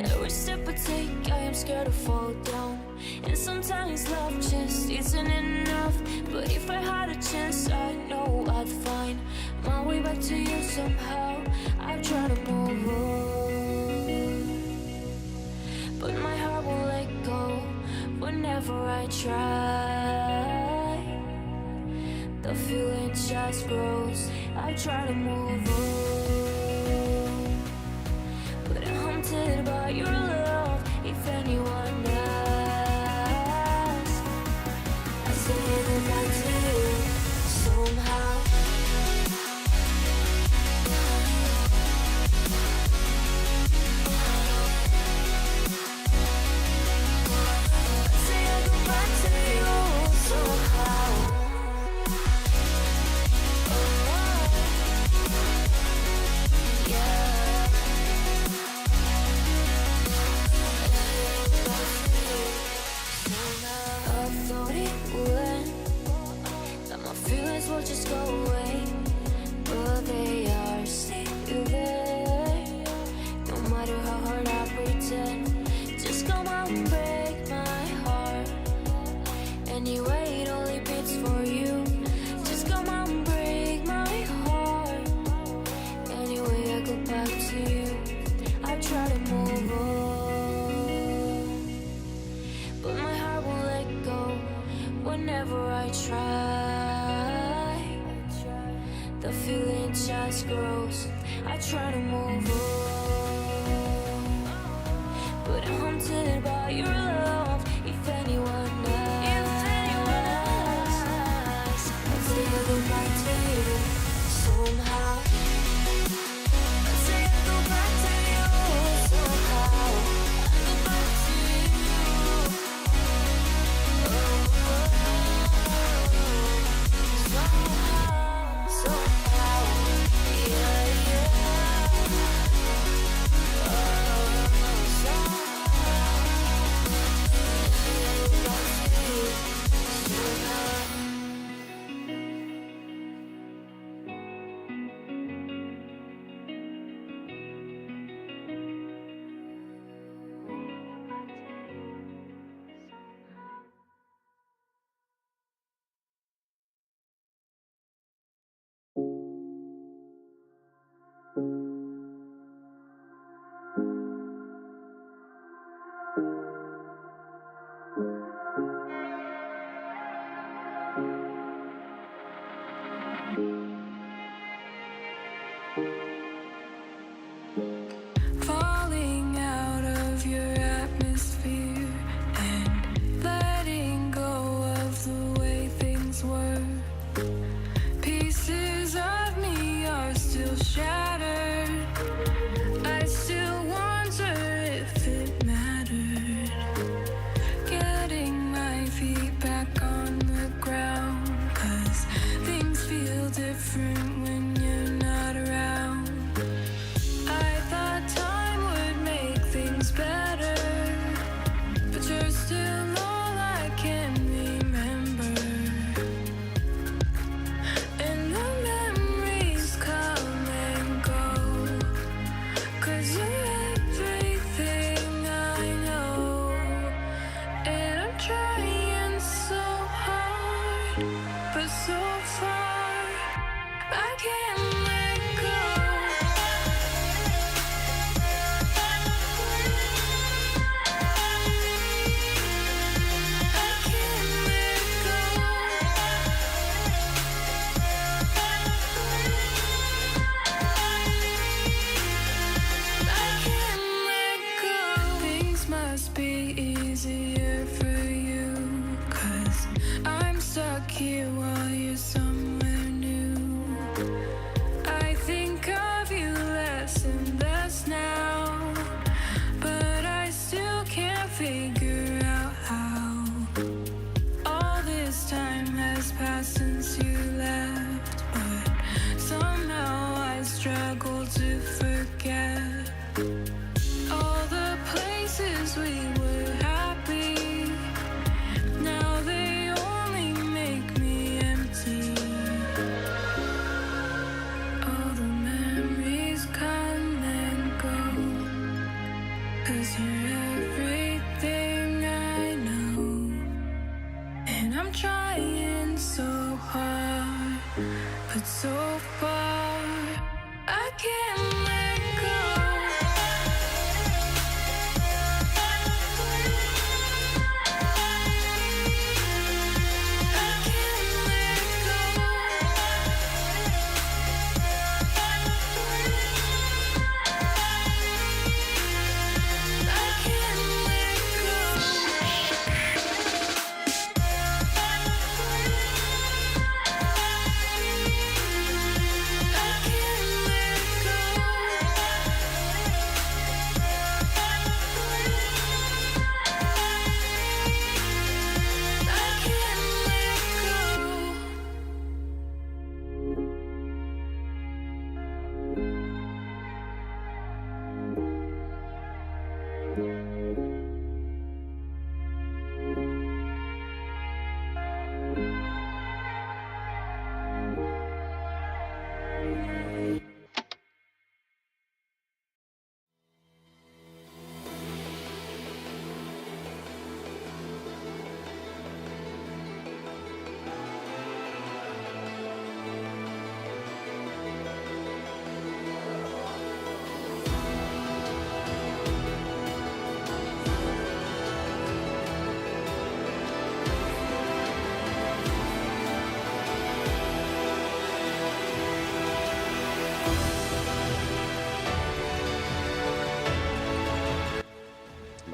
Every step I take, I am scared to fall down. And sometimes love just isn't enough. But if I had a chance, I know I'd find my way back to you somehow. I've tried to move on, but my heart won't let go whenever I try. The feeling just grows. I try to move on, but I'm haunted by your love. If anyone asks, I say goodbye to you somehow. Feelings will just go away, but they are still there. No matter how hard I pretend, just come out and break my heart. Anyway, it only beats for you. Just come out and break my heart. Anyway, I go back to you. I try to move on, but my heart won't let go whenever I try. The feeling just grows. I try to move on, but I'm haunted by your love. If anyone asks, I'll say goodbye to you somehow. I'll say goodbye to you somehow. Goodbye to you. Somehow. 'Cause you're everything I know, and I'm trying so hard, but so far I can't let go.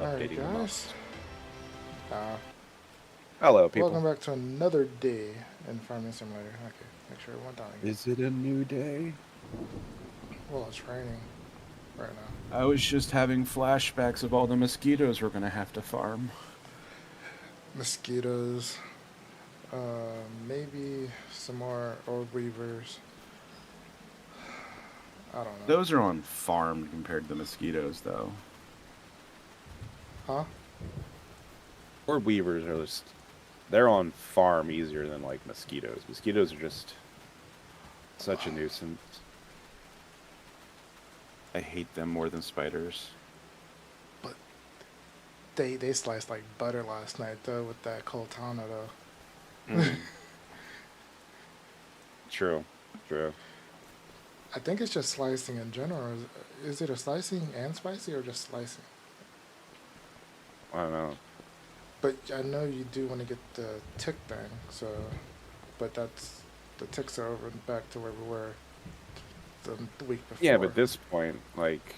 Alright guys, Hello, people. welcome back to another day in Farming Simulator. Okay, make sure one time. Is it a new day? Well, it's raining right now. I was just having flashbacks of all the mosquitoes we're going to have to farm. Mosquitoes, maybe some more orb weavers. I don't know. Those are on farm compared to the mosquitoes, though. Huh? Orb weavers are just, they're on farm easier than like mosquitoes. Mosquitoes are just such a nuisance. I hate them more than spiders. But they sliced like butter last night though with that Coltana though. Mm. True. I think it's just slicing in general. Is it a slicing and spicy or just slicing? I don't know. But I know you do want to get the tick thing, so, but that's, the ticks are over and back to where we were the week before. Yeah, but at this point, like,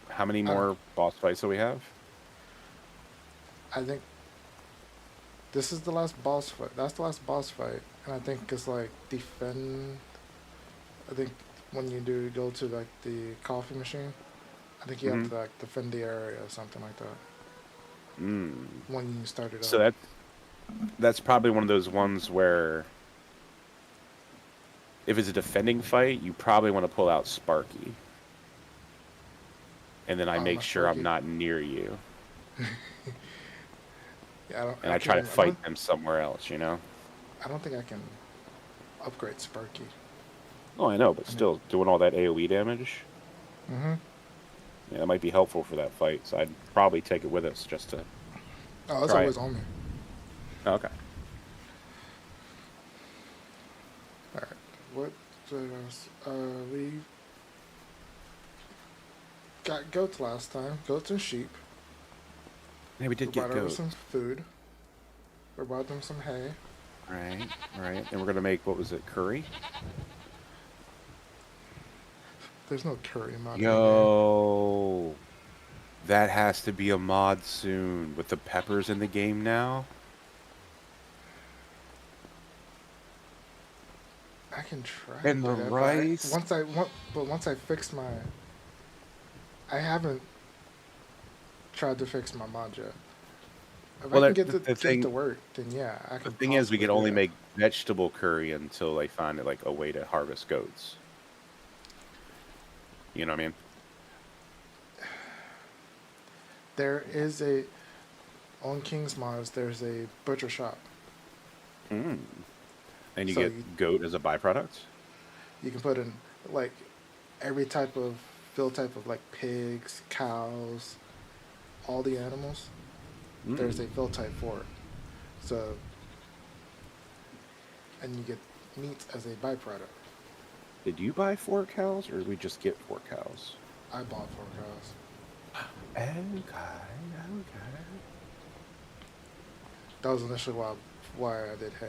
how many more boss fights do we have? I think this is the last boss fight. That's the last boss fight, and I think it's like defend. I think when you do go to like the coffee machine, I think you have to like defend the area or something like that. When you start it So up. that's probably one of those ones where if it's a defending fight, you probably want to pull out Sparky. And then I make sure Sparky. I'm not near you. Yeah, I try to fight them somewhere else, you know? I don't think I can upgrade Sparky. Oh, I know, but still, doing all that AoE damage, yeah, that might be helpful for that fight, so I'd probably take it with us just to Oh, it's try always it. on me. Oh, okay. Alright, what else? We got goats last time. Goats and sheep. Yeah, we did We get brought over goats. some food. We brought them some hay. Right. And we're going to make, what was it, curry? There's no curry mod. Yo, that has to be a mod soon. With the peppers in the game now? I can try. And to the do that, rice. but once I fix my, I haven't tried to fix my mod yet. If Well, I can that- get the get thing- it to work, then yeah, I can. The thing is, we can possibly only do make vegetable curry until they find like a way to harvest goats. You know what I mean? that. There is on King's Mods. There's a butcher shop. And you So get goat as a byproduct? You can put in like every type of field type of like pigs, cows, all the animals. There's a field type for it. So, and you get meat as a byproduct. Did you buy 4 cows, or did we just get 4 cows? I bought 4 cows. Okay. That was initially why I did hay.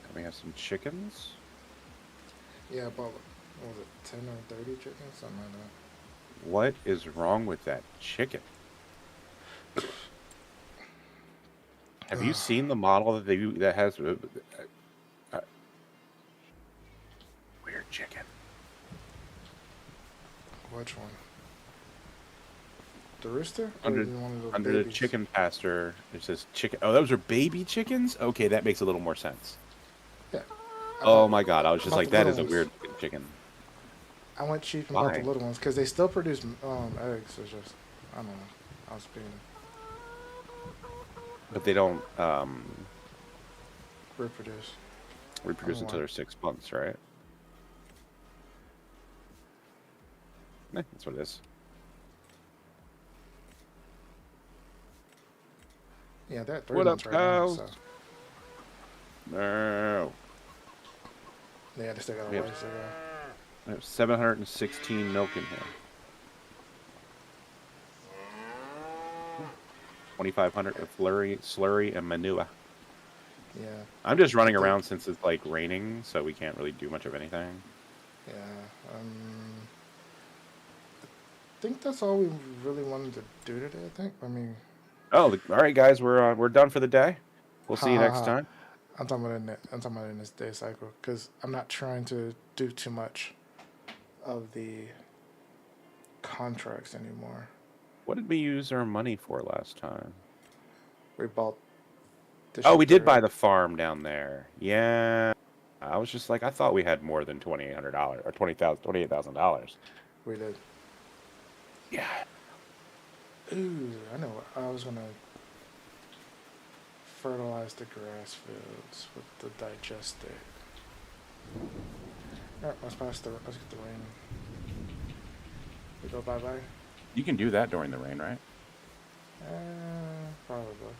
And we have some chickens. Yeah, I bought, what was it, 10 or 30 chickens? Something like that. What is wrong with that chicken? Have you seen the model that has weird chicken? Which one? The rooster? Or Under, one of those under the babies? chicken pasture, it says chicken. Oh, those are baby chickens? Okay, that makes a little more sense. Yeah. Oh my god, I was just About like, the that little is a ones. weird chicken. I went cheap and bought the Why? little ones because they still produce eggs. It's just, I don't know. I was being But they don't reproduce. reproduce Oh, until wow. they're 6 months, right? That's what it is. Yeah, they're at 3 What up, months right now. cows? So No. yeah, they still got a Yep. ways to go. I have 716 milk in here. 2,500 of slurry, and manure. Yeah, I'm just running around since it's like raining, so we can't really do much of anything. yeah. I think that's all we really wanted to do today. I think. I mean, Oh, all right, guys, we're done for the day. We'll see you ha, ha, next ha. time. I'm talking about in this day cycle because I'm not trying to do too much of the contracts anymore. What did we use our money for last time? We bought. The Oh, we did shipyard. buy the farm down there. Yeah. I was just like, I thought we had more than $2,800 or $28,000. We did. Yeah. Ooh, I know. I was gonna fertilize the grass fields with the digestate. Alright, let's get the rain. We go bye bye. You can do that during the rain, right? Probably.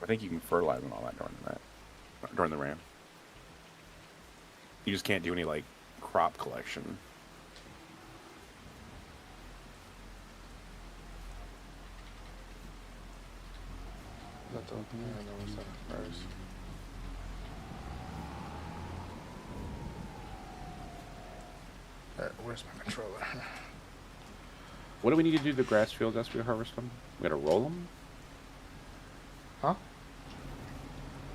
I think you can fertilize and all that during the rain. You just can't do any like crop collection. Let's open it. I know what's up first. Alright, where's my controller? What do we need to do to the grass fields after we harvest them? We gotta roll them? Huh?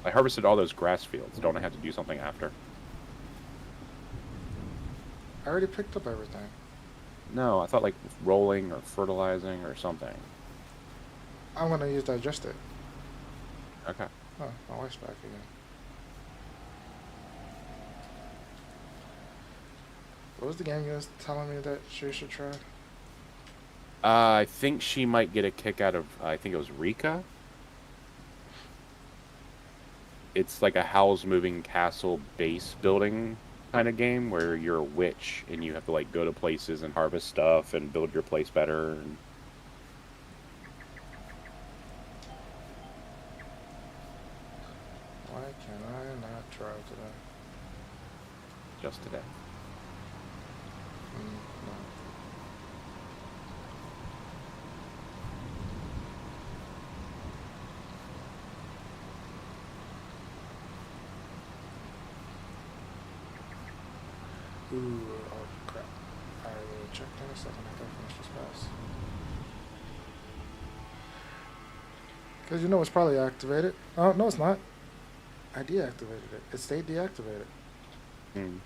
I harvested all those grass fields. Don't I have to do something after? I already picked up everything. No, I thought like rolling or fertilizing or something. I'm gonna use digestate. Okay. Oh, my wife's back again. What was the game you was telling me that she should try? I think she might get a kick out of, I think it was Rika. It's like a house moving castle base building kind of game where you're a witch and you have to like go to places and harvest stuff and build your place better. And Why can I not drive today? just today. No. Ooh, oh crap. I will check in a second after I finish this pass. Because you know it's probably activated. Oh, no it's not. I deactivated it. It stayed deactivated. Hmm.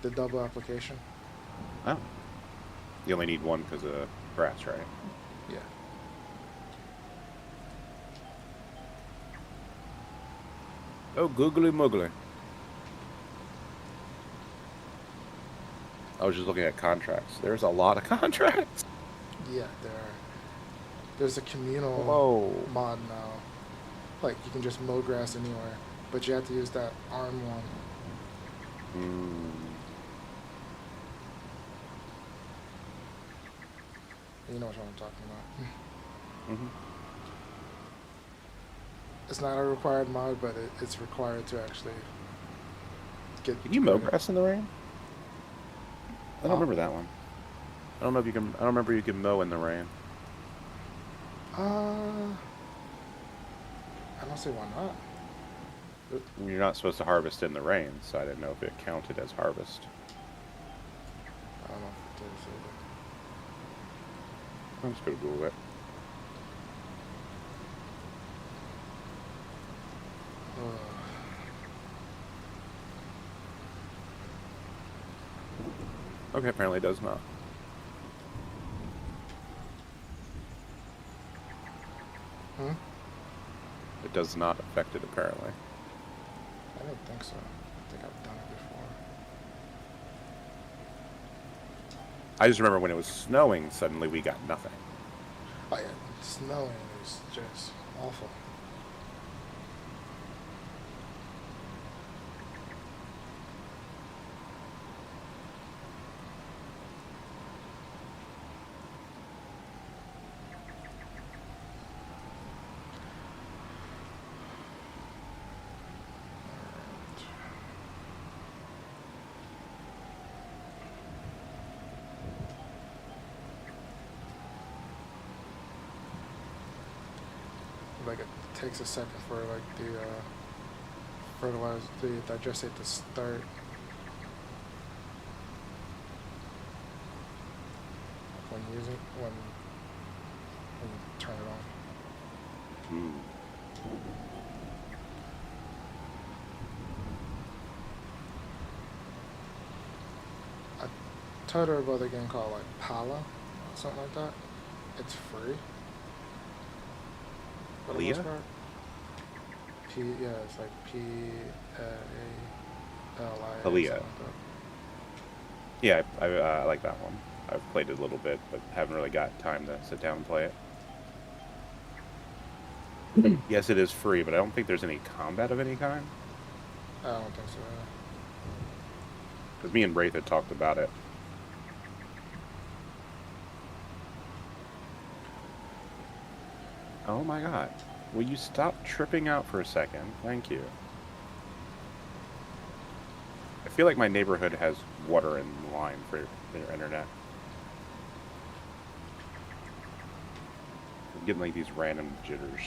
The double application. Oh. You only need one because of grass, right? Yeah. Oh, googly moogly. I was just looking at contracts. There's a lot of contracts. Yeah, there's a communal Whoa. mod now. Like you can just mow grass anywhere, but you have to use that arm one. Hmm. You know what I'm talking about. Hmm. It's not a required mod, but it's required to actually get Can you mow credit. grass in the rain? I don't Huh? remember that one. I don't know if you can. I don't remember you can mow in the rain. I don't see why not. You're not supposed to harvest in the rain, so I didn't know if it counted as harvest. I don't know if it does I'm just gonna Google it. either. Okay, apparently it does not. Hmm? It does not affect it, apparently. I don't think so. I think I've done it before. I just remember when it was snowing, suddenly we got nothing. Oh yeah, snowing is just awful. Like it takes a second for like the fertilizer, the digestate to start. When using when you turn it on. Ooh. I told her about a game called like Pala, or something like that. It's free. For the most Leah? part. Yeah, it's like P-A-L-I-A, Aaliyah. something like that. Yeah, I like that one. I've played it a little bit, but haven't really got time to sit down and play it. Yes, it is free, but I don't think there's any combat of any kind. I don't think so. Because me and Wraith had talked about it. Oh my god. Will you stop tripping out for a second? Thank you. I feel like my neighborhood has water in line for their internet. I'm getting like these random jitters.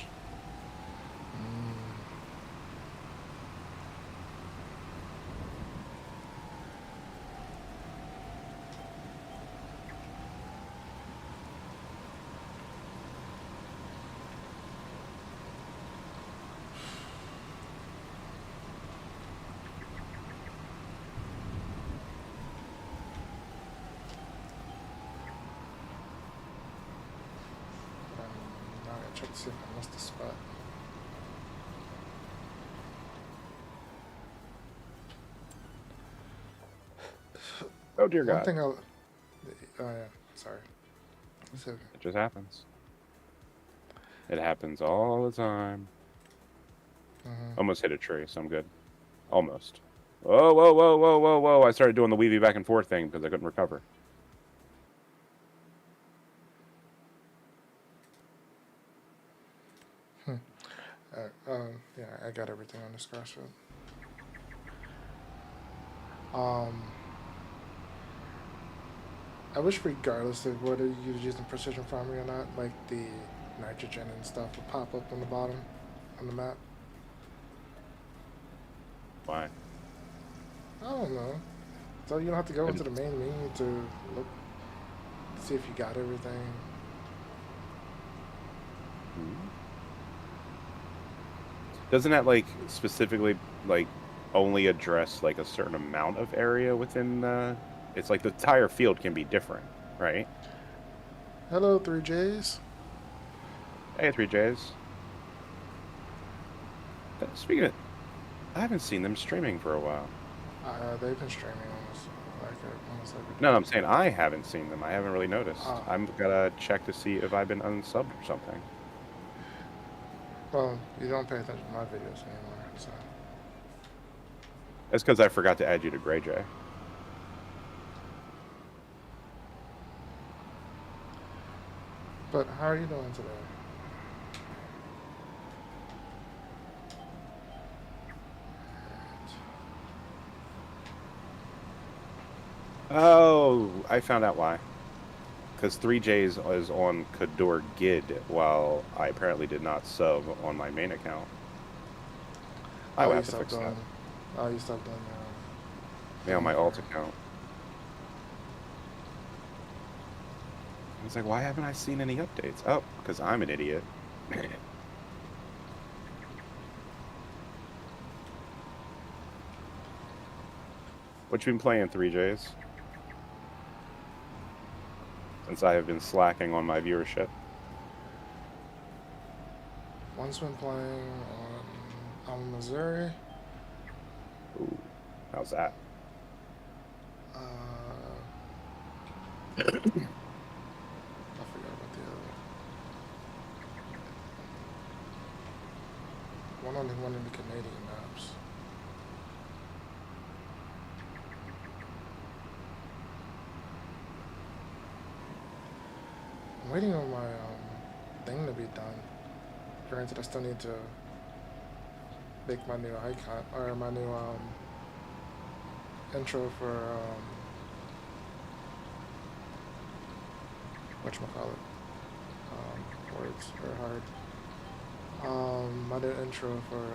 Now I gotta check to see if I missed the spot. Oh dear One god. thing I'll. Oh yeah, sorry. So, It just happens. It happens all the time. Almost hit a tree, so I'm good. Almost. Whoa, whoa, whoa, whoa, whoa, whoa. I started doing the weavy back and forth thing because I couldn't recover. yeah, I got everything on the scratch. I wish regardless of whether you was using precision farming or not, like the nitrogen and stuff would pop up on the bottom on the map. Why? I don't know. So you don't have to go into the main menu to look, see if you got everything. Doesn't that like specifically like only address like a certain amount of area within the? It's like the entire field can be different, right? Hello, 3Js. Hey, 3Js. Speaking of, I haven't seen them streaming for a while. They've been streaming almost every day. No, I'm saying I haven't seen them. I haven't really noticed. Ah. I'm gonna check to see if I've been unsubbed or something. Well, you don't pay attention to my videos anymore, so. That's because I forgot to add you to Grey Jay. But how are you doing today? Oh, I found out why. Because 3J's is on Kador Gid, while I apparently did not sub on my main account. I Oh, would you have to stopped fix that. doing. Oh, you stopped doing. Yeah, on my doing alt account. I was like, why haven't I seen any updates? Oh, because I'm an idiot. What you been playing, 3Js? Since I have been slacking on my viewership. One's been playing on Missouri. Ooh, how's that? Uh, I forgot about the other one. One of the Canadian maps. I'm waiting on my thing to be done. Granted, I still need to make my new icon or my new intro for whatchamacallit. Words are hard. My new intro for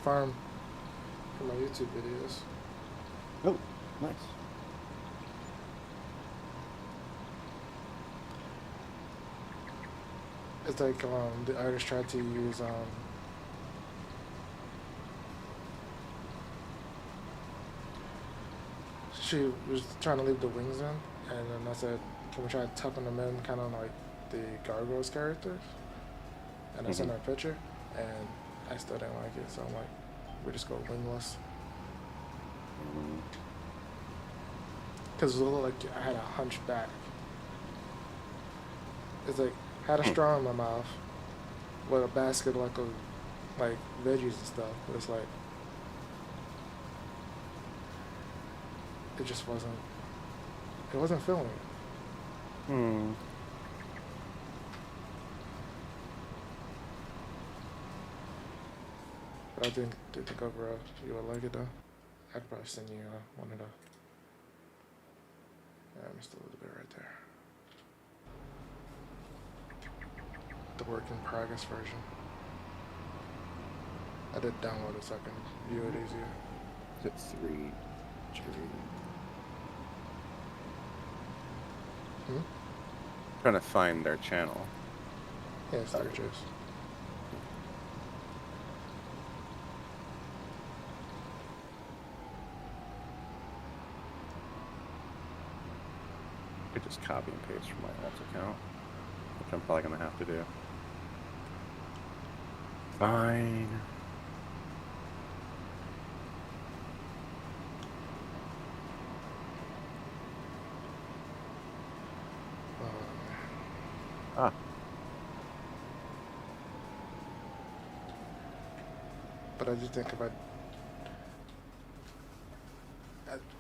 farm for my YouTube videos. Oh, nice. It's like the artist tried to use she was trying to leave the wings in, and then I said, can we try tucking them in, kind of like the Gargoyles characters? And I sent her a picture, and I still didn't like it, so I'm like, we just go wingless. Because it looked like I had a hunchback. It's like, had a straw in my mouth with a basket of like veggies and stuff, but it's like, it just wasn't, it wasn't filling it. But I didn't think overall you would like it though. I could probably send you one of the, yeah, I missed a little bit right there. The work in progress version. I did download it so I can view it easier. Is it 3J? Trying to find their channel. Yeah, it's 3Js. I could just copy and paste from my alt account, which I'm probably going to have to do. Fine. But I just think if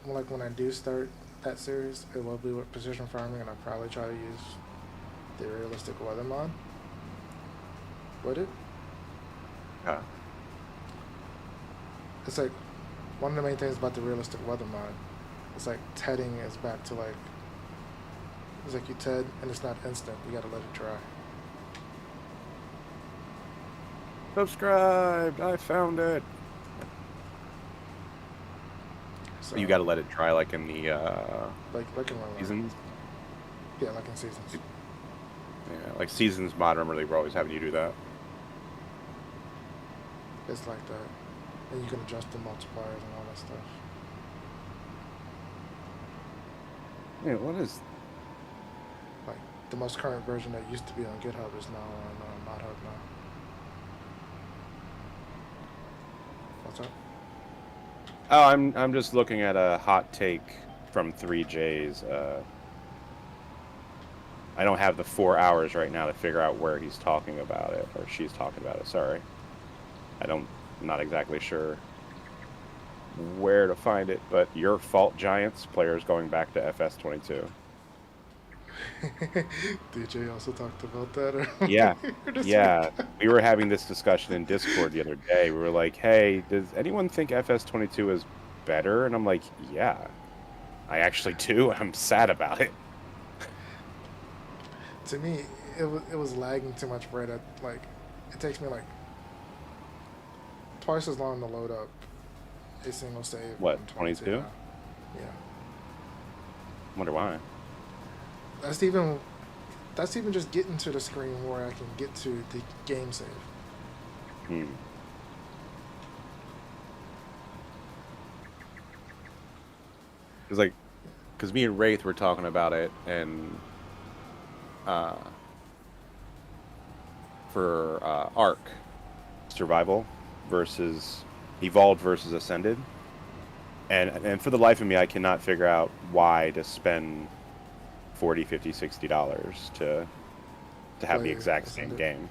like when I do start that series, it will be with precision farming, and I'll probably try to use the realistic weather mod. Would it? Yeah. It's like one of the main things about the realistic weather mod. It's like tedding is back to like, it's like you ted and it's not instant. You gotta let it dry. Subscribed! I found it! So, You gotta let it dry like in the like in real life. seasons? Yeah, like in seasons. Yeah, like seasons mod, remember they were always having you do that. It's like that. And you can adjust the multipliers and all that stuff. Yeah, what is... Like, the most current version that used to be on GitHub is now on ModHub now. What's up? Oh, I'm just looking at a hot take from 3J's. I don't have the 4 hours right now to figure out where he's talking about it, or she's talking about it, sorry. I'm not exactly sure where to find it, but your fault, Giants, players going back to FS22. DJ also talked about that. Yeah, Or this week. yeah. We were having this discussion in Discord the other day. We were like, "Hey, does anyone think FS22 is better?" And I'm like, "Yeah, I actually do. I'm sad about it." To me, it was lagging too much for it. Like, it takes me like twice as long to load up a single save What, on 22 22? now. Yeah, Wonder why. that's even that's even just getting to the screen where I can get to the game save. Hmm. It's like, because me and Wraith were talking about it, and uh, for Ark survival versus Evolved versus Ascended, and for the life of me, I cannot figure out why to spend $40, $50, $60 to have the Play exact same Ascended. game.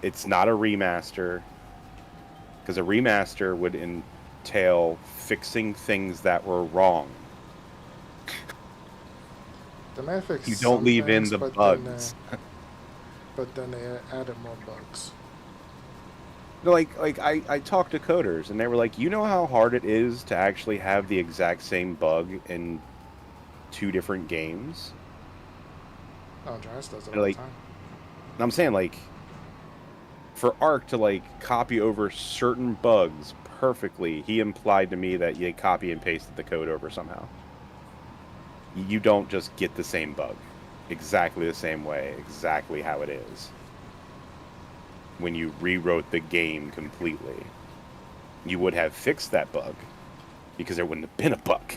It's not a remaster, because a remaster would entail fixing things that were wrong. They may fix You don't some leave in things, the but bugs. then they added more bugs. No, like I talked to coders, and they were like, you know how hard it is to actually have the exact same bug in 2 different games? Oh, Giants does it They're all the like, time. I'm saying, like, for Ark to like copy over certain bugs perfectly, he implied to me that you copy and pasted the code over somehow. You don't just get the same bug exactly the same way, exactly how it is. When you rewrote the game completely, you would have fixed that bug because there wouldn't have been a bug.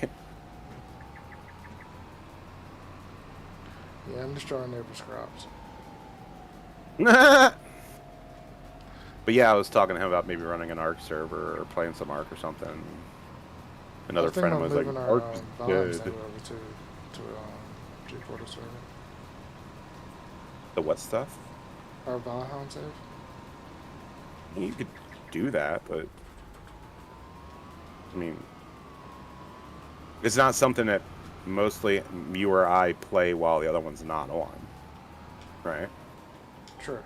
Yeah, I'm destroying neighbors' crops. But yeah, I was talking to him about maybe running an Ark server or playing some Ark or something. I Another was thinking friend about was like, moving our Ark is Valheim server good. over to G-Portal server. The what stuff? Our Valheim save. You could do that, but I mean, it's not something that mostly you or I play while the other one's not on, right? Sure.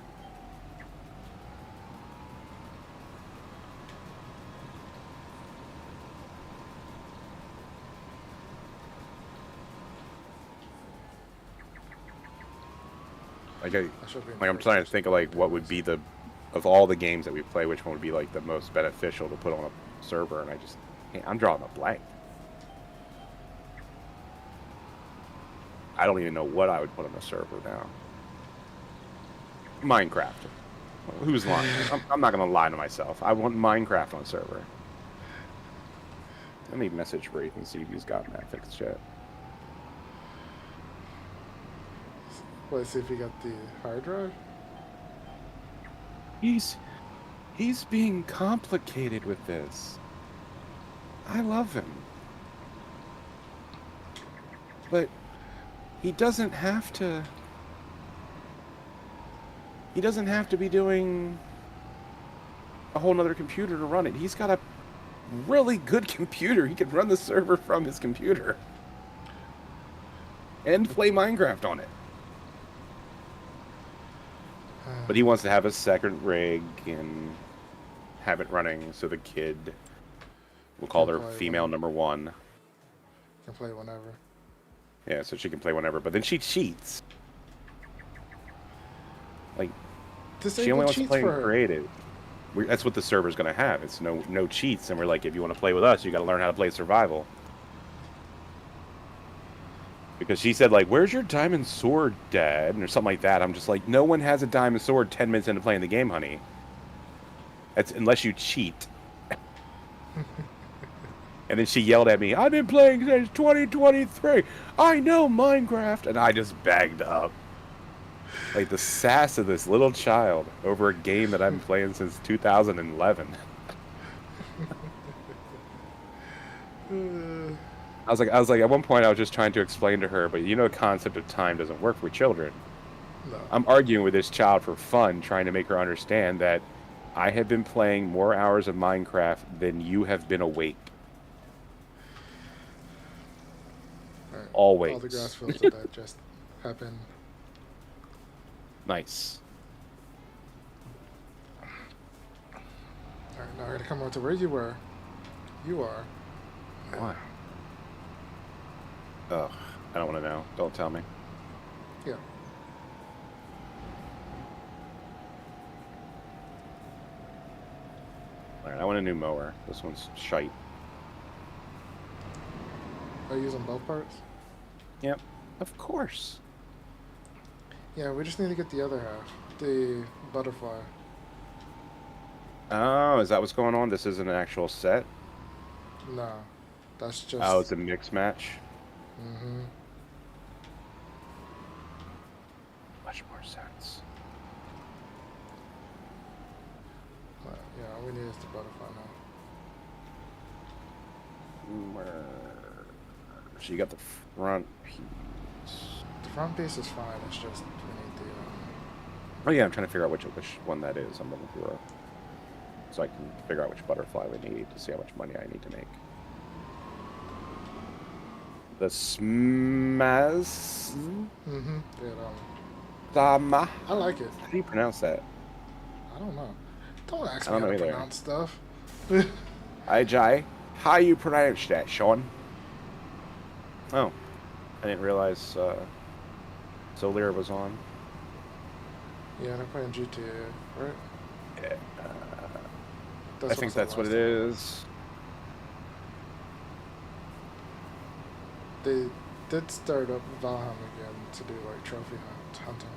Like I should be in I'm first trying to person think of like what would be the, of all the games that we play, which one would be like the most beneficial to put on a server, and I'm drawing a blank. I don't even know what I would put on a server now. Minecraft. Who's lying? I'm not gonna lie to myself. I want Minecraft on a server. Let me message Wraith and see if he's gotten that fixed yet. Let's see if he got the hard drive. He's being complicated with this. I love him. But he doesn't have to be doing a whole nother computer to run it. He's got a really good computer. He could run the server from his computer and play Minecraft on it. But he wants to have a second rig and have it running so the kid, we'll call her female number 1. Can play whenever. Yeah, so she can play whenever. But then she cheats. Like, she only wants to play in creative. That's what the server's going to have. It's no cheats. And we're like, if you want to play with us, you got to learn how to play survival. Because she said, like, where's your diamond sword, Dad? Or something like that. I'm just like, no one has a diamond sword 10 minutes into playing the game, honey. That's unless you cheat. And then she yelled at me, I've been playing since 2023. I know Minecraft. And I just bagged up. Like the sass of this little child over a game that I've been playing since 2011. I was like, at one point I was just trying to explain to her, but you know, the concept of time doesn't work for children. No. I'm arguing with this child for fun, trying to make her understand that I have been playing more hours of Minecraft than you have been awake. Always. All the grass fields that just happened. Nice. Alright, now I gotta come over to where you were. You are. Why? Ugh. I don't want to know. Don't tell me. Yeah. Alright, I want a new mower. This one's shite. Are you using both parts? Yep. Of course. Yeah, we just need to get the other half. The butterfly. Oh, is that what's going on? This isn't an actual set? No. That's just... Oh, it's a mix match? Mm-hmm. Much more sense. But, yeah, all we need is the butterfly now. So you got the front piece. The front piece is fine, it's just we need the... Oh yeah, I'm trying to figure out which one that is. I'm looking through it. So I can figure out which butterfly we need to see how much money I need to make. The Smaz... Mm-hmm. Yeah, Dama. I like it. How do you pronounce that? I don't know. Don't ask I me don't how know to either. pronounce stuff. AJ, how you pronounce that, Sean? Oh, I didn't realize Solir was on. Yeah, they're playing GTA, right? Yeah. That's I think said that's what last it time. is. They did start up Valheim again to do like trophy hunting.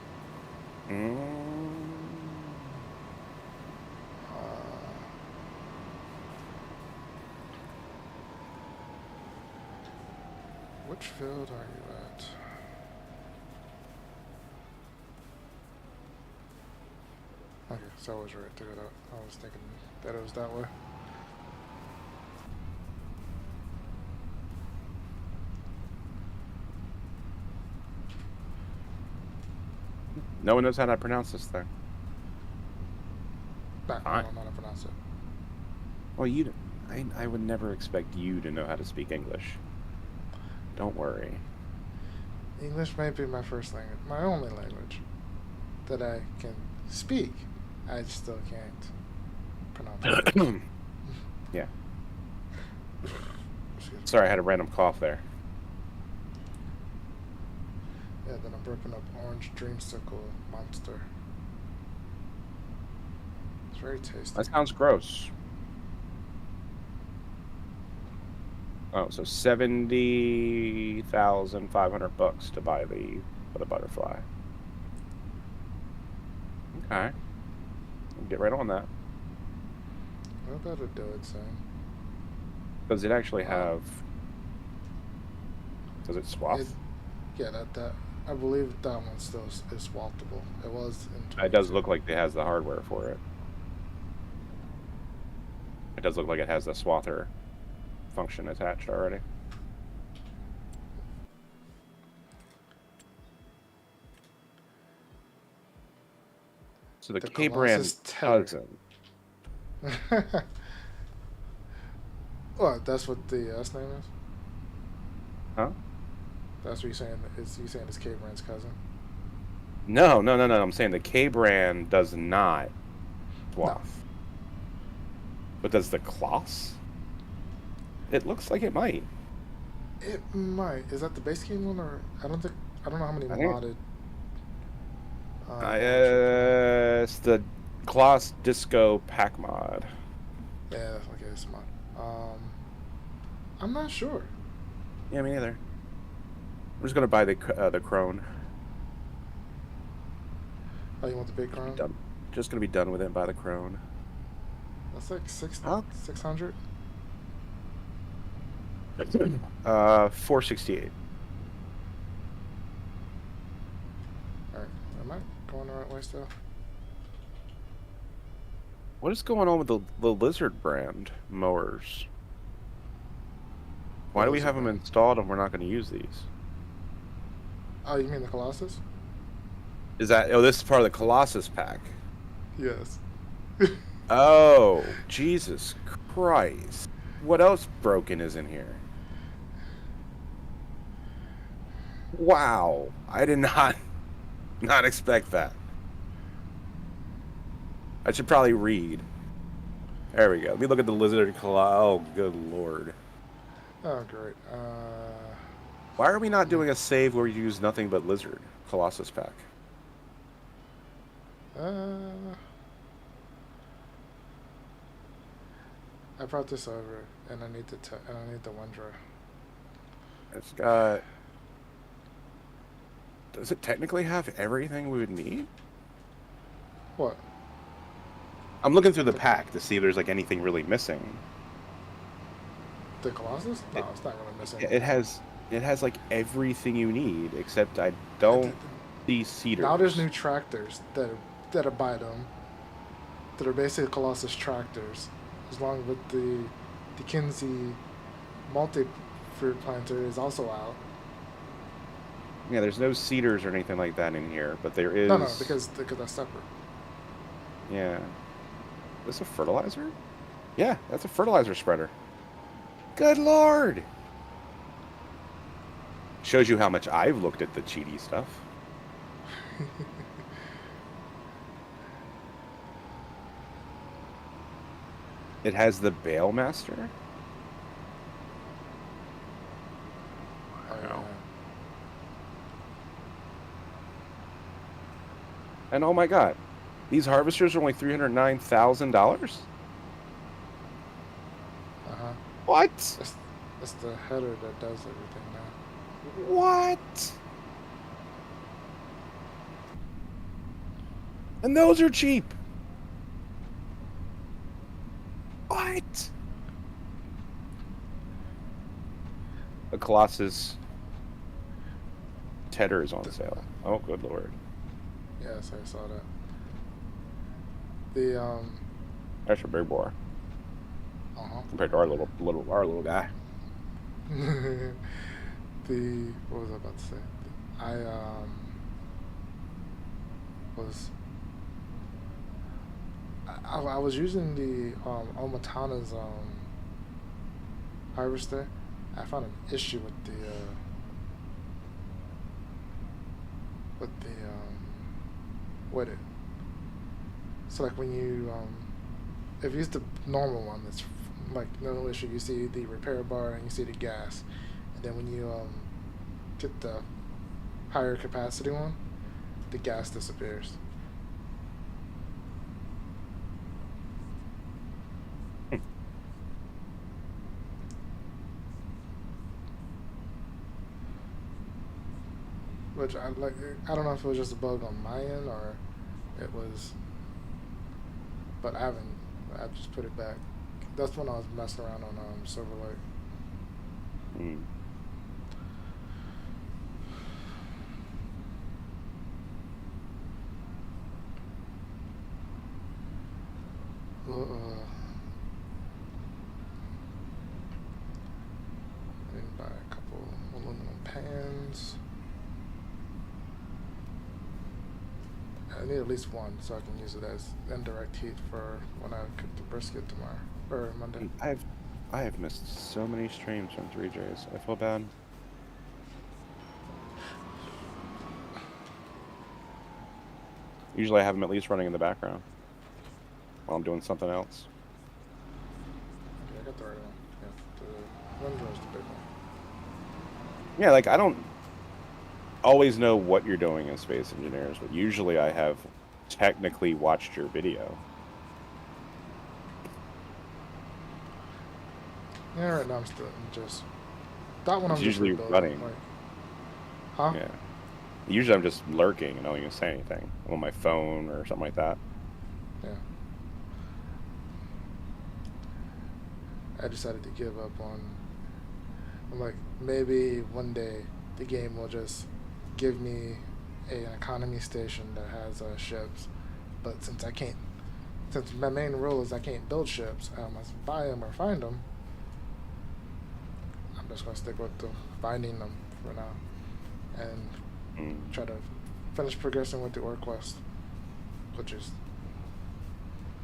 Which field are you at? Okay, so I was right to go out. I was thinking that it was that way. No one knows how to pronounce this thing. Nah, I don't know how to pronounce it. Well, I would never expect you to know how to speak English. Don't worry. English might be my first language, my only language that I can speak. I still can't pronounce it. Yeah. Excuse me. Sorry, I had a random cough there. Yeah, then I'm ripping up orange dreamsicle monster. It's very tasty. That sounds gross. Oh, so $70,500 to buy the butterfly. Okay, we'll get right on that. What about a do it saying? Does it actually have? Does it swap? Yeah, that I believe that one still is swappable. It was in. It does look like it has the hardware for it. It does look like it has the swather function attached already. So the K-brand cousin. What? That's what the S name is? Huh? That's what you're saying? Is you saying it's K-Brand's cousin? No. I'm saying the K-brand does not swap. No. But does the Kloss? It looks like it might. It might. Is that the base game one, or I don't know how many modded. It's the Kloss Disco Pack mod. Yeah, okay, it's mod. I'm not sure. Yeah, me neither. I'm just gonna buy the Crone. Oh, you want the big Crone? Done. Just gonna be done with it. Buy the Crone. That's like 600. 468. All right, am I going the right way still? What is going on with the Lizard brand mowers? Why do we have them installed and we're not going to use these? Oh, you mean the Colossus? Is that... Oh, this is part of the Colossus pack. Yes. Oh, Jesus Christ. What else broken is in here? Wow. I did not expect that. I should probably read. There we go. Let me look at the lizard claw. Oh, good lord. Oh, great. Why are we not doing a save where you use nothing but lizard? Colossus pack. I brought this over, and I need the OneDrive. It's got... Does it technically have everything we would need? What? I'm looking through the pack to see if there's like anything really missing. The Colossus? No, it's not gonna miss anything. It has like everything you need, except I don't see cedars. Now there's new tractors that are by them, that are basically Colossus tractors, along with the Kinsey multi-fruit planter is also out. Yeah, there's no cedars or anything like that in here, but there is... No, because that's separate. Yeah. Is this a fertilizer? Yeah, that's a fertilizer spreader. Good lord! Shows you how much I've looked at the cheaty stuff. It has the Balemaster. Wow. And oh my god, these harvesters are only $309,000? Uh-huh. What? That's the header that does everything now. What? And those are cheap. What? The Colossus Tedder is on sale. Oh, good lord. Yes, I saw that. The That's a big boy compared to our little guy. What was I about to say? I was using the Omatana's harvester. I found an issue with it. So like when you if you use the normal one, that's like no issue. You see the repair bar and you see the gas, and then when you get the higher capacity one, the gas disappears. Which I like. I don't know if it was just a bug on my end or it was, but I just put it back. That's when I was messing around on Silverlight. Mm. I need to buy a couple aluminum pans. I need at least one so I can use it as indirect heat for when I cook the brisket tomorrow or Monday. I have missed so many streams from 3Js. I feel bad. Usually I have them at least running in the background while I'm doing something else. Okay, I got the right one. Yeah, the OneDrive's the big one. Yeah, like I don't always know what you're doing in Space Engineers, but usually I have technically watched your video. Yeah, right now I'm still just that one. It's I'm usually just running. Like, huh? Yeah. Usually I'm just lurking and I don't even say anything. I'm on my phone or something like that. Yeah. I decided to give up on. I'm like, maybe one day the game will just give me an economy station that has ships, but since my main rule is I can't build ships, I must buy them or find them. I'm just gonna stick with finding them for now, and try to finish progressing with the ore quest, which is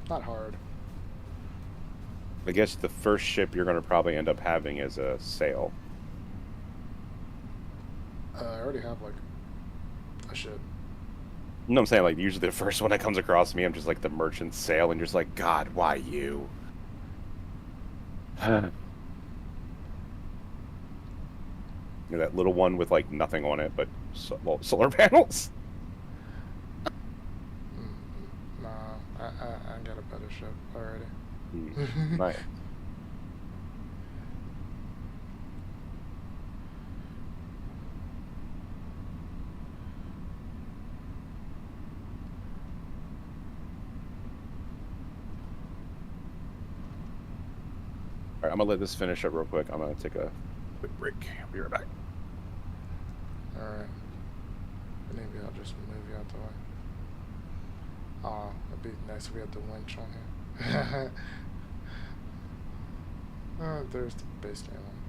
not hard. I guess the first ship you're going to probably end up having is a sail. I already have like a ship. You know what I'm saying? Like, usually the first one that comes across me, I'm just like the merchant sail, and you're just like, God, why you? You're that little one with like nothing on it but solar panels. Nah, I got a better ship already. Nice. All right, I'm gonna let this finish up real quick. I'm gonna take a quick break. I'll be right back. Alright. Maybe I'll just move you out the way. Aw, it'd be nice if we had the winch on here. There's the base game one.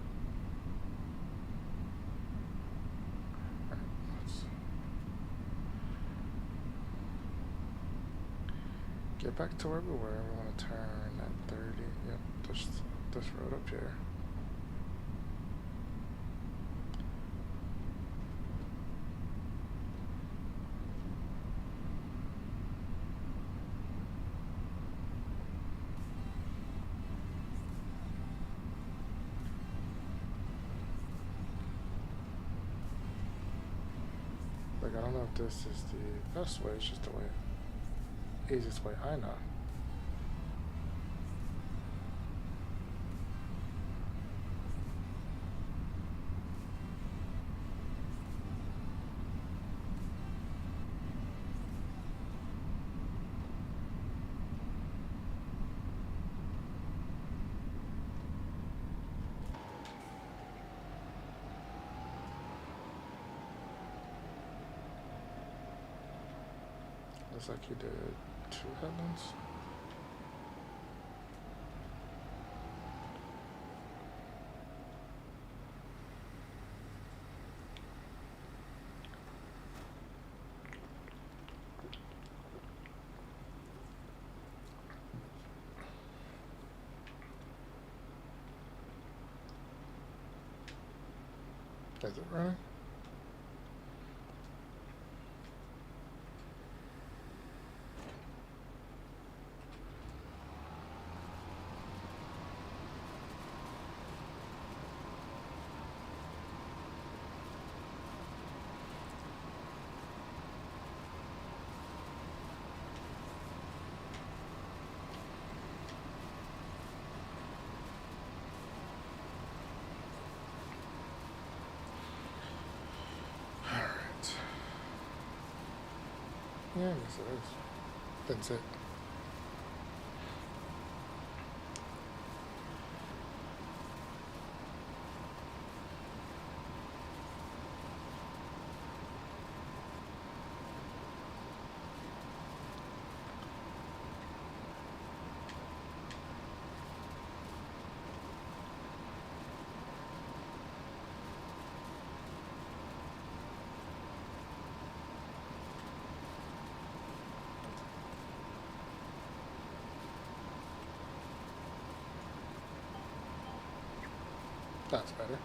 Alright, let's get back to where we were. We want to turn at 30. Yep, this road up here. Like, I don't know if this is the best way, it's just the way, easiest way I know. Looks like you did 2 headlands. Is it running? Yeah, I guess it is. That's it. That's better.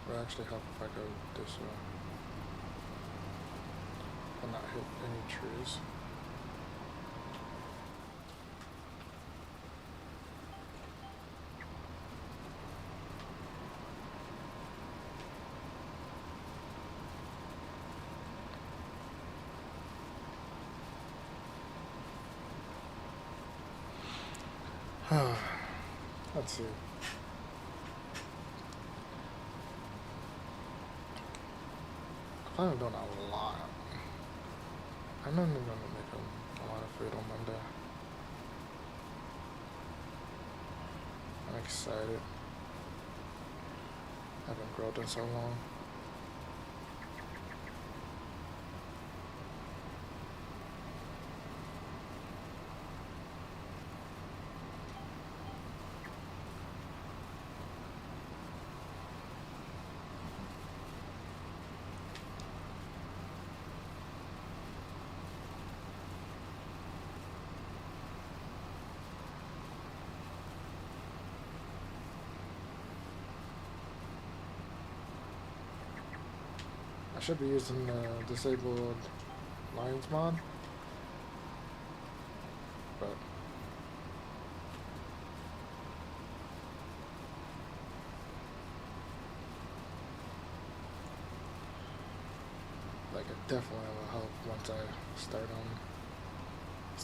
Would actually help if I go this way and not hit any trees. Let's see. I'm doing a lot. I'm only gonna make a lot of food on Monday. I'm excited. I haven't grilled in so long. should be using disabled lines mod, but like it definitely will help once I start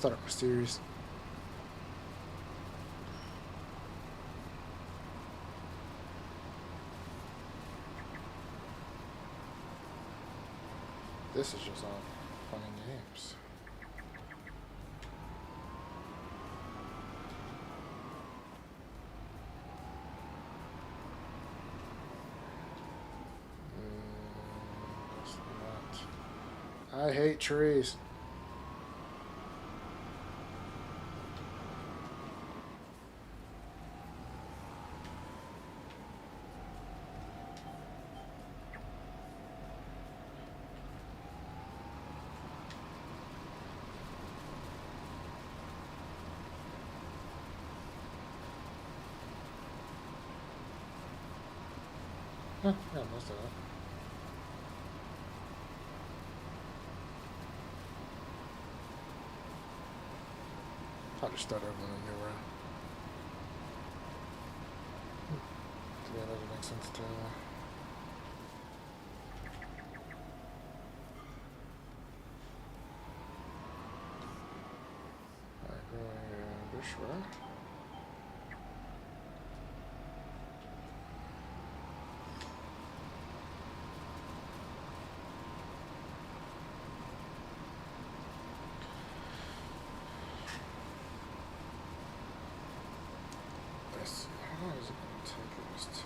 up my series. This is just all fun and games. That's not. I hate trees. Yeah, most of that. I'll just start over in a new round. Yeah, that doesn't make sense to. Alright, going this way. Let's see, how long is it going to take us to?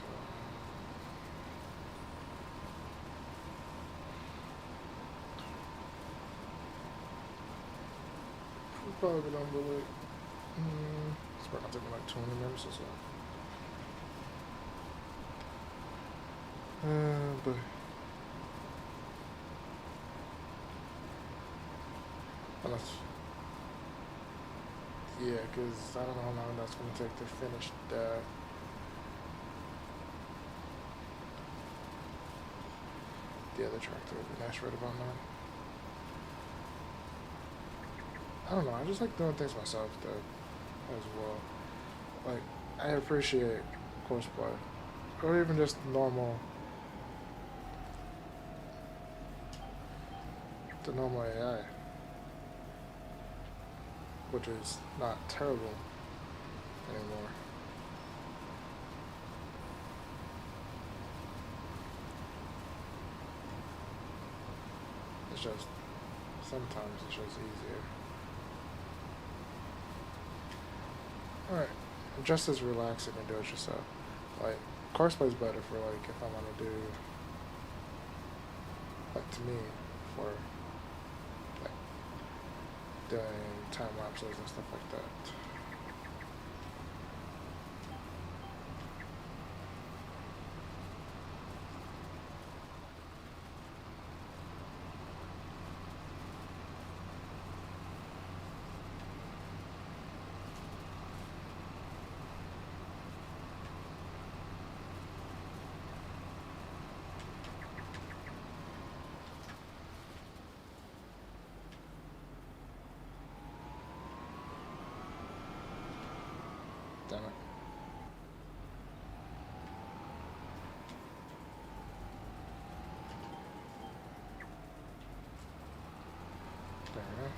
We'll probably be done by like, it's probably not taking like 20 minutes or so. But unless, yeah, because I don't know how long that's going to take to finish the other tractor. Nash right about now. I don't know. I just like doing things myself though, as well. Like I appreciate courseplay, or even just the normal AI, which is not terrible anymore. It's just sometimes it's just easier. Alright, just as relaxing and do it yourself. Like, courseplay is better for like if I want to do, like to me, for like doing time lapses and stuff like that. Damn it. There we go.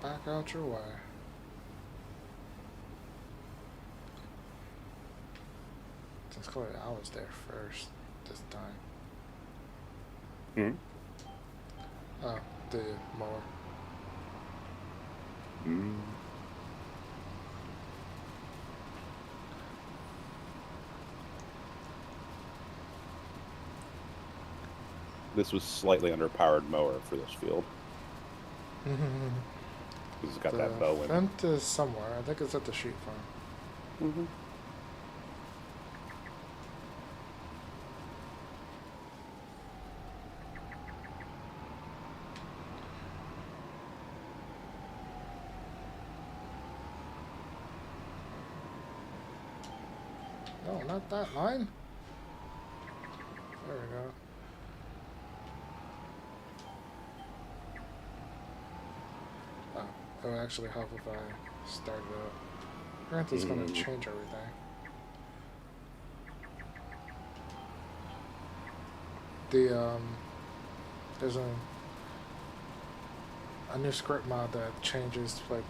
back out your way. Since clearly I was there first this time. Oh, the mower. This was slightly underpowered mower for this field. It's got that bow in it. Vent is somewhere. I think it's at the sheep farm. No, not that line. There we go. Oh, it would actually help if I started up. Granted, it's going to change everything. There's a new script mod that changes, like,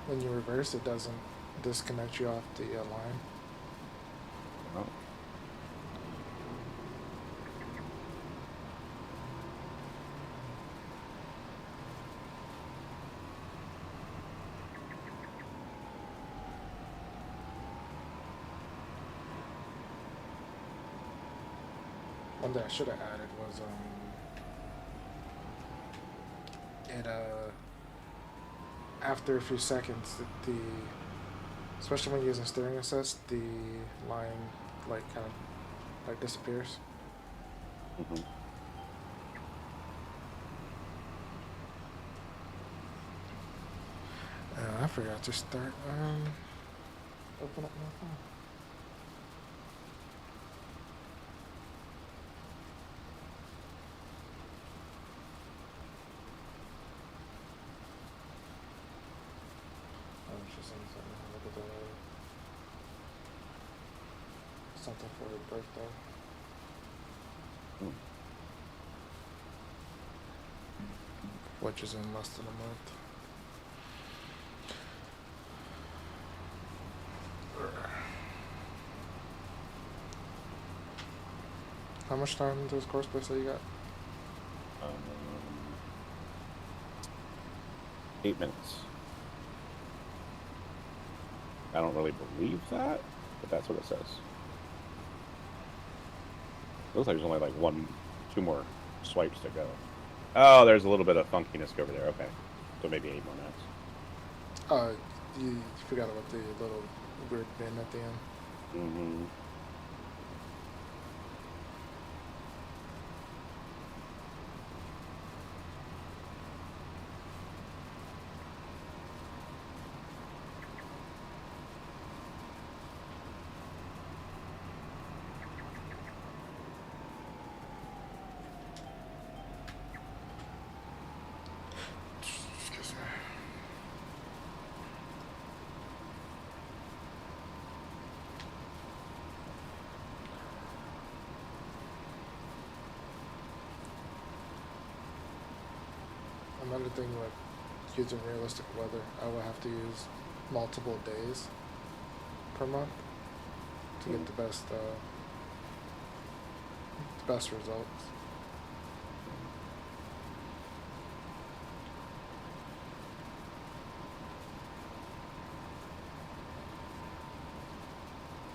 when you reverse, it doesn't disconnect you off the line. Oh. One that I should have added was after a few seconds, especially when using steering assist, the line like kind of like disappears. I forgot to start open up my phone. Look at something for her birthday. Which is in less than a month. How much time into this course play you got? 8 minutes. I don't really believe that, but that's what it says. Looks like there's only like 2 more swipes to go. Oh, there's a little bit of funkiness over there. Okay, so maybe 8 more minutes. You forgot about the little weird bin at the end. Another thing, like using realistic weather, I would have to use multiple days per month to get the best results.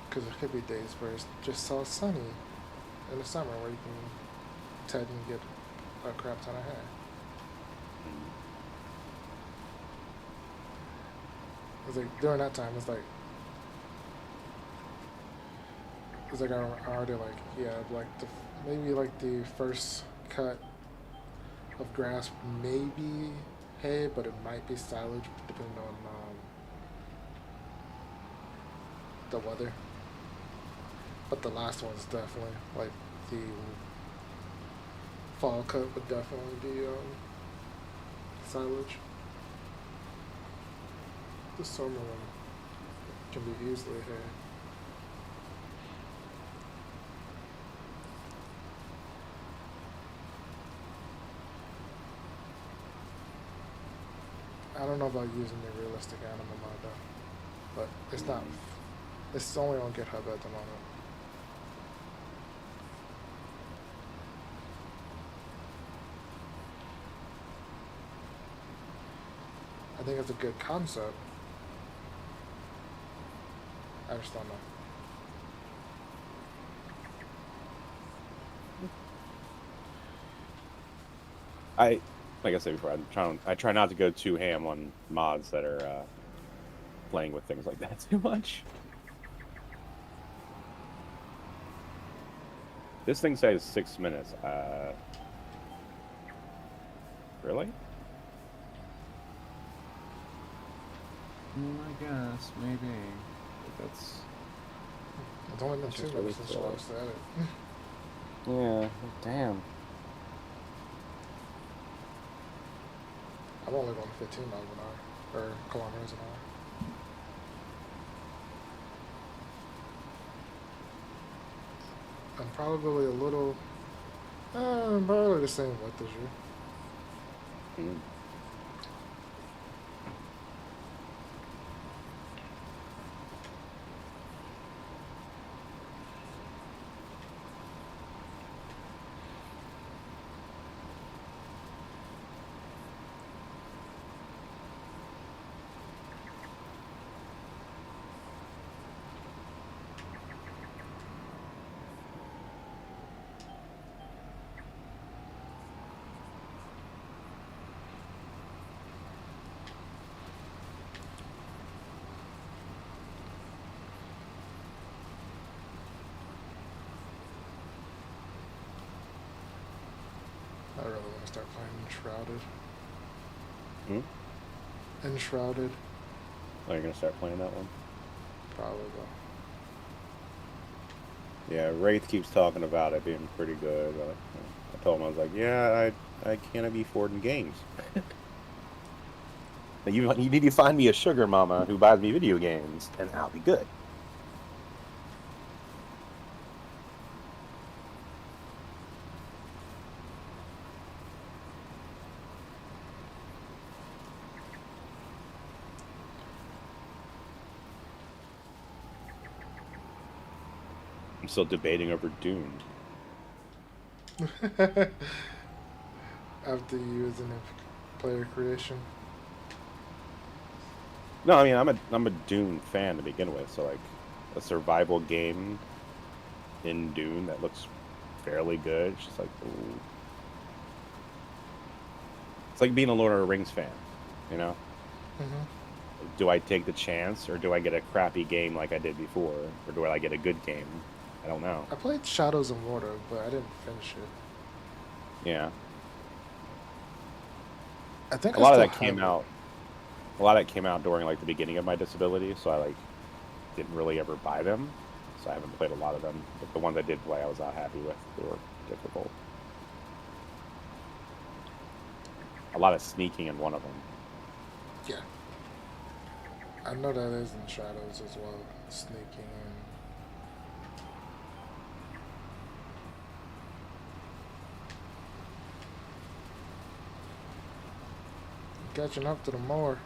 Because there could be days where it's just so sunny in the summer where you can tend and get a crap ton of hair. It's like during that time, it's like I already like maybe like the first cut of grass maybe hay, but it might be silage depending on the weather. But the last one's definitely like the fall cut would definitely be silage. The summer one can be easily hay. don't know about using the realistic anime mod though, but it's not. It's only on GitHub at the moment. I think it's a good concept. I just don't know. Like I said before, I try not to go too ham on mods that are playing with things like that too much. This thing says 6 minutes. Really? I guess, maybe. But that's... It's only been 2 just minutes really since I last at it. Yeah, damn. I'm only going 15 miles an hour, or kilometers an hour. I'm probably a little, probably the same width as you. Mm. I really want to start playing Enshrouded. Hmm? Enshrouded, Oh, you're gonna start playing that one? probably though. Yeah, Wraith keeps talking about it being pretty good. I told him, I was like, yeah, I can't be affording games. You need to find me a sugar mama who buys me video games, and I'll be good. I'm still debating over Dune. After using it player creation. No, I mean I'm a Dune fan to begin with, so like a survival game in Dune that looks fairly good. It's just like, ooh. It's like being a Lord of the Rings fan, you know? Mm-hmm. Do I take the chance, or do I get a crappy game like I did before, or do I get a good game? I don't know. I played Shadows of Water, but I didn't finish it. Yeah, I think a lot of that came out. A lot of that came out during like the beginning of my disability, so I like didn't really ever buy them. So I haven't played a lot of them. But the ones I did play, I was not happy with. They were difficult. A lot of sneaking in one of them. Yeah. I know that is in Shadows as well. Sneaking and catching up to the mower.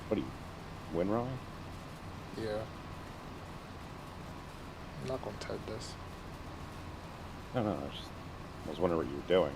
What do you, Winroy? Yeah. I'm not gonna TED this. No, I was wondering what you were doing.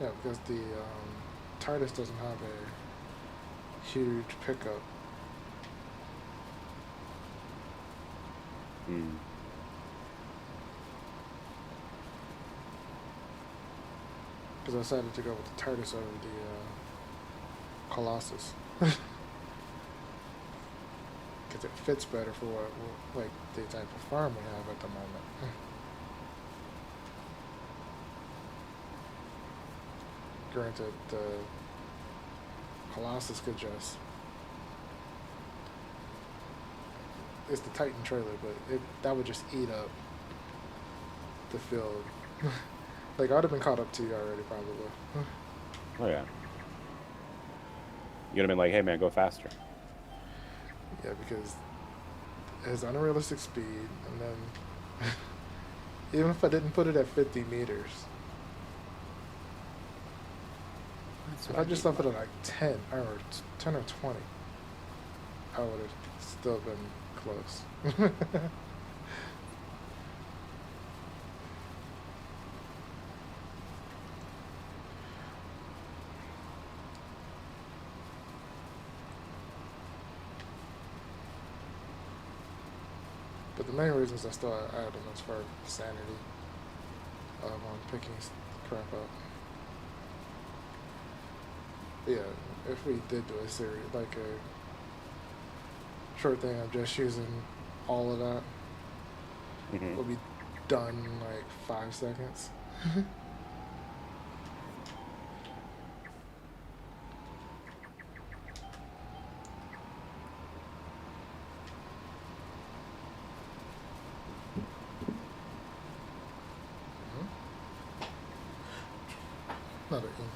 Yeah, because the TARDIS doesn't have a huge pickup. Hmm. Because I decided to go with the TARDIS over the Colossus. Can because it fits better for like the type of farm we have at the moment. Granted, the Colossus could just it's the Titan trailer, but that would just eat up the field. Like, I would have been caught up to you already, probably. Oh yeah. You'd have been like, hey man, go faster. Yeah, because it has unrealistic speed, and then even if I didn't put it at 50 meters, if I just left it at like 10 or 10 or 20, I would have still been close. But the main reasons I still add them is for sanity on picking crap up. But yeah, if we did do a series, like a short thing of just using all of that, we'll be done in like 5 seconds. Another email.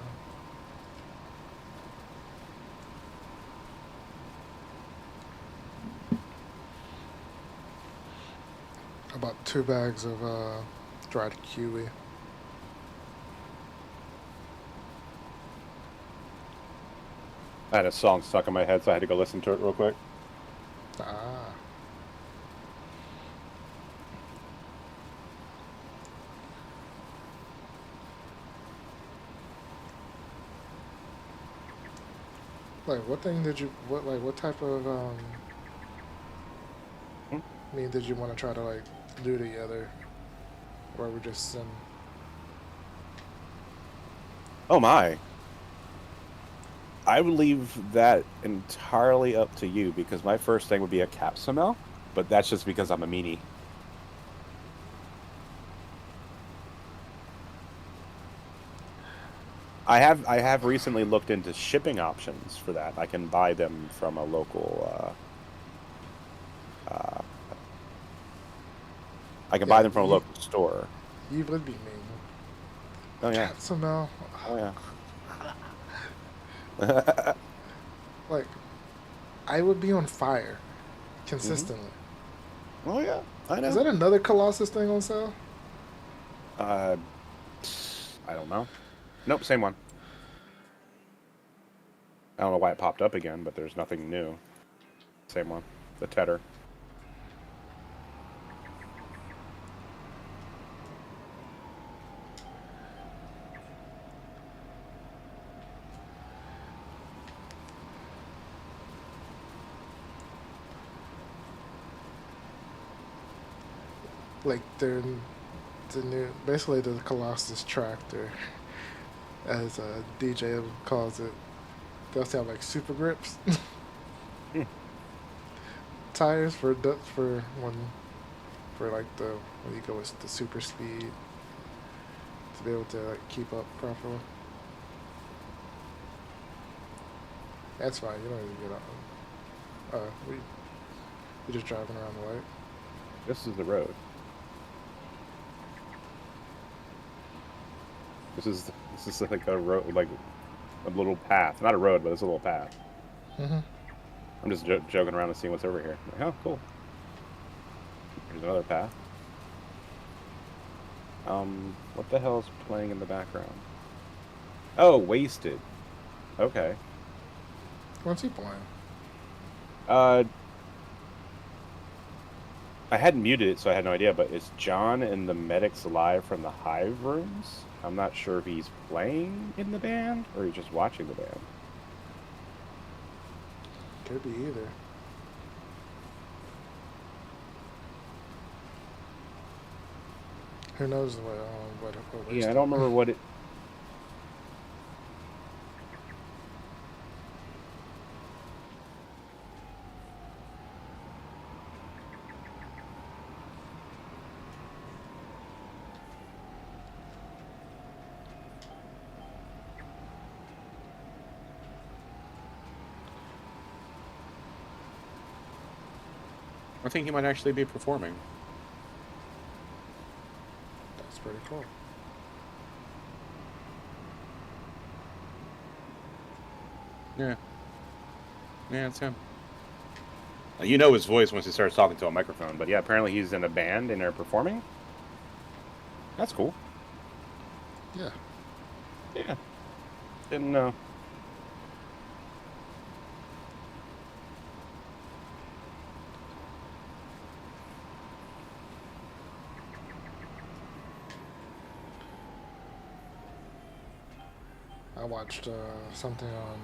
About 2 bags of dried kiwi. I had a song stuck in my head, so I had to go listen to it real quick. Ah. Like, what thing did you, what type of, did you want to try to, like, do together? Or we just, Oh my. I would leave that entirely up to you, because my first thing would be a Capsamel, but that's just because I'm a meanie. I have recently looked into shipping options for that. I can buy them from a local. I can buy them from a local store. You would be mean. Oh yeah. Capsamel. Oh yeah. Like, I would be on fire consistently. Oh yeah, I know. Is that another Colossus thing on sale? I don't know. Nope, same one. I don't know why it popped up again, but there's nothing new. Same one. The Tedder. Like, they're the new, basically the Colossus tractor, as DJ calls it. They also have like super grips. Tires for like when you go with the super speed to be able to like keep up properly. That's fine. You don't even get on. We're just driving around the light. This is the road. This is like a road, like a little path. Not a road, but it's a little path. I'm just joking around and seeing what's over here. Like, oh, cool. There's another path. What the hell is playing in the background? Oh, Wasted. Okay. What's he playing? I hadn't muted it, so I had no idea, but is John and the medics live from the Hive rooms? I'm not sure if he's playing in the band or he's just watching the band. Could be either. Who knows what Yeah, I don't remember what it... I think he might actually be performing. That's pretty cool. Yeah. Yeah, it's him. You know his voice once he starts talking to a microphone, but yeah, apparently he's in a band and they're performing. That's cool. Yeah. Yeah. Didn't know. I watched something on.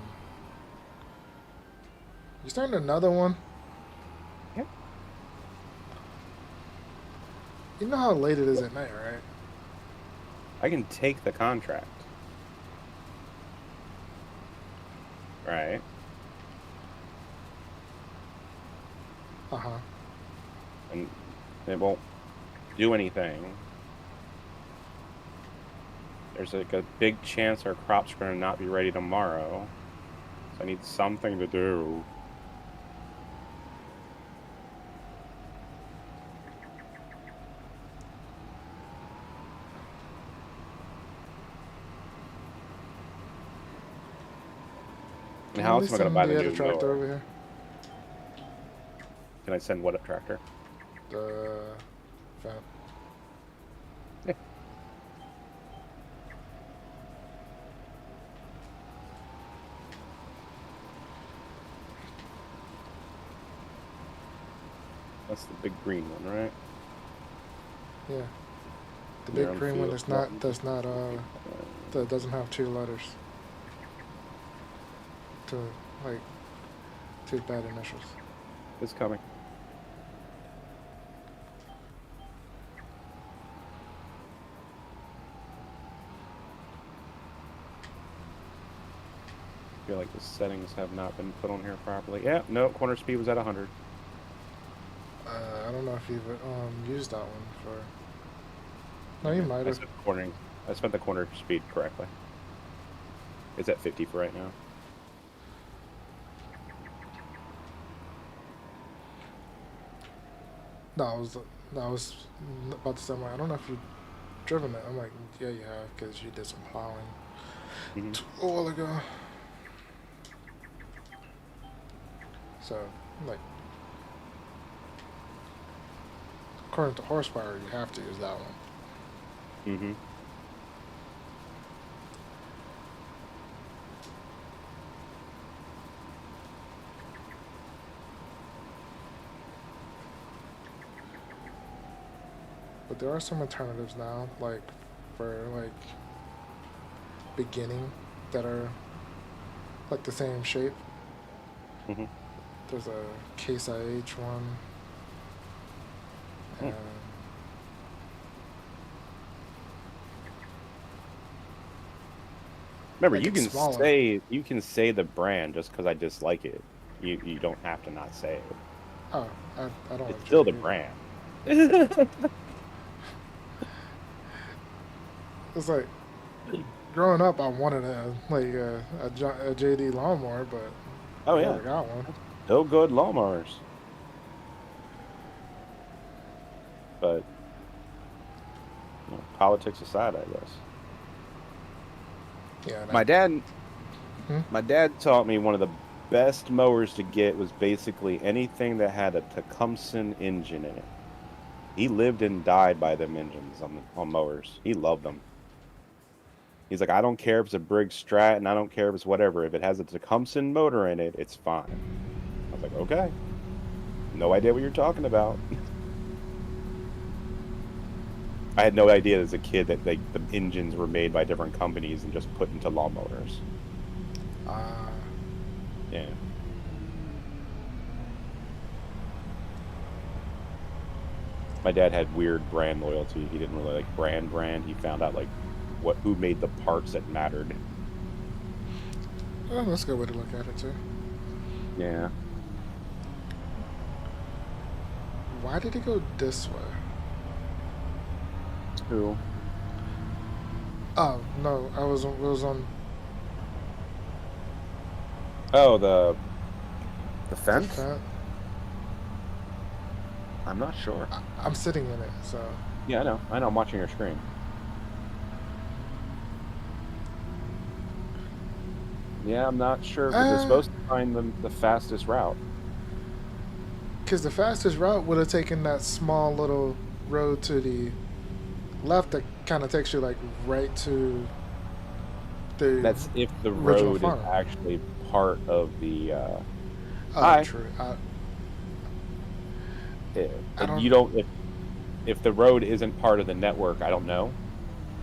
You starting another one? Yep. You know how late it is at night, right? I can take the contract. Right. Uh-huh. And it won't do anything. There's like a big chance our crops are going to not be ready tomorrow. So I need something to do. And how else am I going to buy the new tractor mower? over here? Can I send what up tractor? The fan. Yeah. That's the big green one, right? Yeah. The You're big on green one field that doesn't have two letters. Like two bad initials. It's coming. I feel like the settings have not been put on here properly. Yeah, no, corner speed was at 100. I don't know if you've used that one for. No, you might have. I spent the corner speed correctly. It's at 50 for right now. No, I was about to say, I don't know if you've driven it. I'm like, yeah, you have, because you did some plowing a while ago. So, like, according to horsepower, you have to use that one. Mm-hmm. But there are some alternatives now, like for like beginning, that are like the same shape. Mm-hmm. There's a Case IH one. And remember, like you can say the brand just because I dislike it. You don't have to not say it. Oh, I don't. It's like still the JD. brand. It's like growing up, I wanted a JD lawnmower, but Oh I yeah, never got one. still good lawnmowers. But politics aside, I guess. Yeah. My dad taught me one of the best mowers to get was basically anything that had a Tecumseh engine in it. He lived and died by them engines on mowers. He loved them. He's like, I don't care if it's a Briggs Strat, and I don't care if it's whatever. If it has a Tecumseh motor in it, it's fine. I was like, okay. No idea what you're talking about. I had no idea as a kid that the engines were made by different companies and just put into lawnmowers. Yeah. My dad had weird brand loyalty. He didn't really like brand. He found out like who made the parts that mattered. Well, that's a good way to look at it too. Yeah. Why did it go this way? Who? Oh no, it was on. Oh, the fence? The I'm not sure. I'm sitting in it, so. Yeah, I know. I know. I'm watching your screen. Yeah, I'm not sure because it's supposed to find the fastest route. Because the fastest route would have taken that small little road to the left that kind of takes you like right to the That's if the original road is farm. actually part of the. Oh, Hi. true. I You don't. don't. If the road isn't part of the network, I don't know.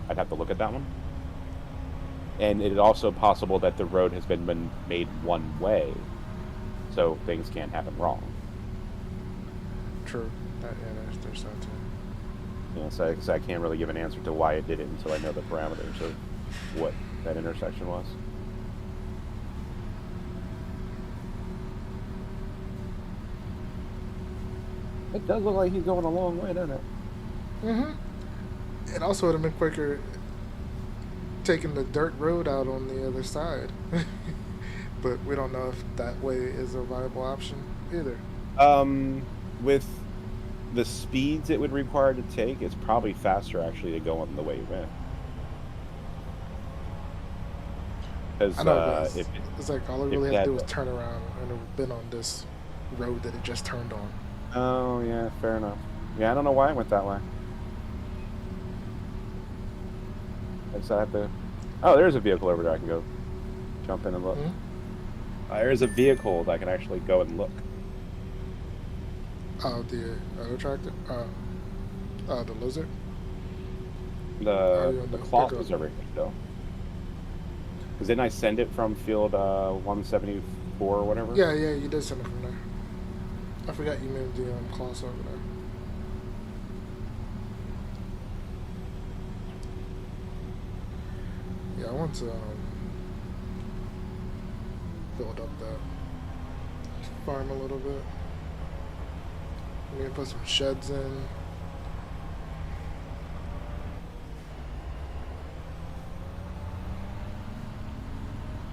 I'd have to look at that one. And it is also possible that the road has been made one way, so things can't happen wrong. True. Yeah, there's that too. Yeah, so I can't really give an answer to why it did it until I know the parameters of what that intersection was. It does look like he's going a long way, doesn't it? It also would have been quicker taking the dirt road out on the other side. But we don't know if that way is a viable option either. With the speeds it would require to take, it's probably faster actually to go on the way you went. I know, but Because it's like all it really had to do was turn around and have been on this road that it just turned on. Oh yeah, fair enough. Yeah, I don't know why it went that way. I just have to. Oh, there's a vehicle over there. I can go jump in and look. There's a vehicle that I can actually go and look. Oh, the other tractor? The lizard? The cloth was over here still. Because didn't I send it from field 174 or whatever? Yeah, you did send it from there. I forgot you moved the cloth over there. Yeah, I want to build up that farm a little bit. I'm gonna put some sheds in.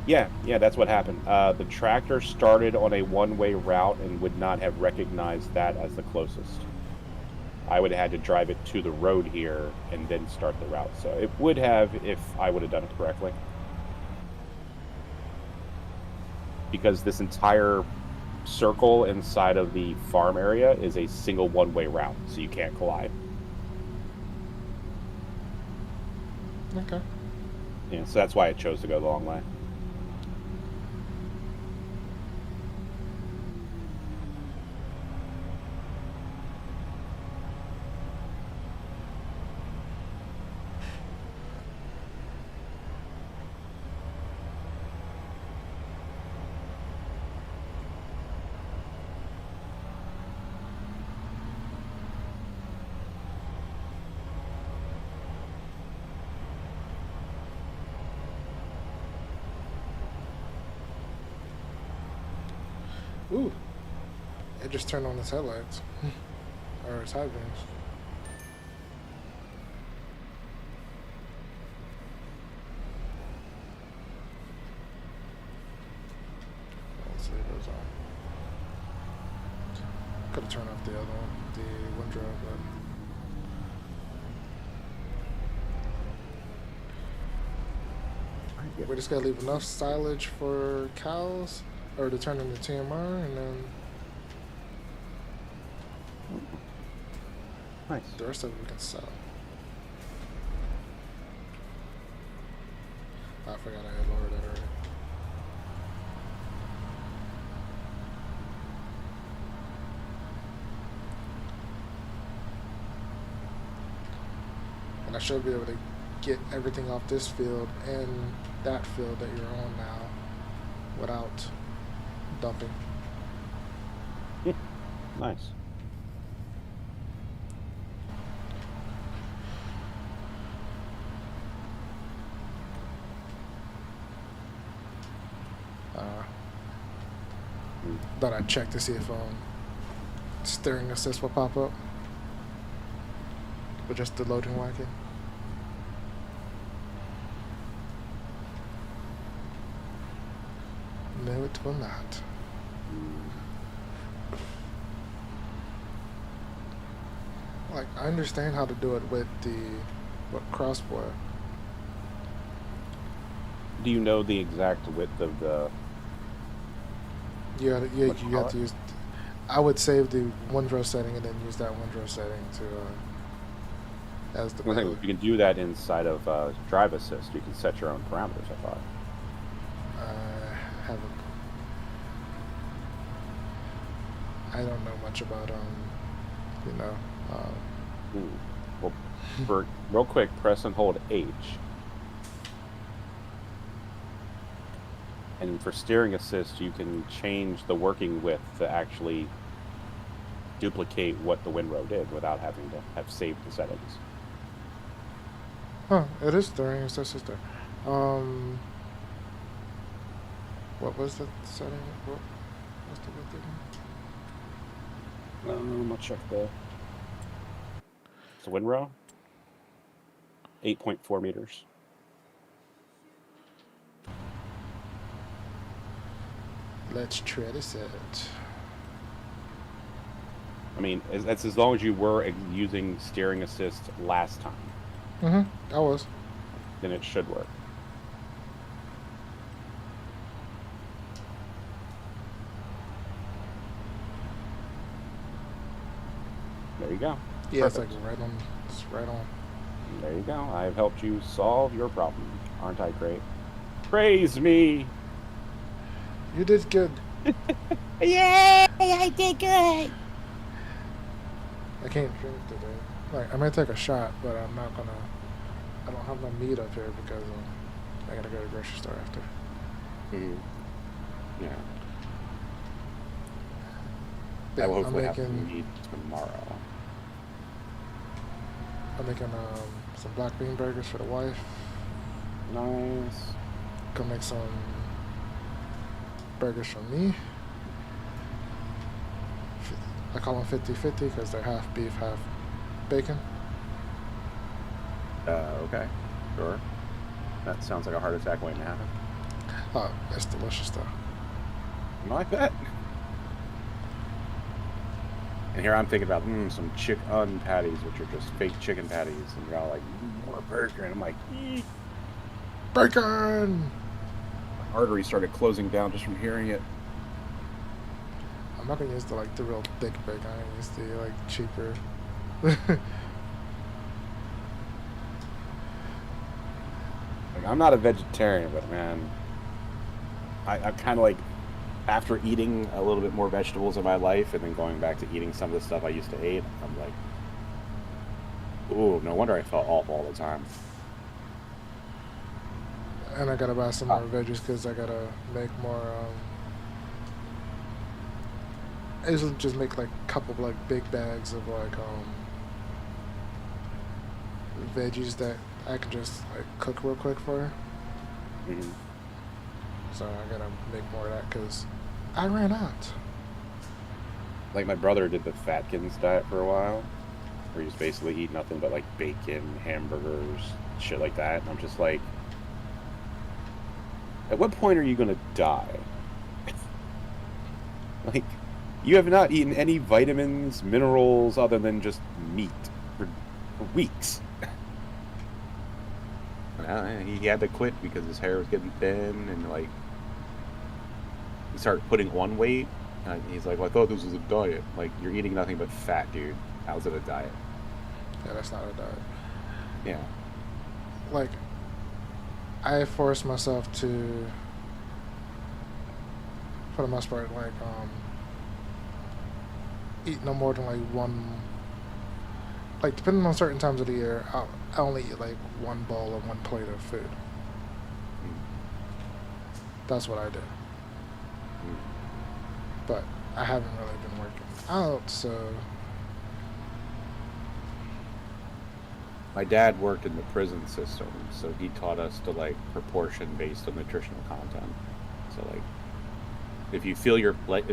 Yeah, that's what happened. The tractor started on a one-way route and would not have recognized that as the closest. I would have had to drive it to the road here and then start the route. So it would have if I would have done it correctly. Because this entire circle inside of the farm area is a single one-way route, so you can't collide. Okay. Yeah, so that's why I chose to go the long way. Ooh. It just turned on its headlights. Or its high beams. Let's leave those on. Could have turned off the other one, the windrow, but we just gotta leave enough silage for cows, or to turn into TMR, and then Nice. the rest of it we can sell. I forgot I had lowered that already. And I should be able to get everything off this field and that field that you're on now without dumping. Nice. Thought I'd check to see if steering assist will pop up. But just the loading wagon. No, it will not. Like, I understand how to do it with the crossbow. Do you know the exact width of the? You have to, What you you call have to it? use. I would save the windrow setting and then use that windrow setting to as the One thing, melee. you can do that inside of Drive Assist. You can set your own parameters. I thought. I haven't. I don't know much about you know. Ooh. Well, for real quick, press and hold H. And for steering assist, you can change the working width to actually duplicate what the windrow did without having to have saved the settings. Huh, it is there. It's just there. What was the setting? What was the width again? I'll check the. It's a windrow. 8.4 meters. Let's try this out. I mean, that's as long as you were using steering assist last time, I was. then it should work. There you go. Yeah, Perfect. it's like right on. It's right on. There you go. I've helped you solve your problem. Aren't I great? Praise me! You did good. Yay! I did good. I can't drink today. Like, I might take a shot, but I'm not gonna. I don't have no meat up here because I gotta go to the grocery store after. Yeah. Yeah, I will I'm hopefully have making. some meat tomorrow. I'm making some black bean burgers for the wife. Nice. Gonna make some burgers for me. I call them 50-50 because they're half beef, half bacon. Okay. Sure. That sounds like a heart attack waiting to happen. Oh, it's delicious though. No, I bet. And here I'm thinking about some chicken patties, which are just fake chicken patties, and you're all like, more burger, and I'm like, Bacon! my artery started closing down just from hearing it. I'm not gonna use the real thick bacon. I'm gonna use the cheaper. Like, I'm not a vegetarian, but man, I'm kind of like, after eating a little bit more vegetables in my life and then going back to eating some of the stuff I used to eat, I'm like, ooh, no wonder I felt awful all the time. And I gotta buy some more veggies because I gotta make more. I usually just make like a couple of big bags of veggies that I can just cook real quick for her. Mm-hmm. So I gotta make more of that because I ran out. Like, my brother did the Fatkins diet for a while, where he's basically eat nothing but like bacon, hamburgers, shit like that. And I'm just like, at what point are you gonna die? Like, you have not eaten any vitamins, minerals, other than just meat for weeks. He had to quit because his hair was getting thin, and like, he started putting on weight. And he's like, well, I thought this was a diet. Like, you're eating nothing but fat, dude. How's it a diet? Yeah, that's not a diet. Yeah. Like, I force myself to, for the most part, eat no more than one. Like, depending on certain times of the year, I only eat one bowl or one plate of food. That's what I do. But I haven't really been working out, so. My dad worked in the prison system, so he taught us to proportion based on nutritional content. So if you fill their plate,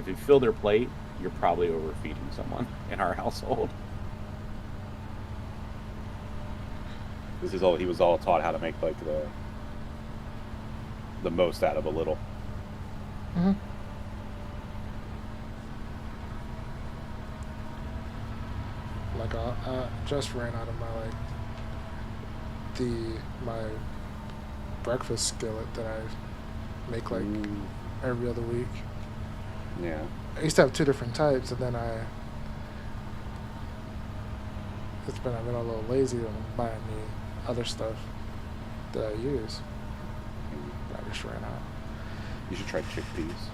you're probably overfeeding someone in our household. He was all taught how to make the most out of a little. Mm-hmm. Like just ran out of my breakfast skillet that I make like every other week. Yeah. I used to have 2 different types, and then I've been a little lazy on buying the other stuff that I use. I just ran out. You should try chickpeas.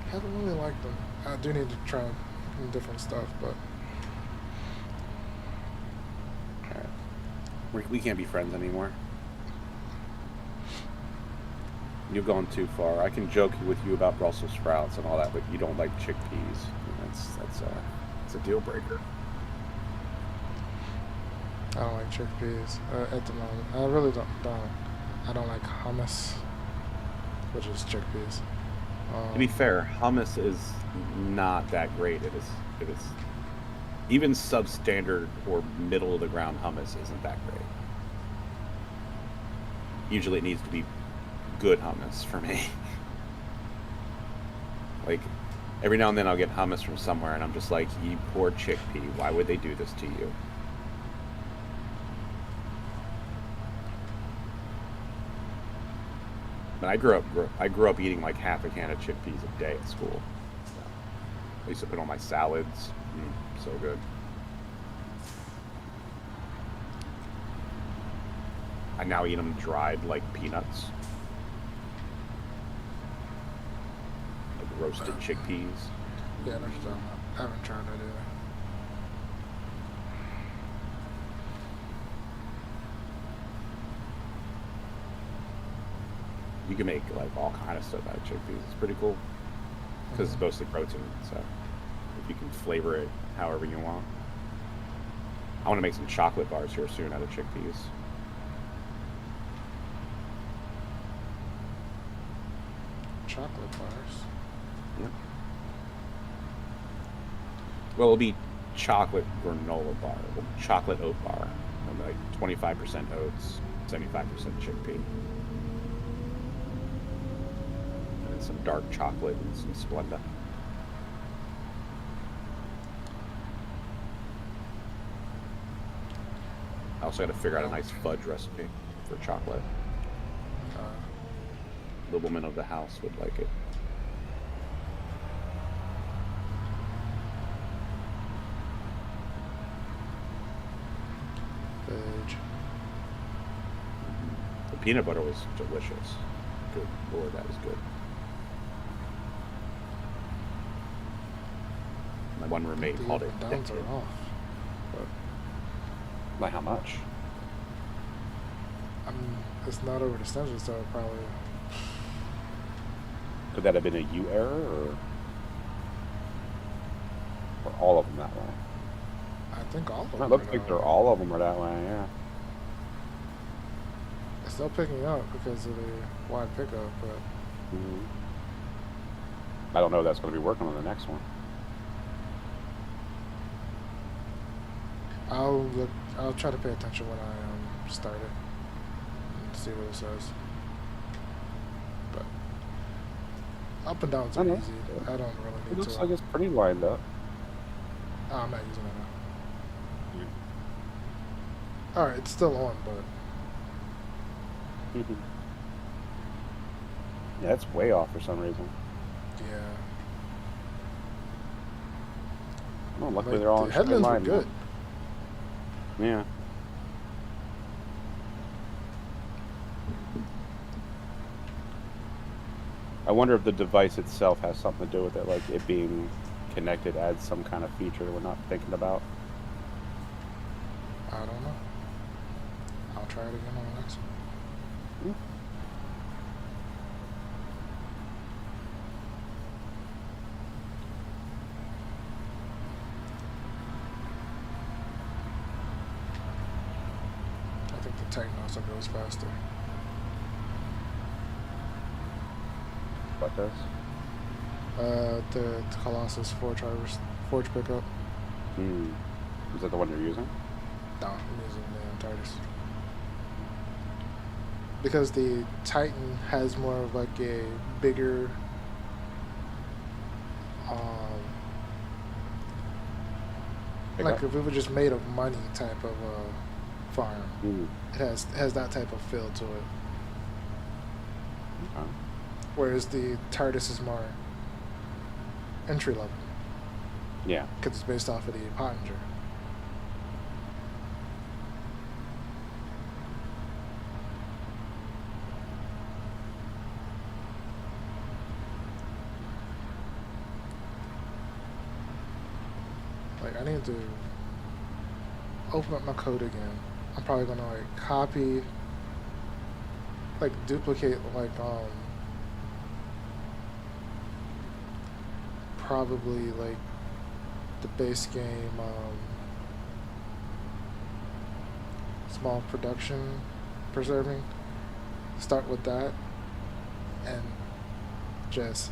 Haven't really liked them. I do need to try different stuff, but We can't be friends anymore. You've gone too far. I can joke with you about Brussels sprouts and all that, but you don't like chickpeas. That's a deal breaker. I don't like chickpeas at the moment. I really don't. I don't like hummus, which is chickpeas. To be fair, hummus is not that great. It is even substandard or middle of the ground hummus isn't that great. Usually it needs to be good hummus for me. Like every now and then I'll get hummus from somewhere and I'm just like, you poor chickpea, why would they do this to you? But I grew up eating like half a can of chickpeas a day at school. So I used to put on my salads. So good. I now eat them dried like peanuts. Like roasted chickpeas. Yeah, I haven't tried that either. You can make like all kind of stuff out of chickpeas. It's pretty cool because it's mostly protein. So if you can flavor it however you want. I want to make some chocolate bars here soon out of chickpeas. Chocolate bars. Yep. Well, it'll be chocolate granola bar, chocolate oat bar, and like 25% oats, 75% chickpea, and then some dark chocolate and some Splenda. I also got to figure out a nice fudge recipe for chocolate. The woman of the house would like it. Fudge. The peanut butter was delicious. Good Lord, that was good. My one roommate called it Downs are off. But By how much? it's not over the stencil, so probably. Could that have been a U error, or all of them that way? I think all of them. It looks like all of them are that way. Yeah. It's still picking up because of the wide pickup, but I don't know if that's going to be working on the next one. I'll try to pay attention when I start it and see what it says. But up and downs are easy. I don't really need It looks to. like it's pretty lined up. Oh, I'm not using it now. Alright, it's still on, but Yeah, it's way off for some reason. yeah. Oh, luckily Like, they're all the in straight headlands were line now. good. Yeah. I wonder if the device itself has something to do with it, like it being connected adds some kind of feature we're not thinking about. I don't know. I'll try it again on the next one. I think the Titan also goes faster. What does? The Colossus Forge pickup. Is that the one you're using? No, I'm using the TARDIS. Because the Titan has more of like a bigger like if it was just made of money type of farm. Mm. It has that type of feel to it. Okay. Whereas the TARDIS is more entry level Yeah. because it's based off of the Pottinger. Like I need to open up my code again. I'm probably gonna like copy, like duplicate like probably like the base game small production preserving. Start with that and just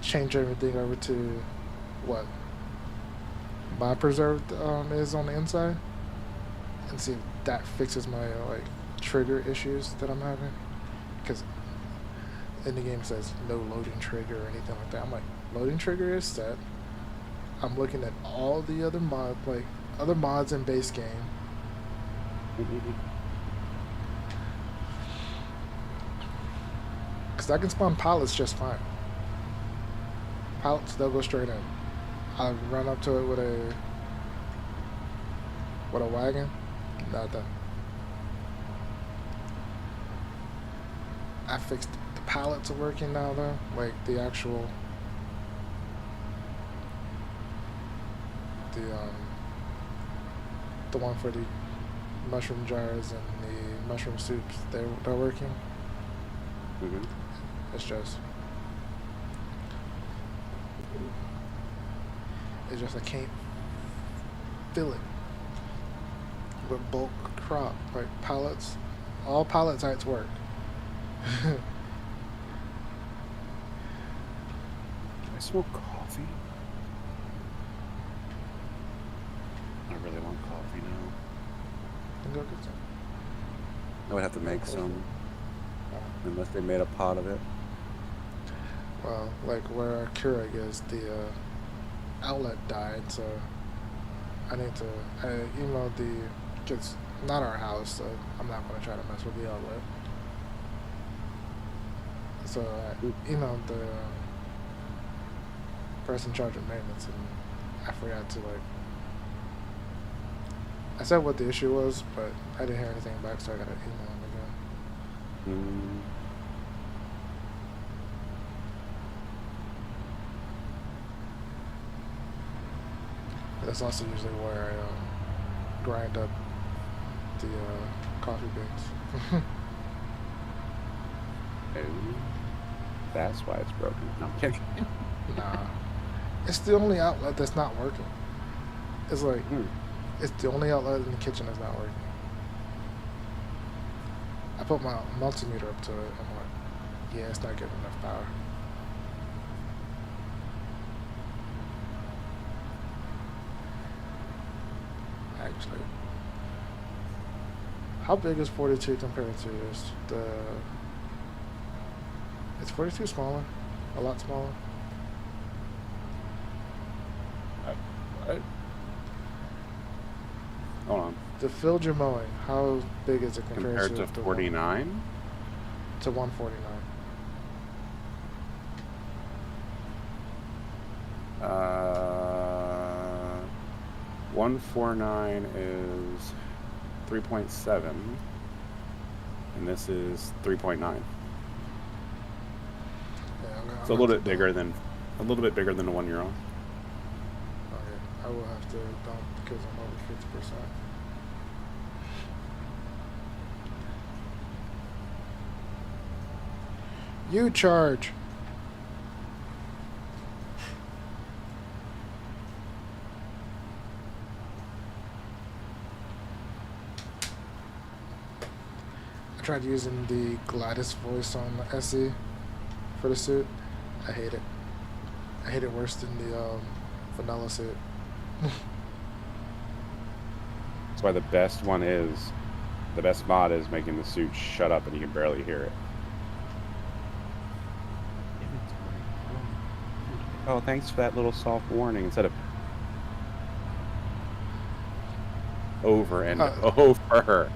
change everything over to what my preserved is on the inside and see if that fixes my like trigger issues that I'm having, because in the game it says no loading trigger or anything like that. I'm like, loading trigger is set. I'm looking at all the other other mods in base game. Because I can spawn pilots just fine. Pilots, they'll go straight in. I run up to it with a wagon. Nothing. I fixed the pallets are working now though. Like the actual the one for the mushroom jars and the mushroom soups, they're working. Mm-hmm. It's just I can't fill it with bulk crop, like pallets. All pallet types work. Can I smoke coffee? I really want coffee now. Go get some. I would have to make some, unless they made a pot of it. Well, like where our Keurig is, the outlet died, so I emailed it's not our house, so I'm not going to try to mess with the outlet. So I emailed the person in charge of maintenance, and I forgot to I said what the issue was, but I didn't hear anything back, so I got to email him again. Mm. That's also usually where I grind up the coffee beans. Oh, that's why it's broken. No, I'm kidding. Nah. It's the only outlet that's not working. It's like, it's the only outlet in the kitchen that's not working. I put my multimeter up to it. I'm like, yeah, it's not getting enough power. Actually, how big is 42 compared to this? It's 42 smaller, a lot smaller. Hold on. The field you're mowing, how big is it Compared to 49? To 149. 149 is 3.7, and this is 3.9. Yeah, It's a little bit bigger than the one you're on. Okay, I will have to dump because I'm over 50%. You charge. I tried using the Gladys voice on the SE for the suit. I hate it. I hate it worse than the vanilla suit. That's why the best mod is making the suit shut up and you can barely hear it. Oh, thanks for that little soft warning instead of over and over.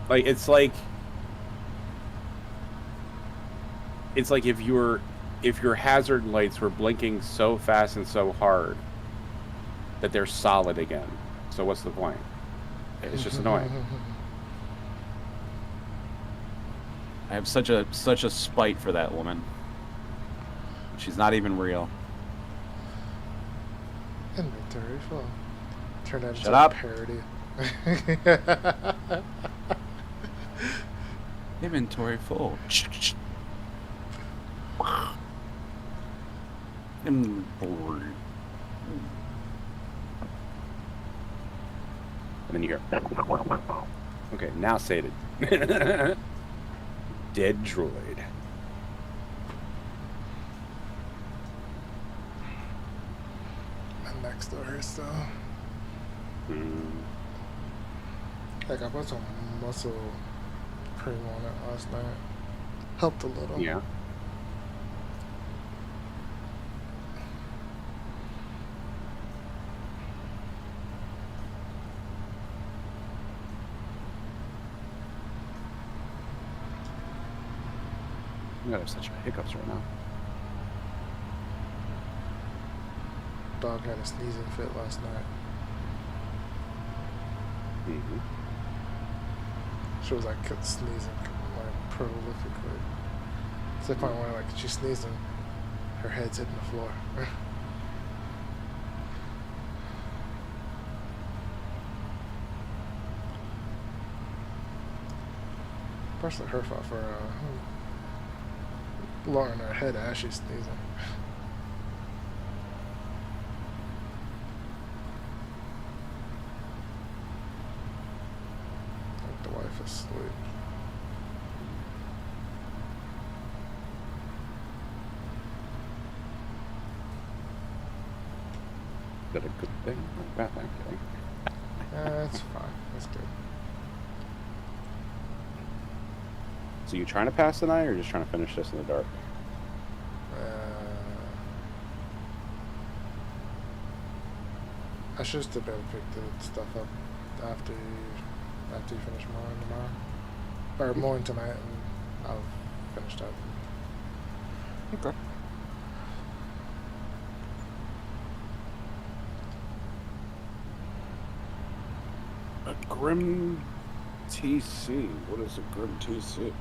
Like it's like if your hazard lights were blinking so fast and so hard that they're solid again. So what's the point? It's just annoying. I have such a spite for that woman. She's not even real. Inventory full. Turn that Shut into up. a parody. Inventory full. Inventory. And then you hear. Okay, now say it. Dead droid. My next door hurts though. Like I put some muscle cream on it last night. Helped a little. Yeah. I'm gonna have such hiccups right now. Dog had a sneezing fit last night. Mm-hmm. She was like sneezing like prolifically. To the point where like she's sneezing, her head's hitting the floor. Partially her fault for lowering her head as she's sneezing. I think the wife is asleep. Is that a good thing or a bad thing? Okay. That's fine. That's good. So you trying to pass the night or just trying to finish this in the dark? I should still be able to pick the stuff up after you finish mowing tomorrow. Or mowing tonight, and I'll finish that. Okay. A Grim TC. What is a Grim TC?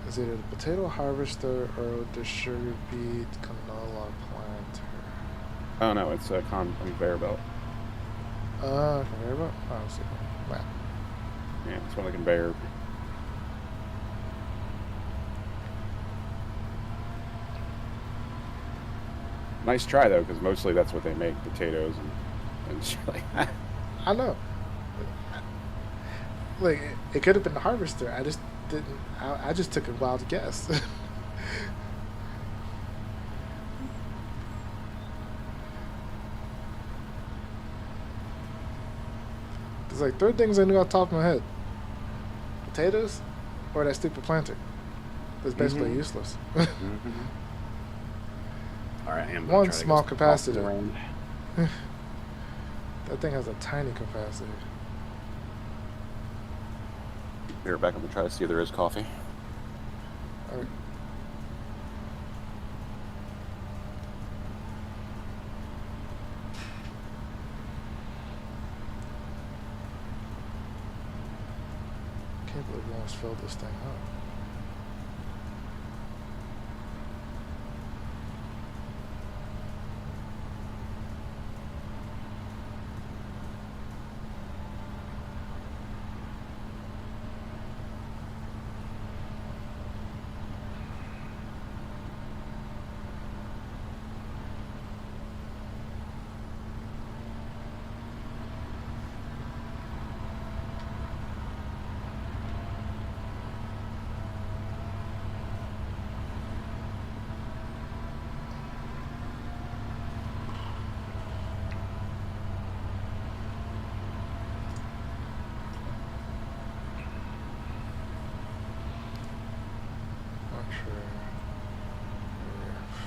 It's either the potato harvester or the sugar beet canola planter. Oh no, it's a conveyor belt. Conveyor belt? Oh, I see. Wow. Yeah, it's one of the conveyor. Nice try though, because mostly that's what they make: potatoes and shit like that. I know. Like, it could have been the harvester. I just didn't. I just took a wild guess. There's like three things I knew off the top of my head: potatoes, or that stupid planter. That's basically useless. All right, I am gonna One try to go small some capacity. around. That thing has a tiny capacity. Be right back. I'm gonna try to see if there is coffee. Alright. Can't believe we almost filled this thing up.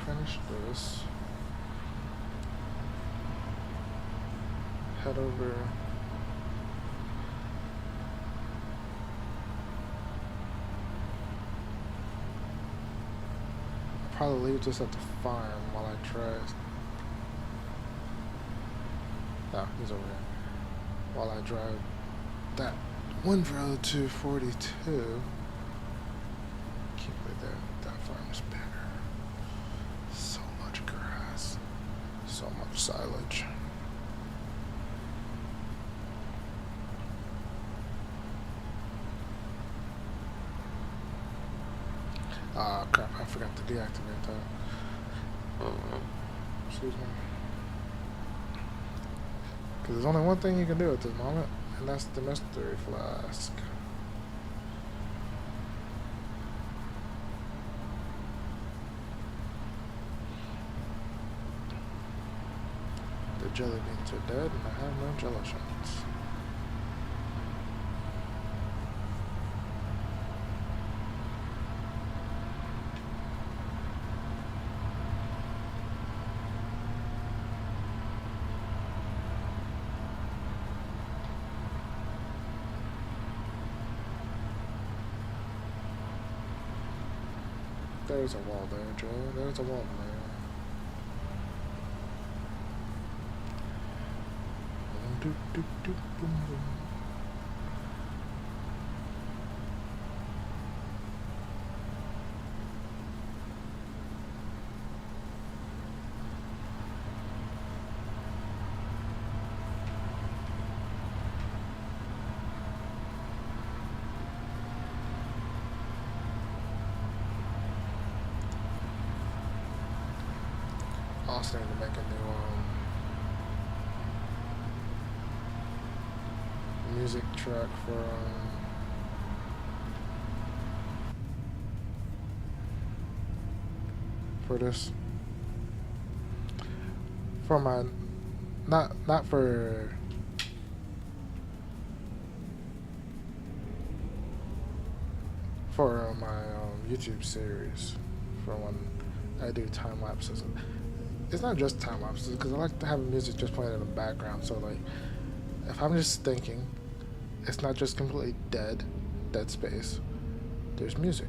finish this, head over. I'll probably leave this at the farm while I try. No, he's over here. While I drive that windrow to 42. Keep it there. That farm's bigger. So much grass. So much silage. Ah, crap, I forgot to deactivate that. Excuse me. Because there's only one thing you can do at this moment, and that's the mystery flask. The jelly beans are dead, and I have no jello shots. There's a wall there, Joe. There's a wall there. Boom, doop, doop, doop, boom, boom. Also need to make a new music track for this. For my not for my YouTube series, for when I do time lapses. It's not just time lapses, because I like to have music just playing in the background. So like, if I'm just thinking, it's not just completely dead space. There's music.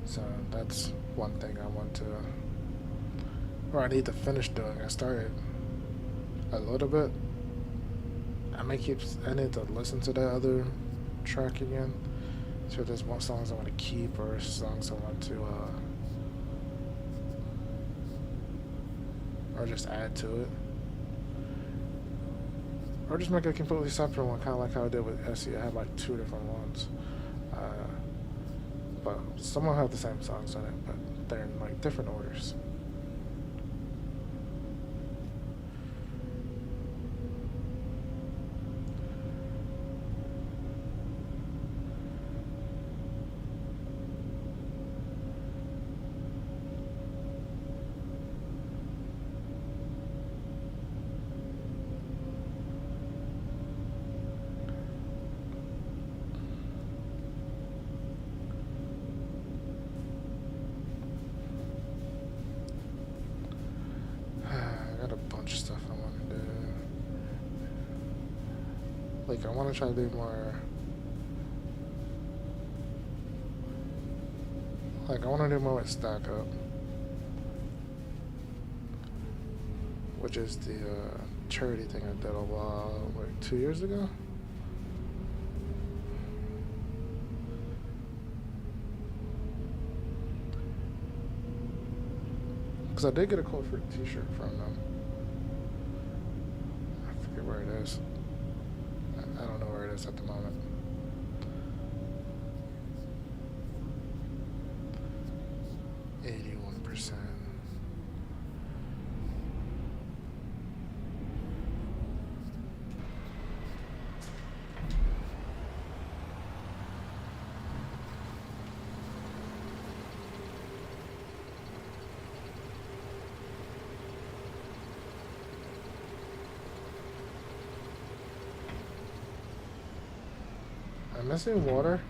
So that's one thing I want to, or I need to finish doing. I started a little bit. I need to listen to the other track again. So if there's more songs I want to keep or songs I want to, or just add to it. Or just make a completely separate one, kind of like how I did with SE. I had like 2 different ones. But some will have the same songs on it, but they're in like different orders. Like, I want to try to do more. Like, I want to do more with Stack Up, which is the charity thing I did a while, like 2 years ago. Because I did get a quote for a t-shirt from them. I forget where it is. I don't know where it is at the moment. I'm missing water.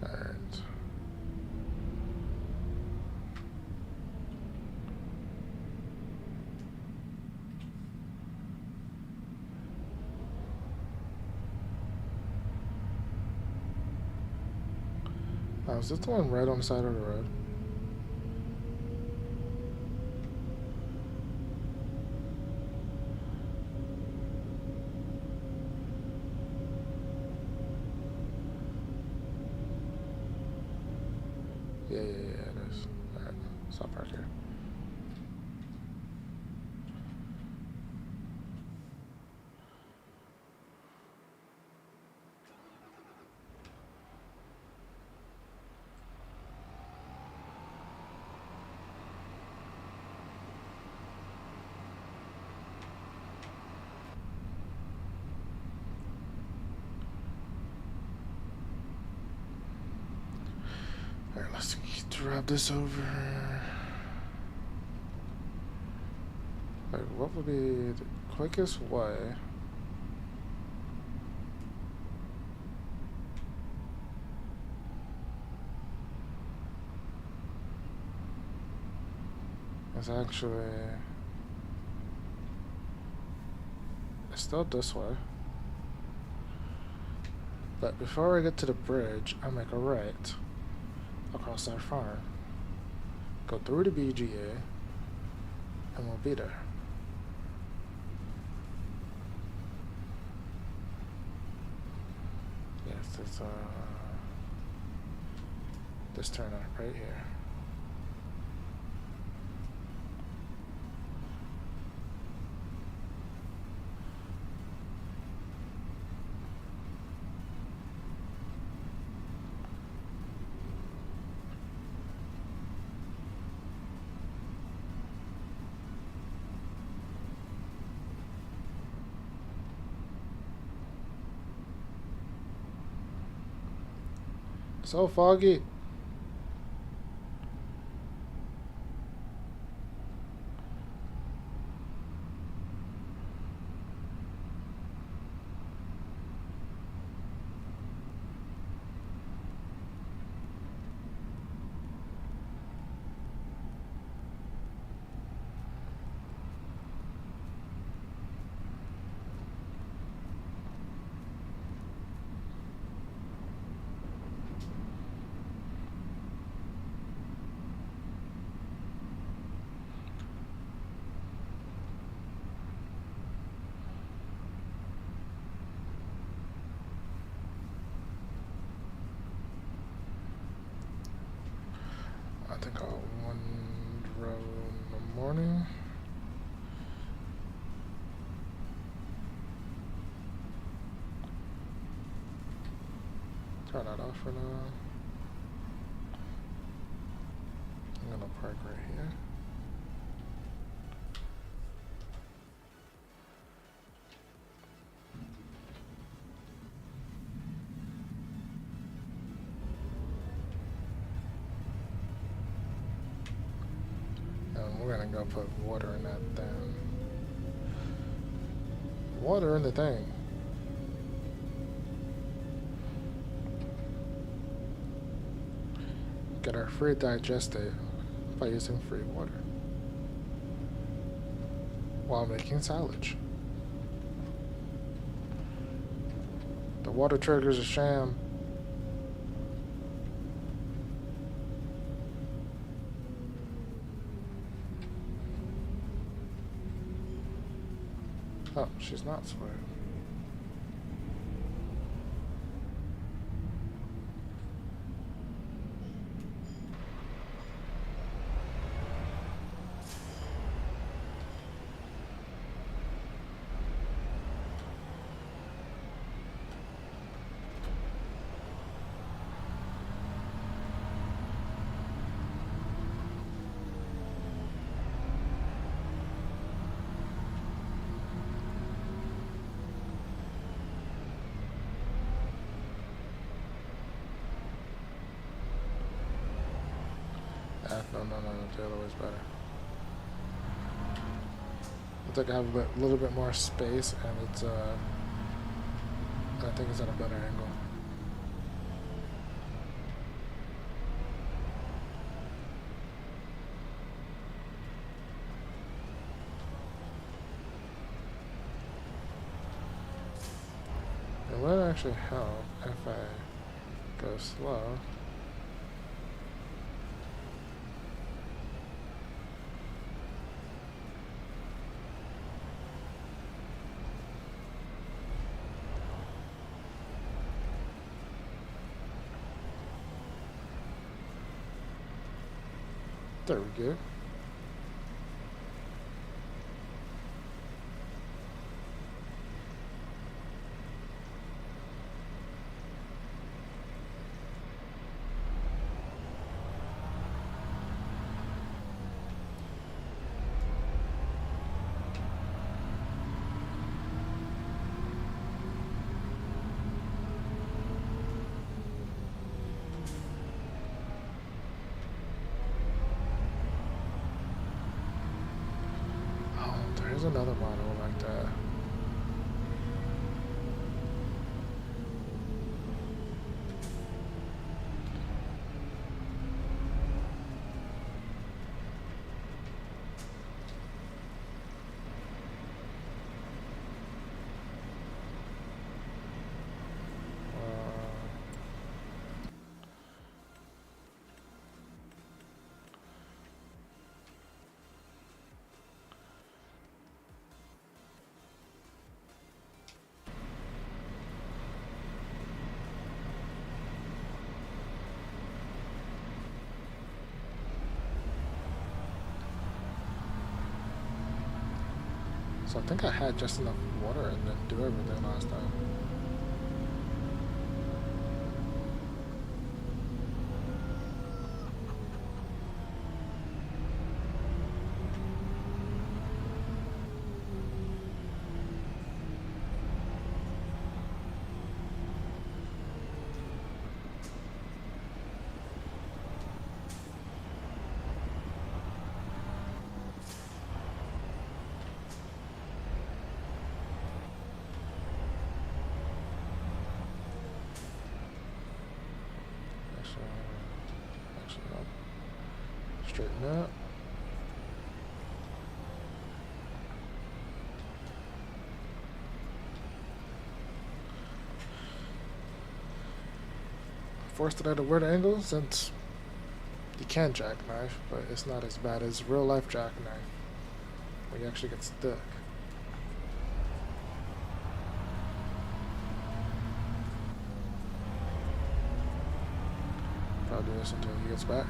Alright. Oh, is this the one right on the side of the road? Yeah, it is. Alright, stop right here. Alright, let's drive this over. Like, what would be the quickest way? It's actually... It's still this way. But before I get to the bridge, I make a right across our farm. Go through the BGA, and we'll be there. Yes, it's this turn up right here. So foggy. I think I'll one row in the morning. Turn that off for now. I'm gonna park right here. And we're gonna go put water in that thing. Water in the thing. Get our free digestate by using free water while making silage. The water trigger's a sham. Oh, she's not sweating. No, the other way's better. Looks like I have a little bit more space, and it's I think it's at a better angle. It would actually help if I go slow. There we go. There's another model like that. So I think I had just enough water and then do everything last time. Actually, no. Straighten up. Forced it at a weird angle since you can jackknife, but it's not as bad as real life jackknife when you actually get stuck. I'll do this until he gets back.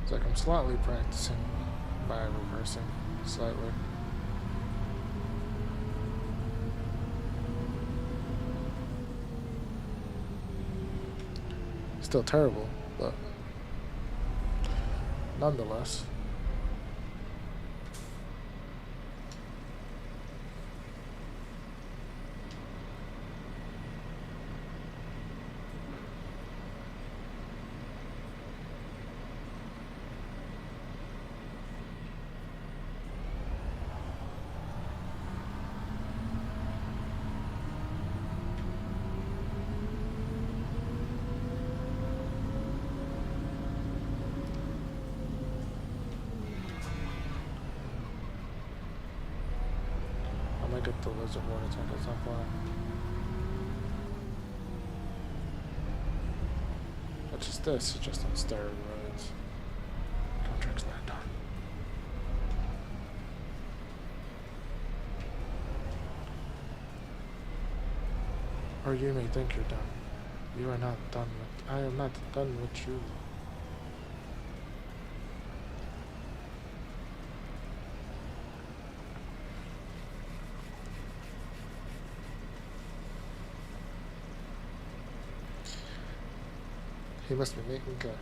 It's like I'm slightly practicing by reversing slightly. Still terrible, but nonetheless. I might get the lizard water tank at some point. It's just this, it's just on steroids. Contract's not done. Or you may think you're done. You are not done with. I am not done with you. He must be making coffee.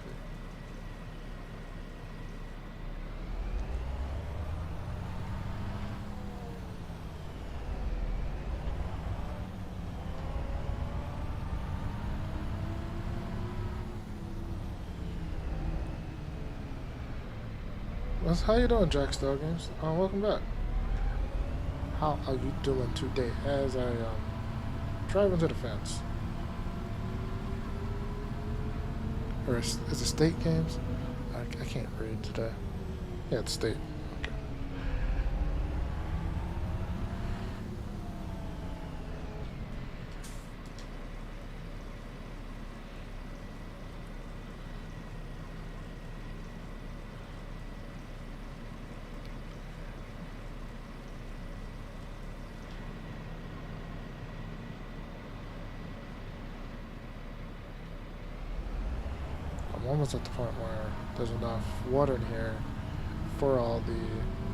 How you doing, Jack Star Games? Welcome back. How are you doing today? As I drive into the fence. Or is it State Games? I can't read today. Yeah, it's State. Okay. I'm almost at the point where there's enough water in here for all the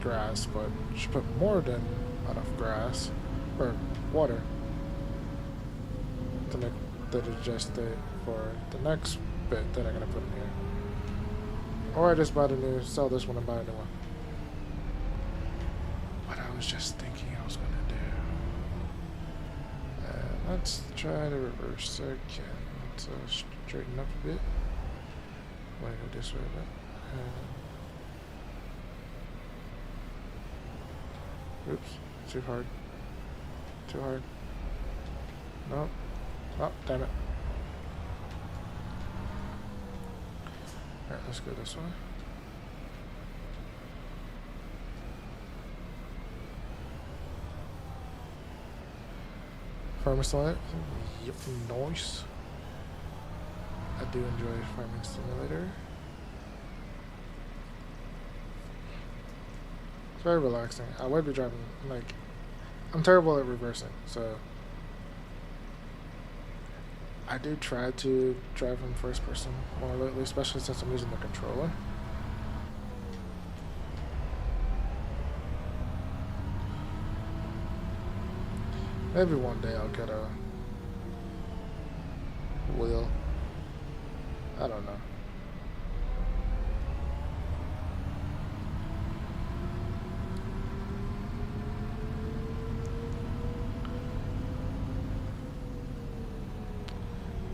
grass, but should put more than enough grass or water to make the digestate for the next bit that I'm gonna put in here. Or I just buy the new, sell this one and buy a new one. What I was just thinking I was gonna do. Let's try to reverse again. Let's straighten up a bit. Why go this way, but oops, too hard. Too hard. No. Oh, damn it. Alright, let's go this way. Farmer Simulator? Yep, nice. I do enjoy Farming Simulator. It's very relaxing. I would be driving, like, I'm terrible at reversing, so I do try to drive in first person more lately, especially since I'm using the controller. Maybe one day I'll get a wheel. I don't know.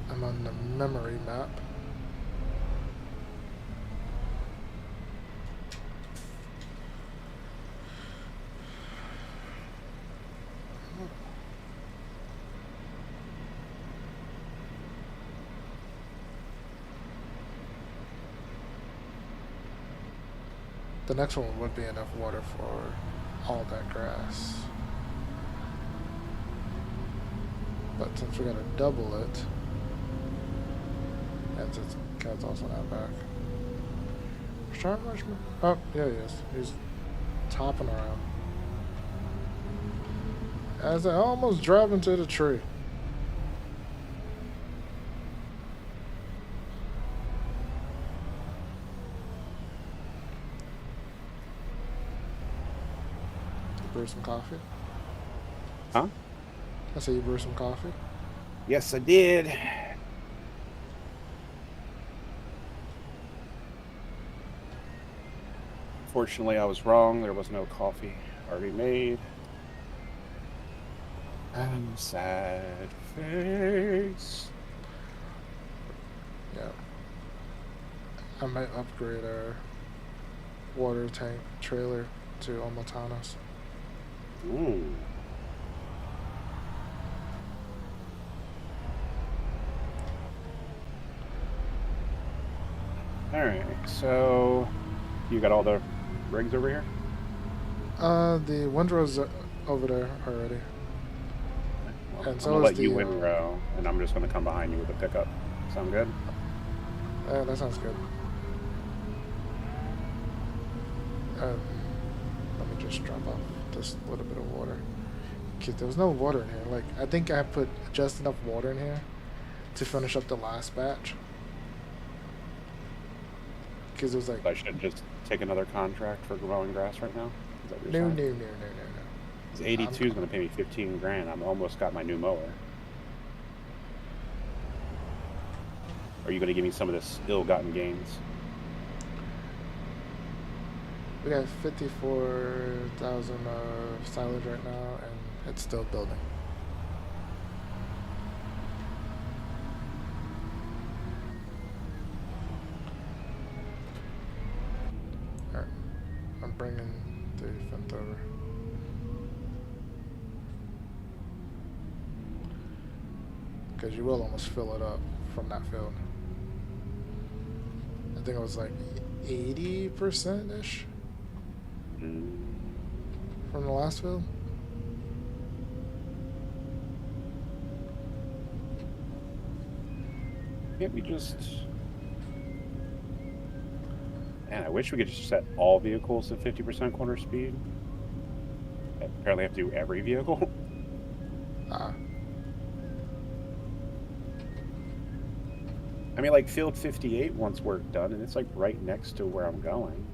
I'm on the memory map. The next one would be enough water for all that grass. But since we gotta double it, and since Cat's also not back. Sharp Marshman? Oh, yeah, he is. He's topping around. As I almost drive into the tree. Brew some coffee? Huh? I said you brew some coffee? Yes, I did. Fortunately, I was wrong. There was no coffee already made. And sad face. Yeah. I might upgrade our water tank trailer to Omatanas. Ooh. Alright, so you got all the rigs over here? The windrow's over there already. Well, And I'm so gonna is let you the, windrow, and I'm just gonna come behind you with a pickup. Sound good? That sounds good. Let me just drop off just a little bit of water. Cause there was no water in here. Like, I think I put just enough water in here to finish up the last batch. Cause it was like I should just take another contract for growing grass right now? Is that what you're no. saying? Because 82 is going to pay me 15 grand. I've almost got my new mower. Are you going to give me some of this ill-gotten gains? We got 54,000 of silage right now, and it's still building. Alright. because you will almost fill it up from that field. I think it was like 80% ish Mm. from the last field. Can't we just... Man, I wish we could just set all vehicles to 50% corner speed. I apparently have to do every vehicle. Ah, I mean, like, field 58 wants work done, and it's, like, right next to where I'm going.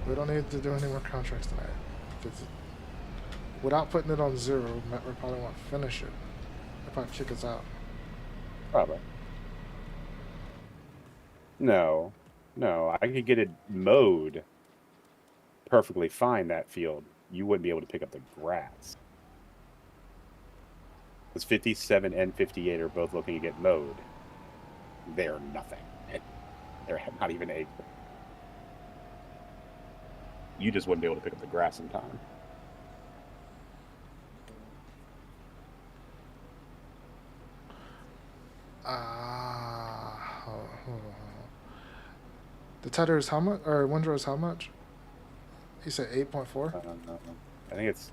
we don't need to do any more contracts tonight. Because without putting it on 0, Matt would probably want to finish it. If probably kick us out. Probably. No. No, I could get it mowed perfectly fine, that field. You wouldn't be able to pick up the grass. Because 57 and 58 are both looking to get mowed. They're nothing. They're not even acre. You just wouldn't be able to pick up the grass in time. Hold on. The tether is how much? Or windrow is how much? You said 8.4? I think it's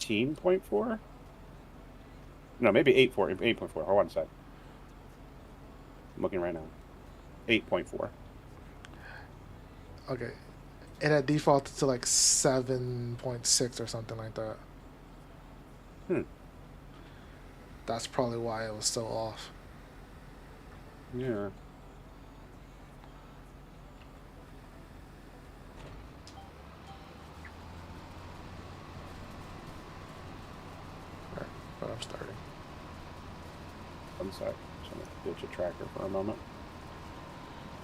18.4? No, maybe 8.4. Hold on a sec. I'm looking right now. 8.4. Okay. It had defaulted to like 7.6 or something like that. Hmm. That's probably why it was so off. Yeah. Right, but I'm starting. One sec. Just gonna ditch a tracker for a moment.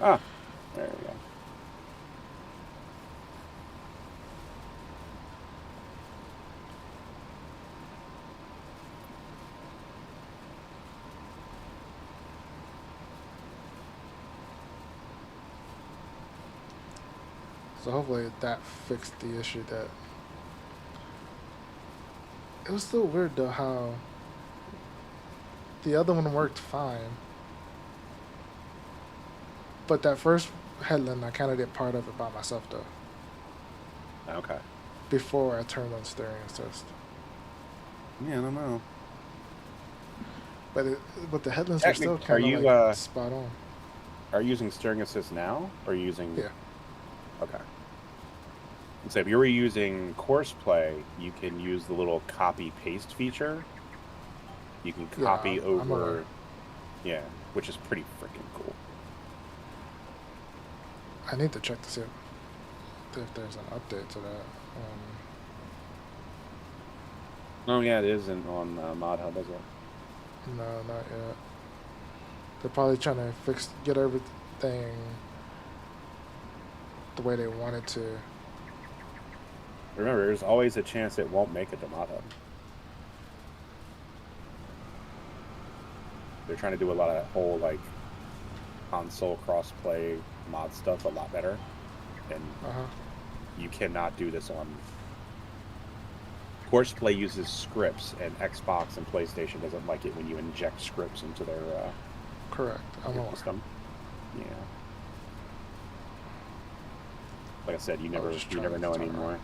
Ah, there we go. So hopefully that fixed the issue that... It was still weird though how the other one worked fine. But that first headland, I kind of did part of it by myself though. Okay. Before I turned on steering assist. Yeah, I don't know. But the headlands were still kind of like spot on. Are you using steering assist now? Or are you using... Yeah. Okay. So if you were using course play, you can use the little copy paste feature. You can copy over, yeah, which is pretty freaking cool. I need to check to see if there's an update to that. Oh yeah, it isn't on Mod Hub, is it? No, not yet. They're probably trying to get everything the way they want it to. Remember, there's always a chance it won't make it to Mod Hub. They're trying to do a lot of that whole, like, console cross-play mod stuff a lot better. And you cannot do this on... Courseplay uses scripts, and Xbox and PlayStation doesn't like it when you inject scripts into their Correct. I'm aware. system. Yeah. Like I said, you never know anymore.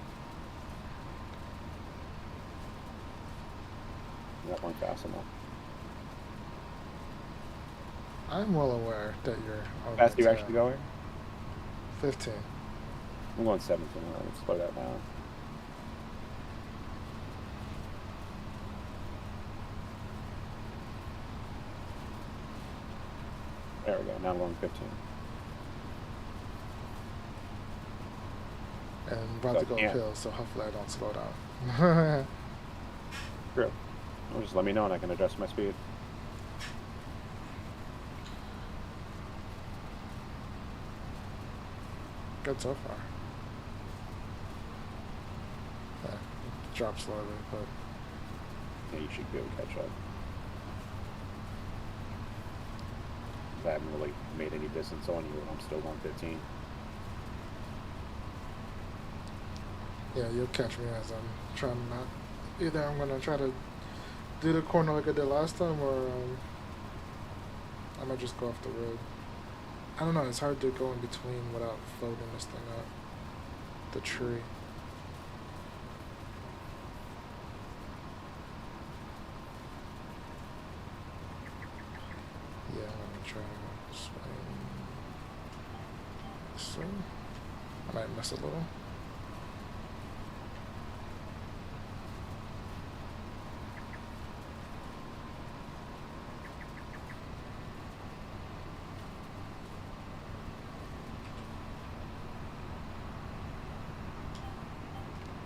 That one fast enough. I'm well aware that you're... How fast are you actually going? 15. I'm going 17. Let's slow that down. There we go. Now I'm going 15. And I'm about to go uphill, so hopefully I don't slow down. True. Well, just let me know and I can adjust my speed. Good so far. Yeah, drop slowly, but... Yeah, you should be able to catch up. I haven't really made any distance on you, and I'm still 115. Yeah, you'll catch me as I'm trying to not. Either I'm gonna try to do the corner like I did last time, or I might just go off the road. I don't know. It's hard to go in between without folding this thing up. The tree. Yeah, I'm gonna try to swing. So I might miss a little.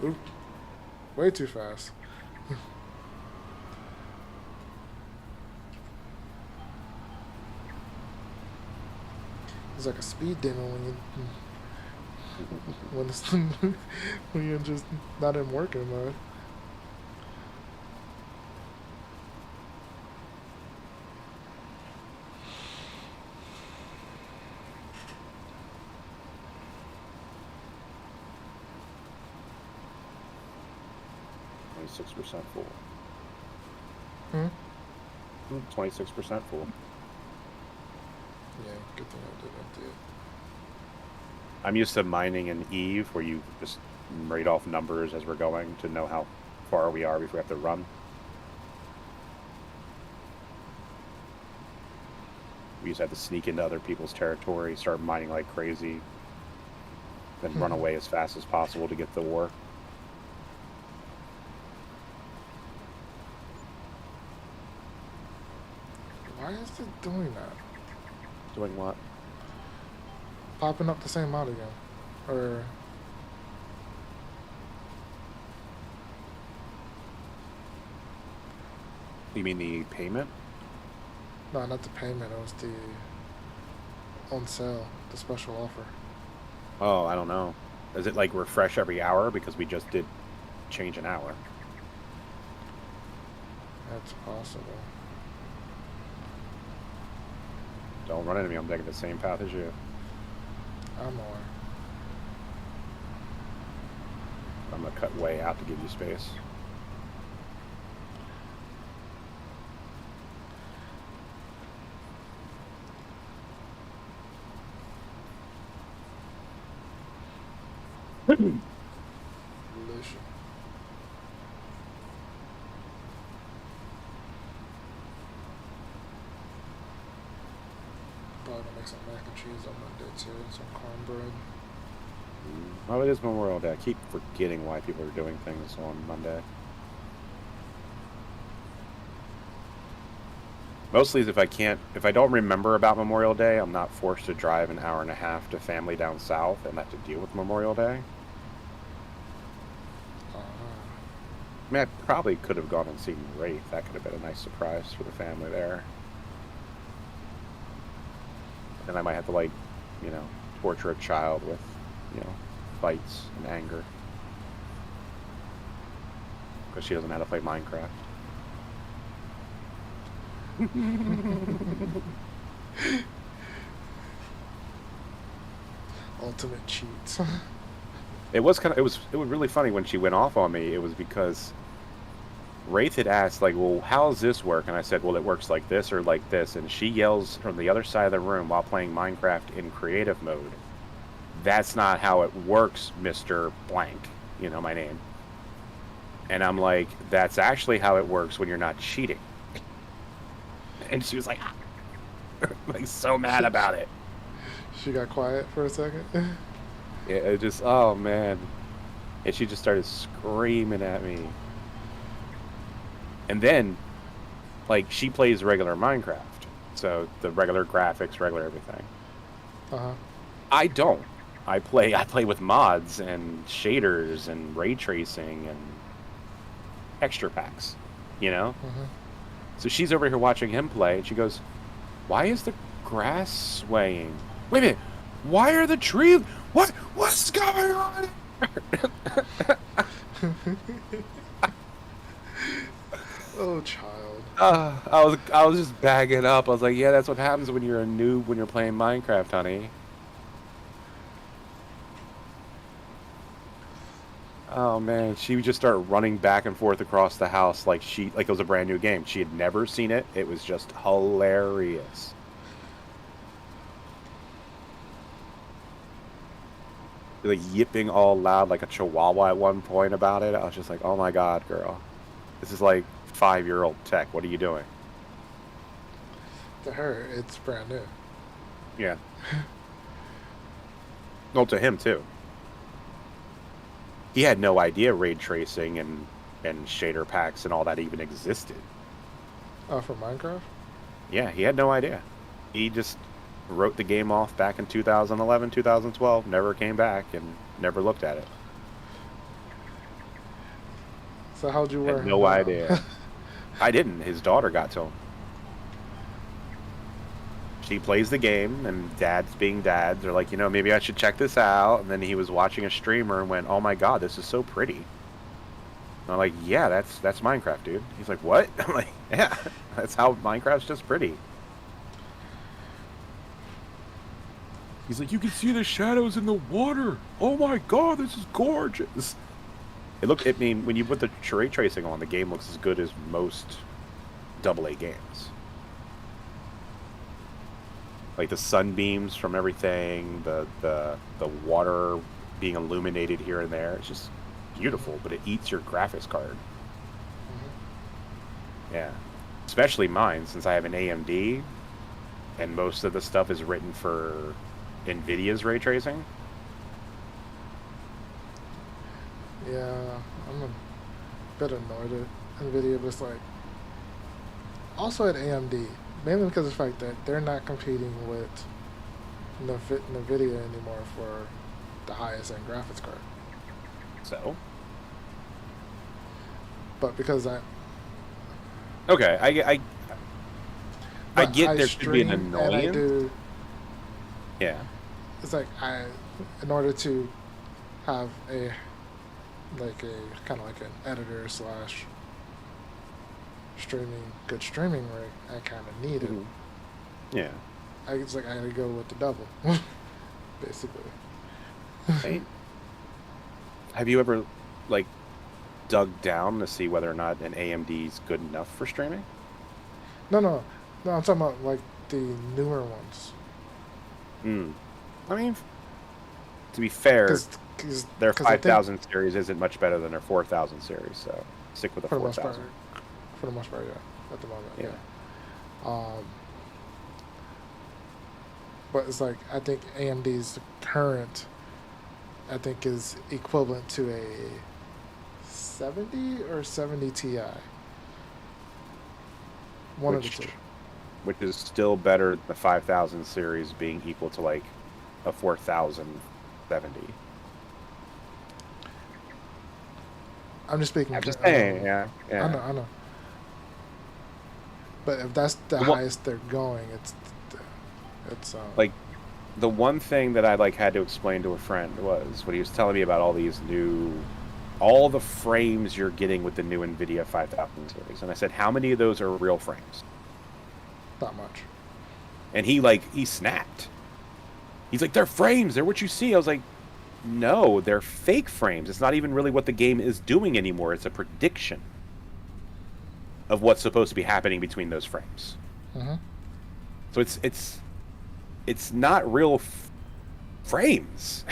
Oop. Way too fast. It's like a speed demon when you when it's when you're just not in working mode. %, full. Hmm? 26% full. Yeah, good thing I did empty it. I'm used to mining in Eve, where you just rate off numbers as we're going to know how far we are before we have to run. We used to have to sneak into other people's territory, start mining like crazy, then run away as fast as possible to get the ore. Why is it doing that? Doing what? Popping up the same mod again. Or... You mean the payment? No, not the payment. It was the... on sale. The special offer. Oh, I don't know. Does it like refresh every hour? Because we just did change an hour. That's possible. Don't run into me. I'm taking the same path as you. I'm aware. I'm going to cut way out to give you space. Delicious. Probably gonna make some mac and cheese on Monday too, some cornbread. Oh, it is Memorial Day. I keep forgetting why people are doing things on Monday. Mostly if if I don't remember about Memorial Day, I'm not forced to drive an hour and a half to family down south and have to deal with Memorial Day. I mean, I probably could have gone and seen Wraith. That could have been a nice surprise for the family there. And I might have to, like, you know, torture a child with, you know, fights and anger. Because she doesn't know how to play Minecraft. Ultimate cheats. It was really funny when she went off on me. It was because Wraith had asked, like, well, how does this work? And I said, well, it works like this or like this. And she yells from the other side of the room while playing Minecraft in creative mode, that's not how it works, Mr. Blank. You know my name. And I'm like, that's actually how it works when you're not cheating. And she was like, like so mad about it. She got quiet for a second. Yeah, it just, oh man. And she just started screaming at me. And then, like, she plays regular Minecraft. So, the regular graphics, regular everything. Uh-huh. I don't. I play with mods and shaders and ray tracing and extra packs, you know? Uh-huh. So she's over here watching him play, and she goes, why is the grass swaying? Wait a minute. Why are the trees... What's going on? Oh, child. I was just bagging up. I was like, yeah, that's what happens when you're a noob when you're playing Minecraft, honey. Oh man, she would just start running back and forth across the house like it was a brand new game. She had never seen it. It was just hilarious. Like yipping all loud like a chihuahua at one point about it. I was just like, oh my god, girl. This is like 5-year-old tech. What are you doing? To her, it's brand new. Yeah. Well, to him too. He had no idea ray tracing and shader packs and all that even existed. Oh, for Minecraft? Yeah, he had no idea. He just wrote the game off back in 2011, 2012, never came back and never looked at it. So how'd you wear Had him no down? idea. I didn't. His daughter got to him. She plays the game, and dads being dads are like, you know, maybe I should check this out. And then he was watching a streamer and went, oh my god, this is so pretty. And I'm like, yeah, that's Minecraft, dude. He's like, what? I'm like, yeah, that's how Minecraft's just pretty. He's like, you can see the shadows in the water. Oh my god, this is gorgeous. I mean, when you put the ray tracing on, the game looks as good as most AA games. Like the sunbeams from everything, the water being illuminated here and there. It's just beautiful, but it eats your graphics card. Mm-hmm. Yeah. Especially mine, since I have an AMD, and most of the stuff is written for NVIDIA's ray tracing. Yeah, I'm a bit annoyed at NVIDIA, but it's like... Also at AMD, mainly because of the fact that they're not competing with NVIDIA anymore for the highest end graphics card. So? But because Okay, I get there should be an stream and I annoyance. do, Yeah. it's like in order to have a kind of like an editor slash good streaming rig, I kind of need it. Mm-hmm. Yeah. It's like I had to go with the double, basically. Right? Have you ever like dug down to see whether or not an AMD is good enough for streaming? No, I'm talking about like the newer ones. I mean, to be fair, Cause their 5000 5000 series isn't much better than their 4000 series, so stick with the for the most part. 4000. For the most part, yeah. At the moment, yeah. But it's like I think AMD's current, I think, is equivalent to a 70 or 70 Ti. One of the two. Which is still better than the 5000 series being equal to like a 4070. I'm just speaking. I'm just saying, yeah. I know. But if that's the highest they're going, it's like the one thing that I like had to explain to a friend was when he was telling me about all the frames you're getting with the new NVIDIA 5000 series, and I said, how many of those are real frames? not much. And he snapped. He's like, they're frames, they're what you see. I was like, no, they're fake frames. It's not even really what the game is doing anymore. It's a prediction of what's supposed to be happening between those frames. Mm-hmm. So it's not real frames.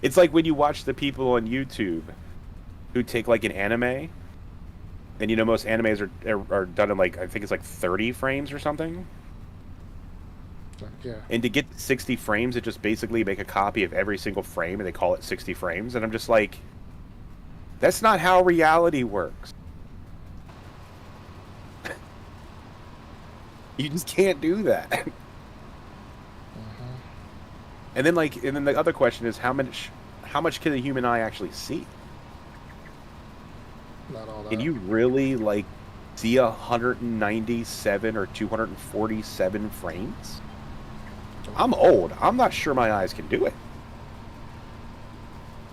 It's like when you watch the people on YouTube who take like an anime, and you know most animes are done in like, I think it's like 30 frames or something. Yeah. And to get 60 frames, it just basically make a copy of every single frame, and they call it 60 frames. And I'm just like, that's not how reality works. You just can't do that. Mm-hmm. And then the other question is how much can the human eye actually see? Not all that. Can you really like see 197 or 247 frames? I'm old. I'm not sure my eyes can do it.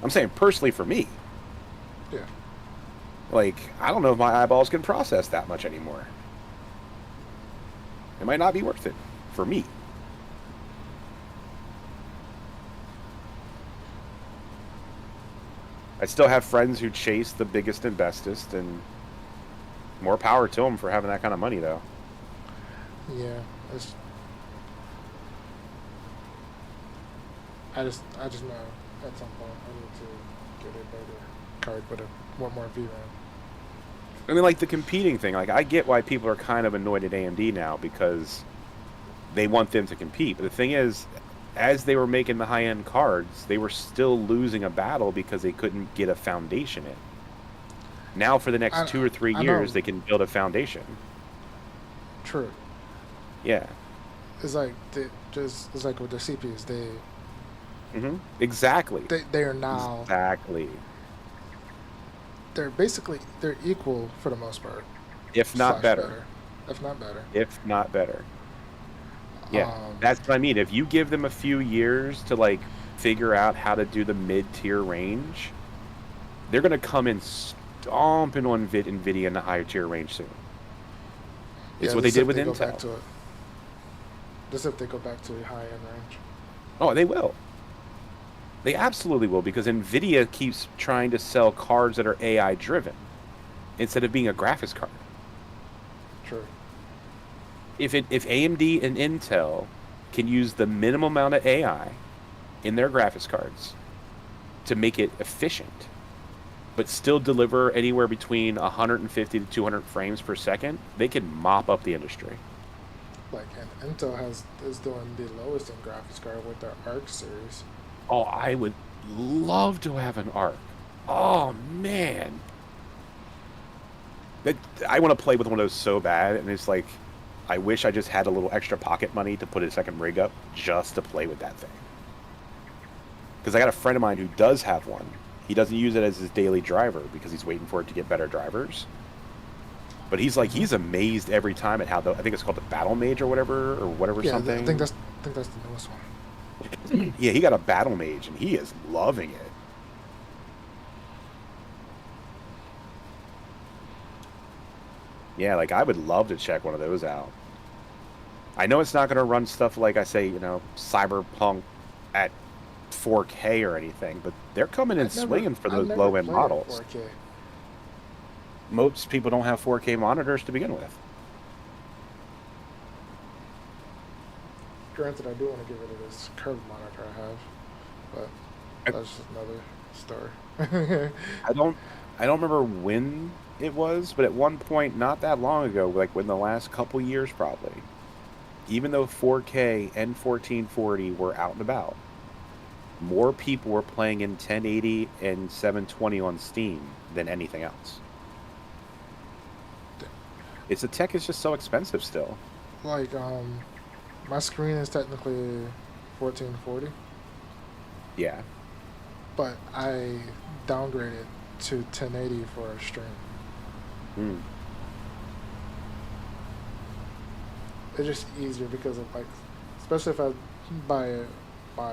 I'm saying personally for me. Yeah. Like, I don't know if my eyeballs can process that much anymore. It might not be worth it for me. I still have friends who chase the biggest and bestest, and more power to them for having that kind of money, though. Yeah, it's. I just know at some point I need to get a better card with one more VRAM. I mean, like the competing thing. Like, I get why people are kind of annoyed at AMD now because they want them to compete. But the thing is, as they were making the high-end cards, they were still losing a battle because they couldn't get a foundation in. Now, for the next 2 or 3 years, they can build a foundation. True. Yeah. It's like it's like with the CPUs. Exactly. They are now exactly. They're equal for the most part. If not better. If not better. If not better. Yeah, that's what I mean. If you give them a few years to like figure out how to do the mid-tier range, they're gonna come in stomping on NVIDIA in the higher tier range soon. It's what they did with Intel. Just if they go back to a high-end range. Oh, they will. They absolutely will, because NVIDIA keeps trying to sell cards that are AI driven instead of being a graphics card. True. If AMD and Intel can use the minimum amount of AI in their graphics cards to make it efficient, but still deliver anywhere between 150 to 200 frames per second, they can mop up the industry. Like, and Intel is doing the lowest in graphics card with their Arc series. Oh, I would love to have an Arc. Oh, man. I want to play with one of those so bad, and it's like, I wish I just had a little extra pocket money to put a second rig up just to play with that thing. Because I got a friend of mine who does have one. He doesn't use it as his daily driver because he's waiting for it to get better drivers. But he's like, he's amazed every time at how I think it's called the Battle Mage or whatever something. I think that's the newest one. Yeah, he got a Battle Mage and he is loving it. Yeah, like I would love to check one of those out. I know it's not going to run stuff like I say, Cyberpunk at 4K or anything, but they're coming in swinging for those low-end models. 4K. Most people don't have 4K monitors to begin with. Granted, I do want to get rid of this curved monitor I have, but that's just another story. I don't remember when it was, but at one point, not that long ago, like within the last couple years probably, even though 4K and 1440 were out and about, more people were playing in 1080 and 720 on Steam than anything else. The tech is just so expensive still. Like, my screen is technically 1440. Yeah. But I downgraded to 1080 for a stream. It's just easier because of especially if I buy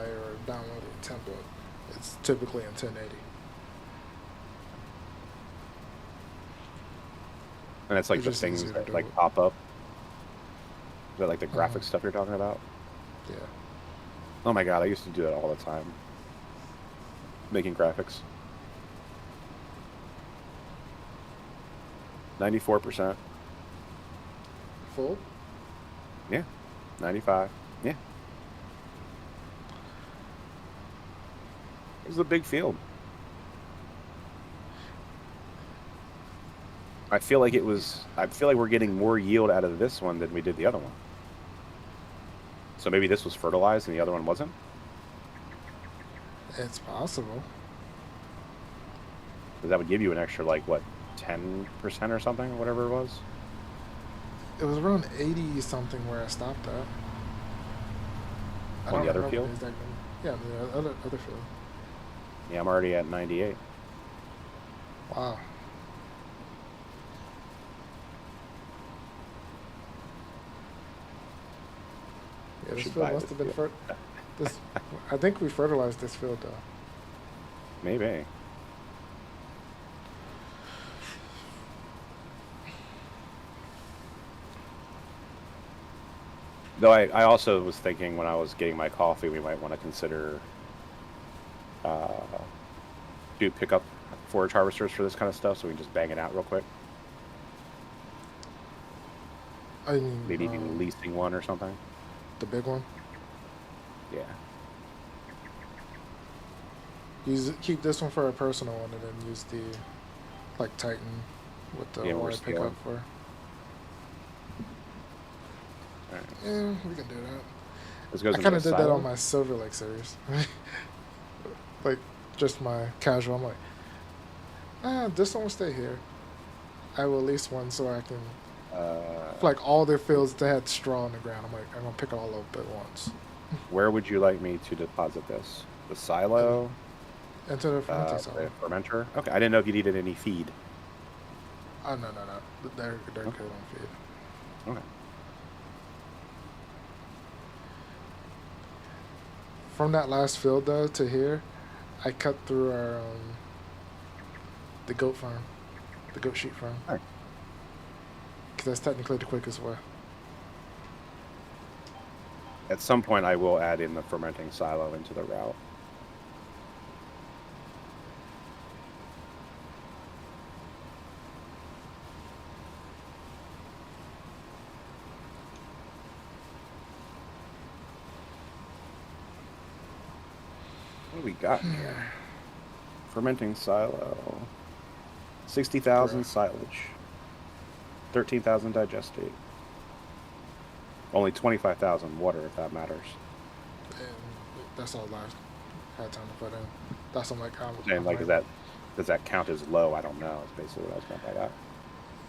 or download a template, it's typically in 1080. And it's like the things that like pop up. Is that like the graphic stuff you're talking about? Yeah. Oh my god, I used to do that all the time. Making graphics. 94%. Full? Yeah. 95. Yeah. It was a big field. I feel like we're getting more yield out of this one than we did the other one. So maybe this was fertilized and the other one wasn't? It's possible. Because that would give you an extra, 10% or something, or whatever it was? It was around 80 something where I stopped at. On the other field? Yeah, the other field. Yeah, I'm already at 98. Wow. Yeah, this field must have been I think we fertilized this field though. Maybe. Though I also was thinking when I was getting my coffee, we might want to consider pick up forage harvesters for this kind of stuff, so we can just bang it out real quick. I mean, Maybe even leasing one or something. the big one. Yeah. Keep this one for a personal one, and then use the like Titan with the Yeah, we're wire pickup stealing. for. Alright. Yeah, we can do that. This goes I into kind the of did that silo. on my Silver Lake series. Like, just my casual. I'm like, this one will stay here. I will lease one so I can. Like, all their fields that had straw on the ground. I'm like, I'm going to pick all up at once. Where would you like me to deposit this? The silo? Into the fermenting silo. The fermenter? Okay, I didn't know if you needed any feed. Oh, no. They're good on feed. Okay. From that last field, though, to here, I cut through our, the goat farm. The goat sheep farm. Alright. Because that's technically the quickest way. At some point, I will add in the fermenting silo into the route. What do we got in here? Fermenting silo. 60,000 silage. 13,000 digestate. Only 25,000 water, if that matters. And that's all I had time to put in. That's I'm like, And like, does that count as low? I don't know. It's basically what I was meant by that.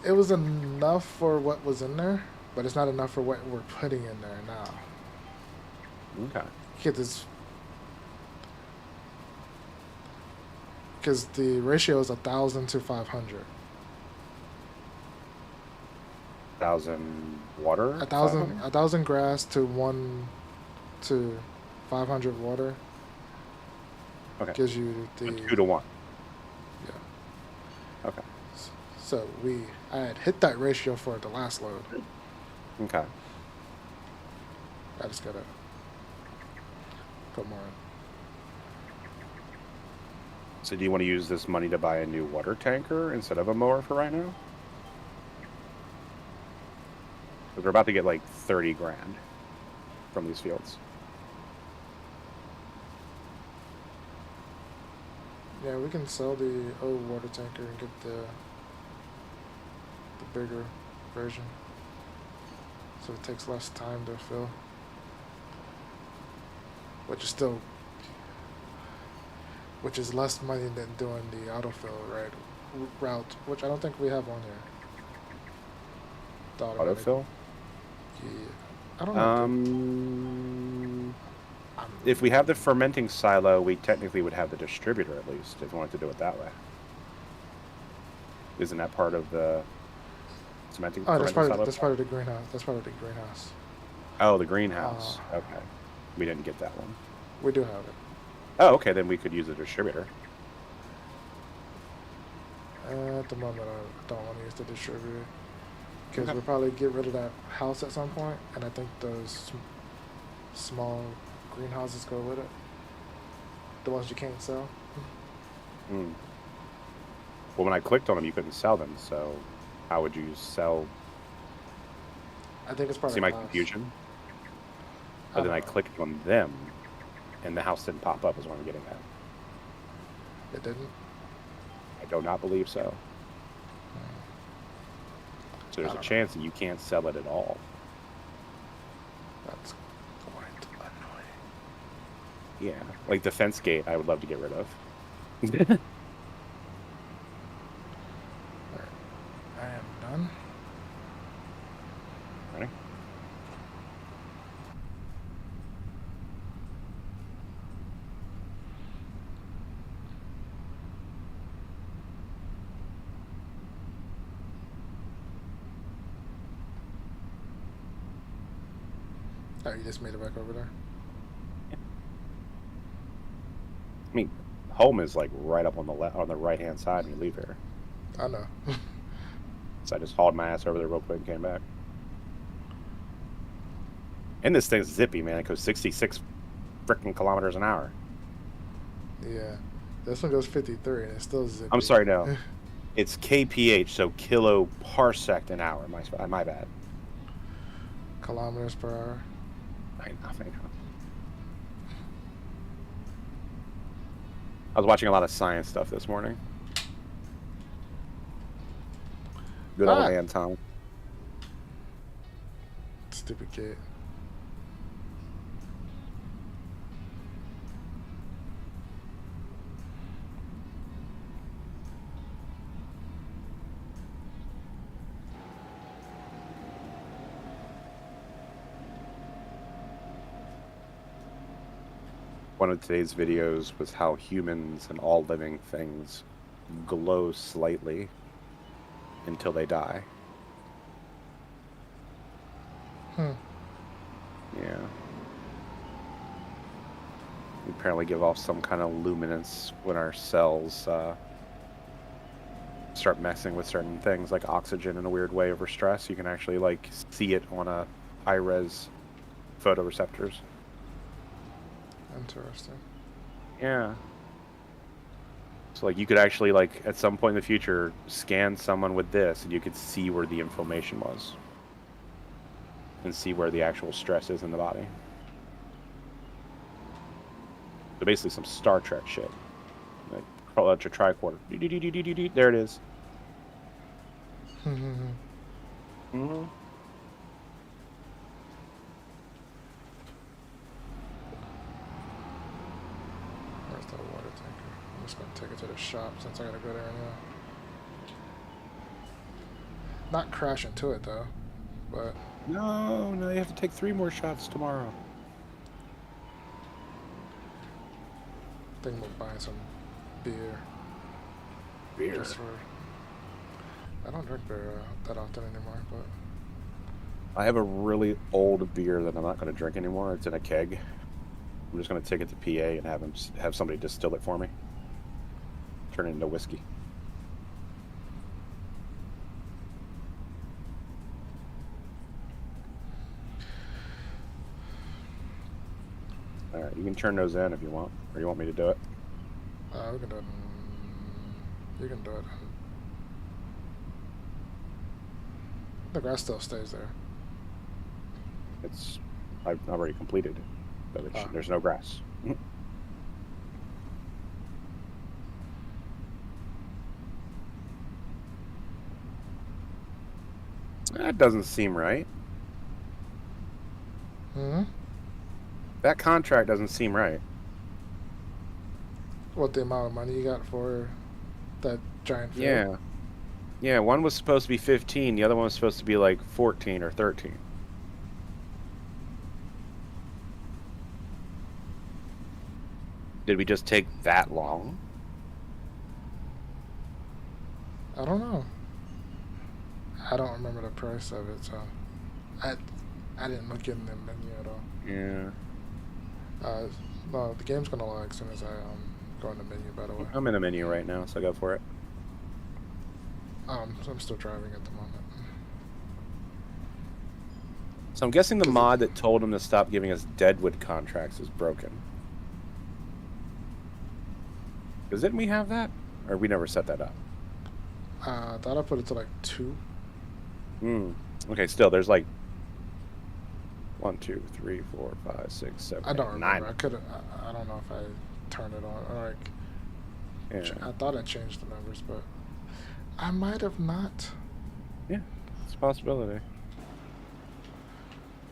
It was enough for what was in there, but it's not enough for what we're putting in there now. Okay. Because the ratio is 1,000 to 500. 1,000 water. 1,000 grass to 500 water. Okay. Gives you the 2 to 1. Yeah. Okay. So I had hit that ratio for the last load. Okay. I just gotta put more in. So do you want to use this money to buy a new water tanker instead of a mower for right now? Because we're about to get like 30 grand from these fields. Yeah, we can sell the old water tanker and get the bigger version. So it takes less time to fill. Which is less money than doing the autofill route, which I don't think we have on here. The automatic- Autofill? Yeah. I don't know. If we have the fermenting silo, we technically would have the distributor at least, if we wanted to do it that way. Isn't that part of the cementing? Oh, that's part silo? of the greenhouse. That's part of the greenhouse. Oh, the greenhouse. Okay. We didn't get that one. We do have it. Oh, okay, then we could use a distributor. At the moment, I don't want to use the distributor. Because Okay. we'll probably get rid of that house at some point, and I think those small greenhouses go with it. The ones you can't sell. Hmm. Well, when I clicked on them, you couldn't sell them, so how would you sell? I think it's part See of my the class. confusion? I But then don't I know. clicked on them, and the house didn't pop up, is what I'm getting at. It didn't? I do not believe so. So there's I a don't chance that you can't sell it at all. That's quite annoying. Yeah. Like the fence gate, I would love to get rid of. Alright. I am done. Ready? Oh, you just made it back over there? I mean, home is like right up on the on the right hand side when you leave here. I know. So I just hauled my ass over there real quick and came back. And this thing's zippy, man. It goes 66 freaking kilometers an hour. Yeah. This one goes 53 and it's still zippy. I'm sorry, no. It's kph, so kilo parsec an hour. My bad. Kilometers per hour. I know. I was watching a lot of science stuff this morning. Good old Anton. Stupid kid. One of today's videos was how humans and all living things glow slightly until they die. Hmm. Yeah. We apparently give off some kind of luminance when our cells start messing with certain things, like oxygen in a weird way over stress. You can actually like see it on a high-res photoreceptors. Interesting. Yeah. So like you could actually like at some point in the future scan someone with this and you could see where the information was. And see where the actual stress is in the body. So basically some Star Trek shit. Like crawl out your tricorder. There it is. Mm-hmm. Where's the water tanker? I'm just gonna take it to the shop since I gotta go there anyway. Not crash into it though, but No, you have to take 3 more shots tomorrow. I think we'll buy some beer. Beer. Just for. I don't drink beer that often anymore, but. I have a really old beer that I'm not going to drink anymore. It's in a keg. I'm just going to take it to PA and have somebody distill it for me. Turn it into whiskey. All right, you can turn those in if you want, or you want me to do it. We can do it. You can do it. The grass still stays there. I've already completed it, but there's no grass. That doesn't seem right. Hmm? That contract doesn't seem right. What the amount of money you got for that giant field? Yeah. Yeah, one was supposed to be 15, the other one was supposed to be like 14 or 13. Did we just take that long? I don't know. I don't remember the price of it, so I didn't look in the menu at all. Yeah. No, the game's gonna lag as soon as I go in the menu. By the way, I'm in a menu right now, so go for it. so I'm still driving at the moment. So I'm guessing the mod that told him to stop giving us Deadwood contracts is broken. Because didn't we have that? Or we never set that up? I thought I put it to like 2. Okay, still, there's like 1, 2, 3, 4, 5, 6, 7, I don't 8, remember. 9. I could. I don't know if I turned it on. Or like, Yeah. I thought I changed the numbers, but I might have not. Yeah, it's a possibility.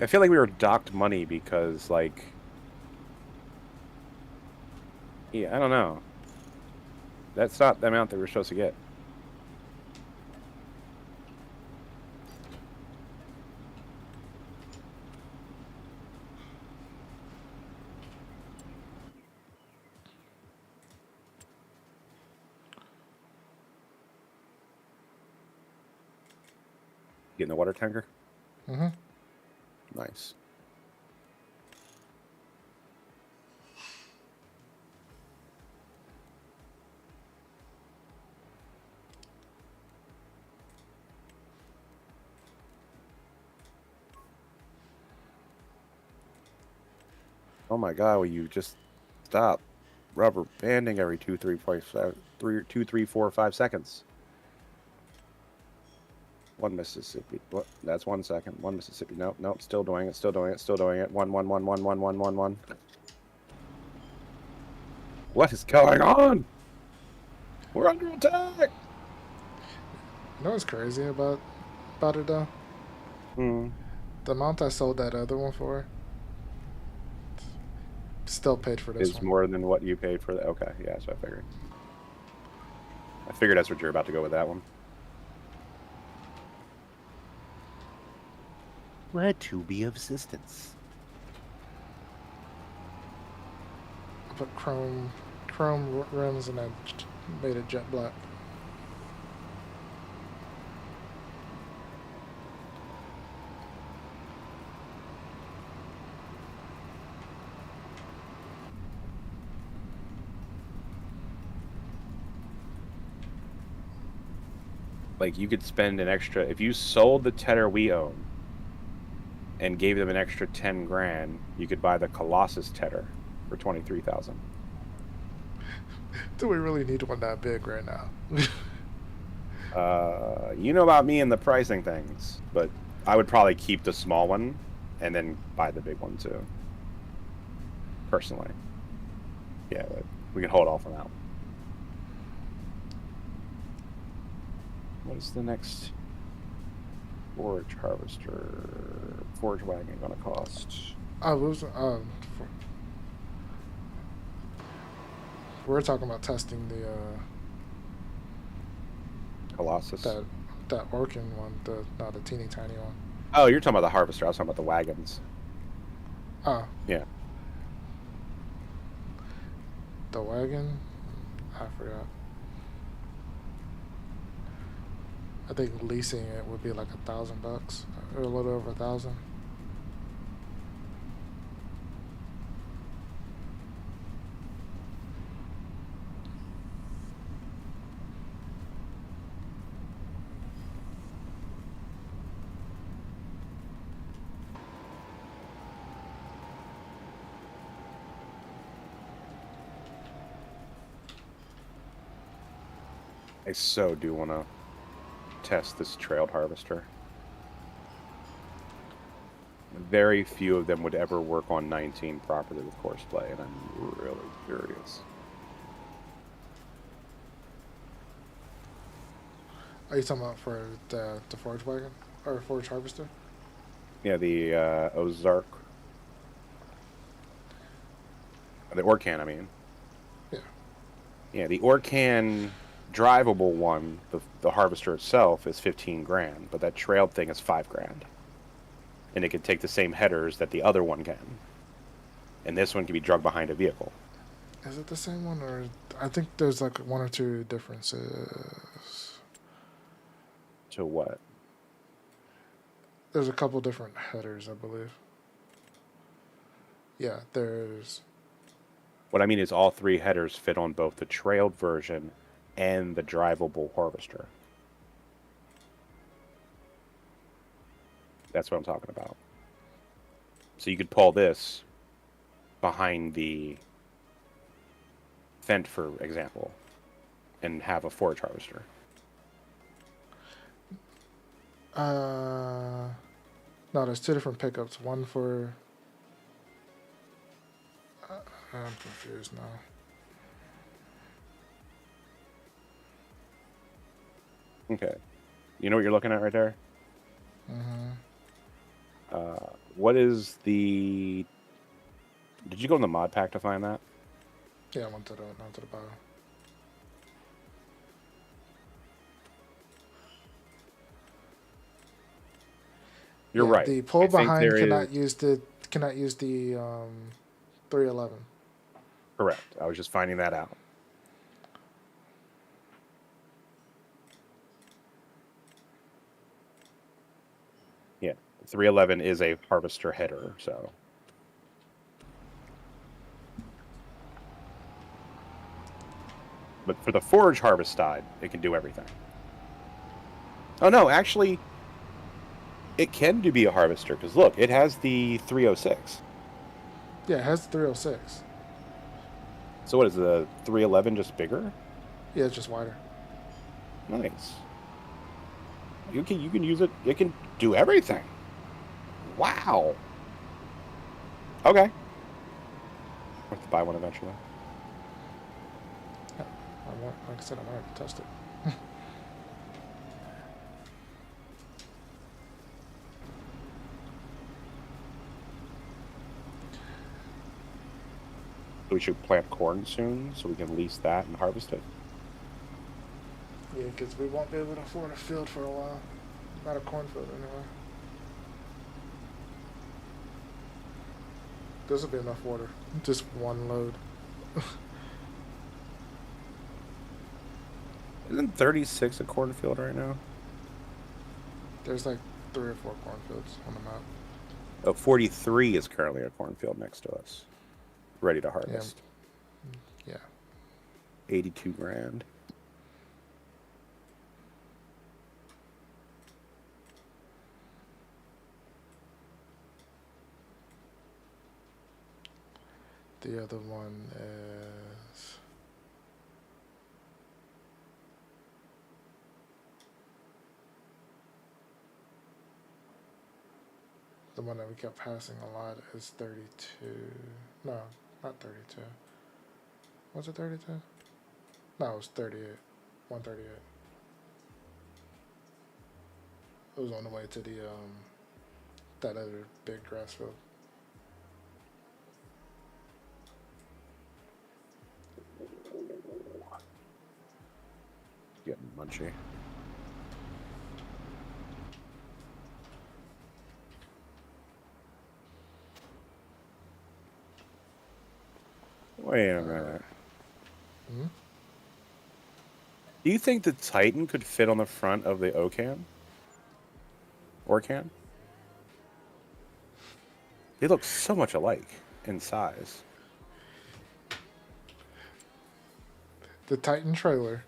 I feel like we were docked money because, like... Yeah, I don't know. That's not the amount that we're supposed to get. Getting the water tanker? Mm-hmm. Nice. Oh my god, will you just stop? rubber banding every 2, 3, 4, 5 seconds. 1 Mississippi. What? That's 1 second. 1 Mississippi. Nope, nope. Still doing it. Still doing it. Still doing it. 1, 1, 1, 1, 1, 1, 1, 1. What is going on? We're under attack. You know what's crazy about it though? The amount I sold that other one for, still paid for this Is one. more than what you paid for that. Okay, yeah, so I figured. I figured that's what you're about to go with that one. Glad to be of assistance. I put chrome rims and I made it jet black. Like, you could spend an extra, if you sold the Tedder we own and gave them an extra 10 grand, you could buy the Colossus Tedder for 23,000. Do we really need one that big right now? You know about me and the pricing things, but I would probably keep the small one and then buy the big one too. Personally. Yeah, but we can hold off on that one. What is the next forage wagon going to cost? We're talking about testing the Colossus. that Orkin one, not the teeny tiny one. Oh, you're talking about the harvester. I was talking about the wagons. Oh, Yeah. the wagon. I forgot. I think leasing it would be like $1,000 or a little over 1,000. I so do want to test this trailed harvester. Very few of them would ever work on 19 properly with horseplay, and I'm really curious. Are you talking about for the forage wagon or forage harvester? Yeah, the Ozark. The Orcan, I mean. Yeah. Yeah, the Orcan drivable one, the harvester itself, is 15 grand, but that trailed thing is 5 grand. And it can take the same headers that the other one can. And this one can be dragged behind a vehicle. Is it the same one, or I think there's like one or two differences. To what? There's a couple different headers, I believe. Yeah, there's. What I mean is all 3 headers fit on both the trailed version and the drivable harvester. That's what I'm talking about. So you could pull this behind the Fendt, for example, and have a forage harvester. No, there's 2 different pickups. One for. I'm confused now. Okay. You know what you're looking at right there? Mm-hmm. What is the... Did you go in the mod pack to find that? Yeah, I went to the bottom. You're right. The pull I think behind there cannot is- use the 311. Correct. I was just finding that out. Yeah, 311 is a harvester header, so. But for the forage harvest side, it can do everything. Oh no, actually, it can be a harvester, because look, it has the 306. Yeah, it has 306. So what is the 311 just bigger? Yeah, it's just wider. Nice. You can use it. It can do everything. Wow. Okay. I'll have to buy one eventually. Yeah, like I said, I wanted to test it. We should plant corn soon so we can lease that and harvest it. Yeah, because we won't be able to afford a field for a while. Not a cornfield, anyway. This will be enough water. Just one load. Isn't 36 a cornfield right now? There's like 3 or 4 cornfields on the map. Oh, 43 is currently a cornfield next to us. Ready to harvest. Yeah. 82 grand. The other one is... The one that we kept passing a lot is 32. No, not 32. Was it 32? No, it was 38. 138. It was on the way to the that other big grass field. Getting munchy. Wait a minute. Hmm? Do you think the Titan could fit on the front of the Ocan? Orcan? They look so much alike in size. The Titan trailer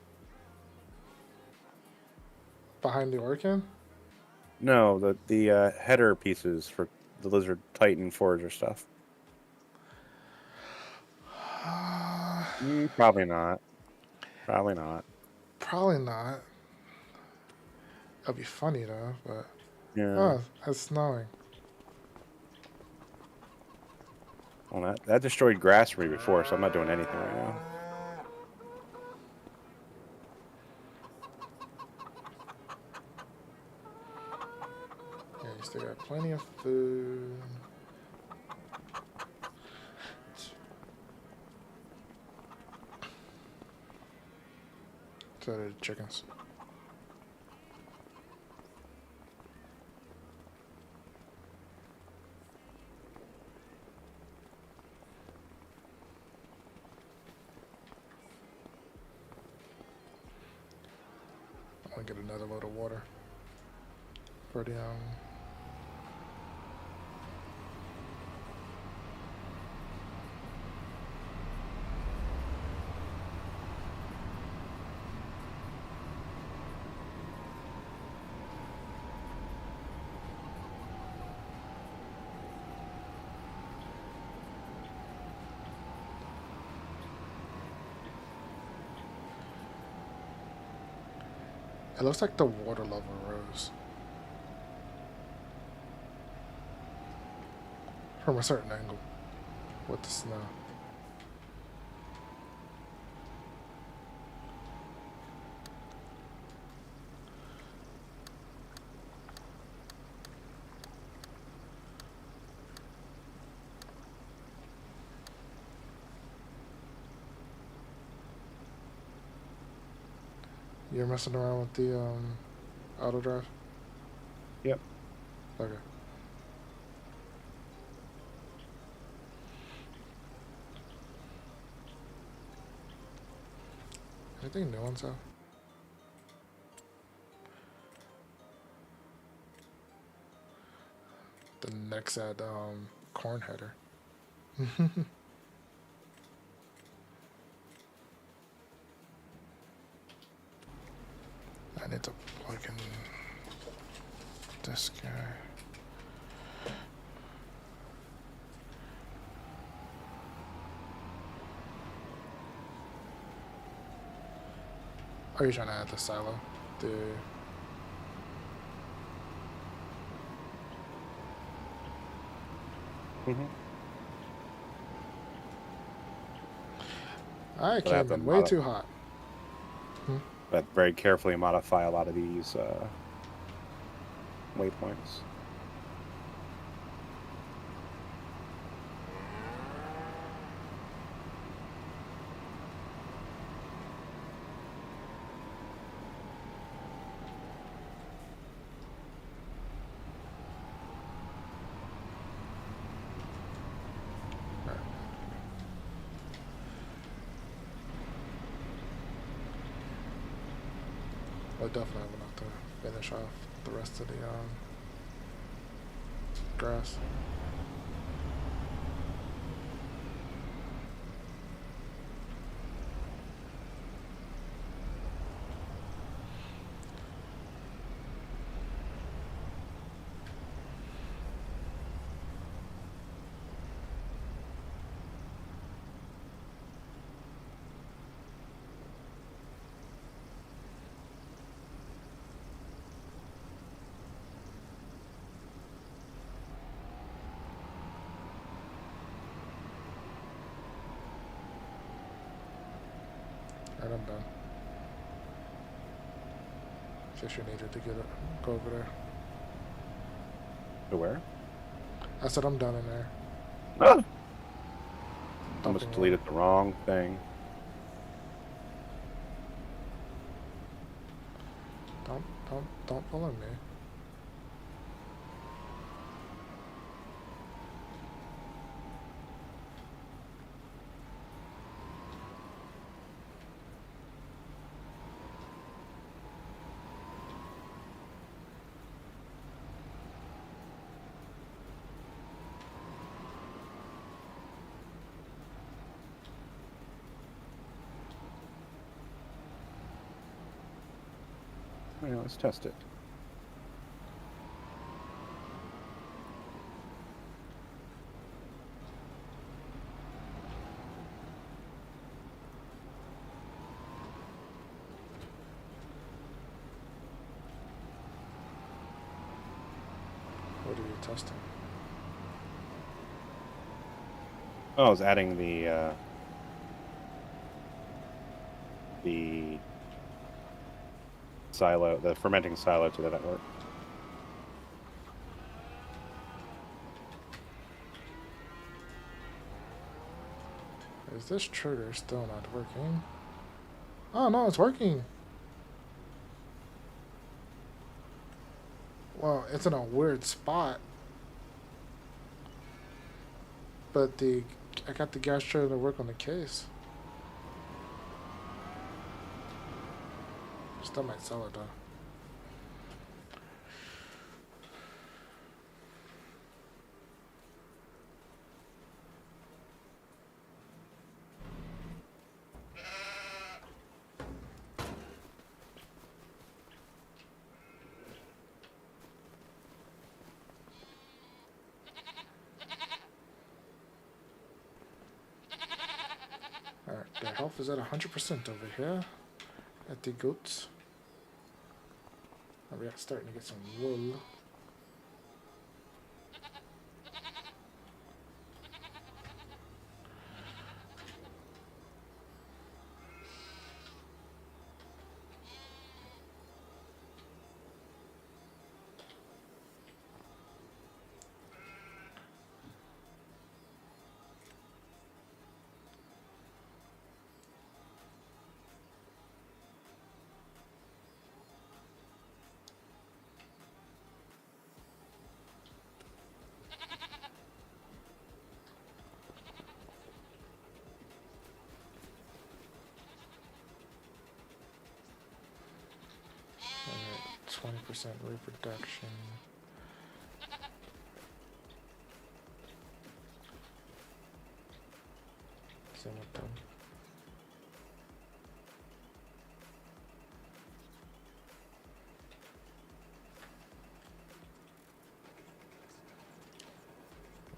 behind the Orcan? No, the header pieces for the Lizard Titan Forager stuff. Probably not. Probably not. Probably not. That'd be funny though, but... Yeah. Oh, it's snowing. Well, that destroyed grass for me before, so I'm not doing anything right now. Yeah, you still got plenty of food. So the chickens. I'm gonna get another load of water for the It looks like the water level rose from a certain angle with the snow. You're messing around with the auto drive? Yep. Okay. Anything new on sale? The next at corn header. I need to plug in this guy. Are you trying to add the silo? The Mm-hmm. I But I have came to in way too hot. I have to very carefully modify a lot of these waypoints. I definitely have enough to finish off the rest of the grass. Alright, I'm done. Guess you needed to go over there. To where? I said I'm done in there. Ah! Almost Dumping deleted the wrong thing. Don't follow me. Yeah, let's test it. What are you testing? Oh, I was adding the silo, the fermenting silo to the network. Is this trigger still not working? Oh no, it's working. Well, it's in a weird spot. But I got the gas trigger to work on the case. Still might sell it though. Alright, the health is at 100% over here at the goats. Oh, we're starting to get some wool. Alright, 20% reproduction. Same with them.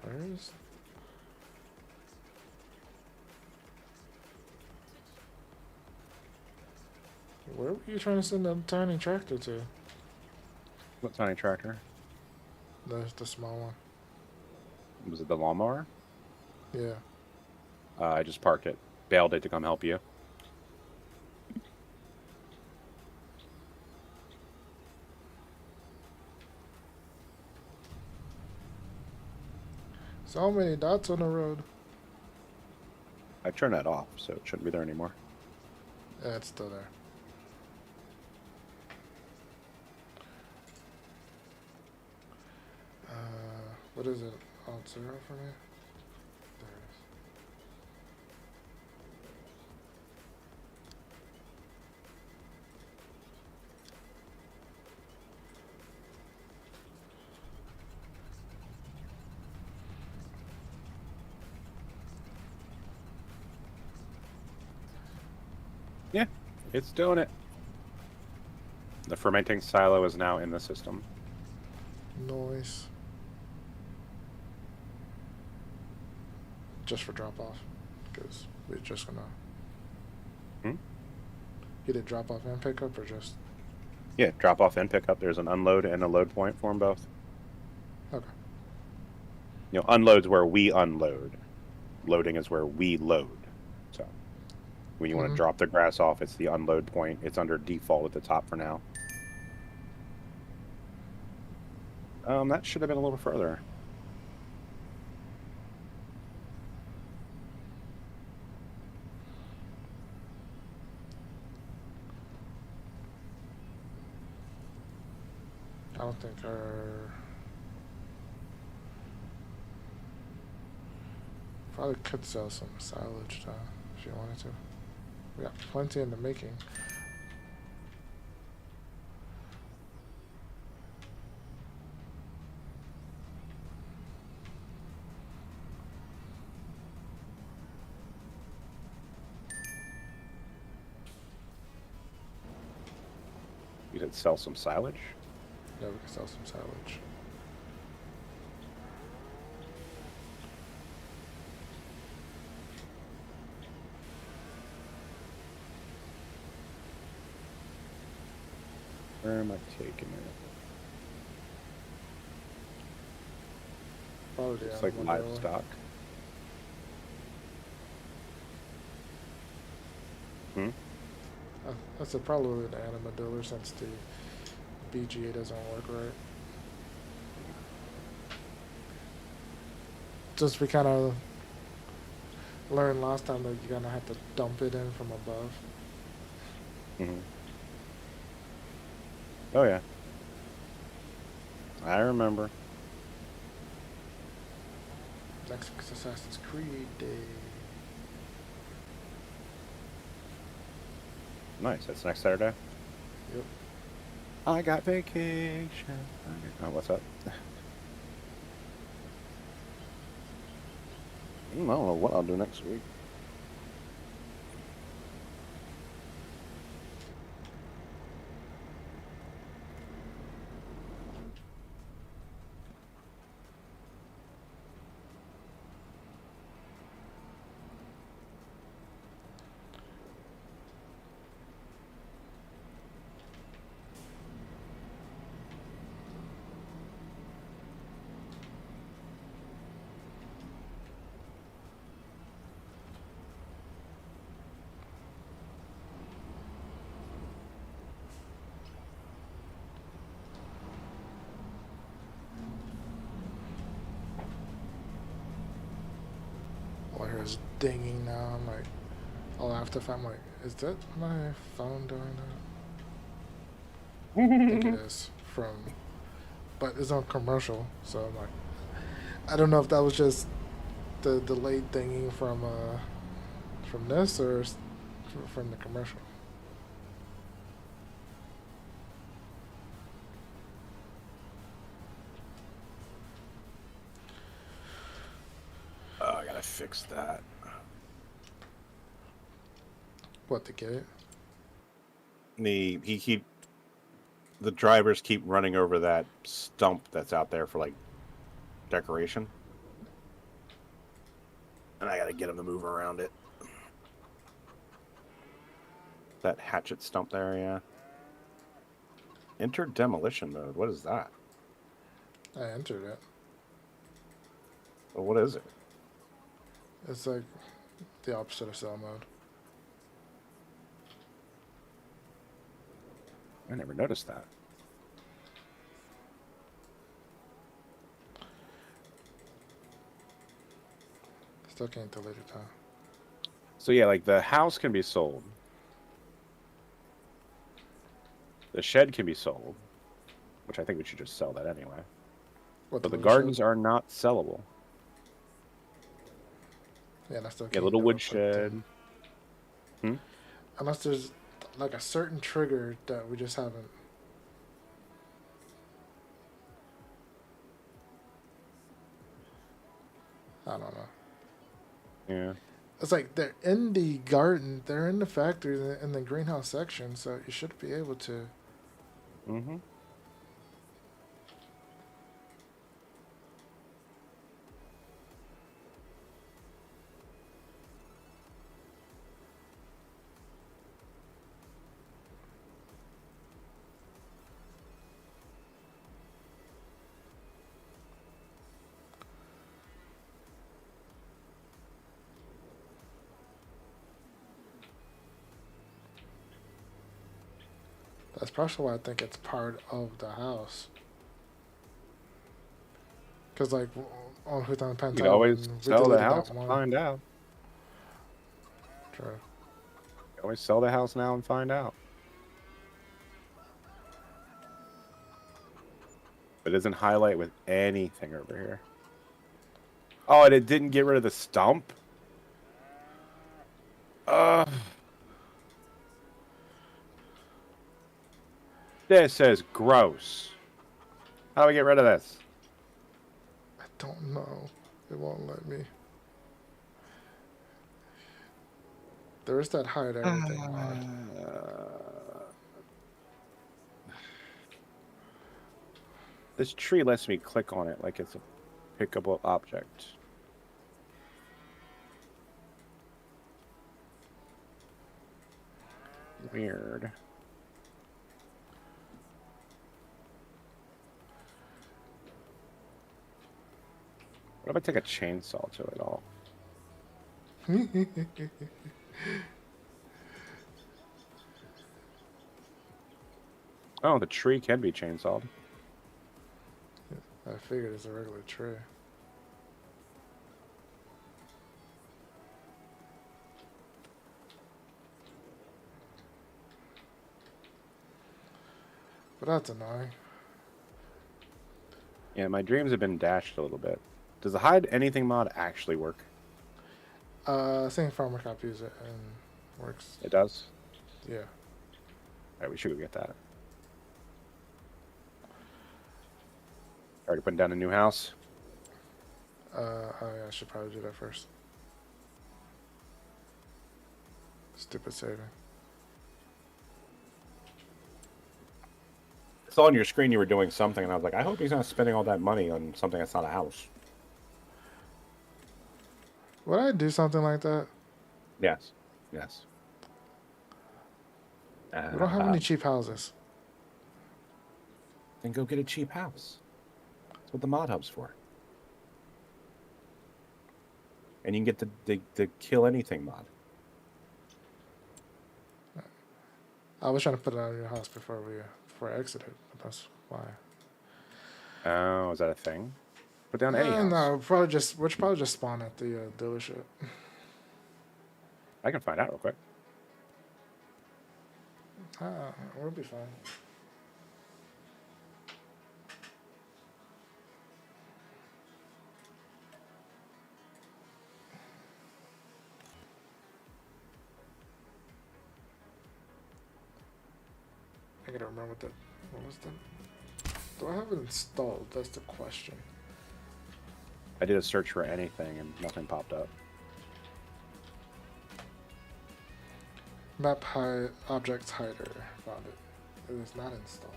Where is... Where were you trying to send the tiny tractor to? What tiny tractor? The small one. Was it the lawnmower? Yeah. I just parked it. Bailed it to come help you. So many dots on the road. I turned that off, so it shouldn't be there anymore. Yeah, it's still there. What is it? Alt 0 for me? There it is. Yeah, it's doing it. The fermenting silo is now in the system. Noise. Just for drop off. Because we're just gonna. Get it drop off and pick up or just. Yeah, drop off and pick up. There's an unload and a load point for them both. Okay. You know, unload's where we unload. Loading is where we load. So when you want to drop the grass off, it's the unload point. It's under default at the top for now. That should have been a little further. I don't think our. Probably could sell some silage though, if you wanted to. We got plenty in the making. You could sell some silage. Yeah, we could sell some silage. Where am I taking it? Probably the It's like animal dealer. livestock. That's probably the animal dealer since the BGA doesn't work right. Just we kind of learned last time that you're gonna have to dump it in from above. Oh yeah, I remember. Next week's Assassin's Creed Day. Nice. That's next Saturday. Yep. I got vacation. Oh, what's up? I don't know what I'll do next week. All I hear is dinging now. I'm like, I'll have to find like, is that my phone doing that? I think it is from, but it's on commercial, so I'm like, I don't know if that was just the delayed dinging from this or from the commercial. Oh, I gotta fix that. What, to get it? The drivers keep running over that stump that's out there for like decoration, and I gotta get them to move around it. that hatchet stump there, yeah. Enter demolition mode. What is that? I entered it. Well, what is it? It's like the opposite of cell mode. I never noticed that. Still can't delete it, huh? So yeah, like the house can be sold. The shed can be sold, which I think we should just sell that anyway. What, But the little gardens shed? are not sellable. Yeah, and I still Yeah, can't little do it, woodshed. unless there's like a certain trigger that we just haven't. I don't know. Yeah. It's like they're in the garden, they're in the factory, in the greenhouse section, so you should be able to. Mm-hmm. That's partially why I think it's part of the house. Because, like, on Who's on the You could always we sell the deleted house that and one. find out. True. You could always sell the house now and find out. It doesn't highlight with anything over here. Oh, and it didn't get rid of the stump? This is gross. How do we get rid of this? I don't know. It won't let me. There is that hide everything mod. This tree lets me click on it like it's a pickable object. Weird. What if I take a chainsaw to it all? Oh, the tree can be chainsawed. I figured it's a regular tree. But that's annoying. Yeah, my dreams have been dashed a little bit. Does the hide anything mod actually work? I think Farmer Cop uses it and works. It does? Yeah. Alright, we should go get that. Already putting down a new house. I should probably do that first. Stupid saving. I saw on your screen you were doing something, and I was like, I hope he's not spending all that money on something that's not a house. Would I do something like that? Yes. Yes. We don't have any cheap houses. Then go get a cheap house. That's what the mod hub's for. And you can get the kill anything mod. I was trying to put it out of your house before I exited, but that's why. Oh, is that a thing? Put down any house. No, we should probably just spawn at the dealership. I can find out real quick. We'll be fine. I gotta remember what was that? Do I have it installed? That's the question. I did a search for anything and nothing popped up. Map hide objects hider. Found it. It is not installed.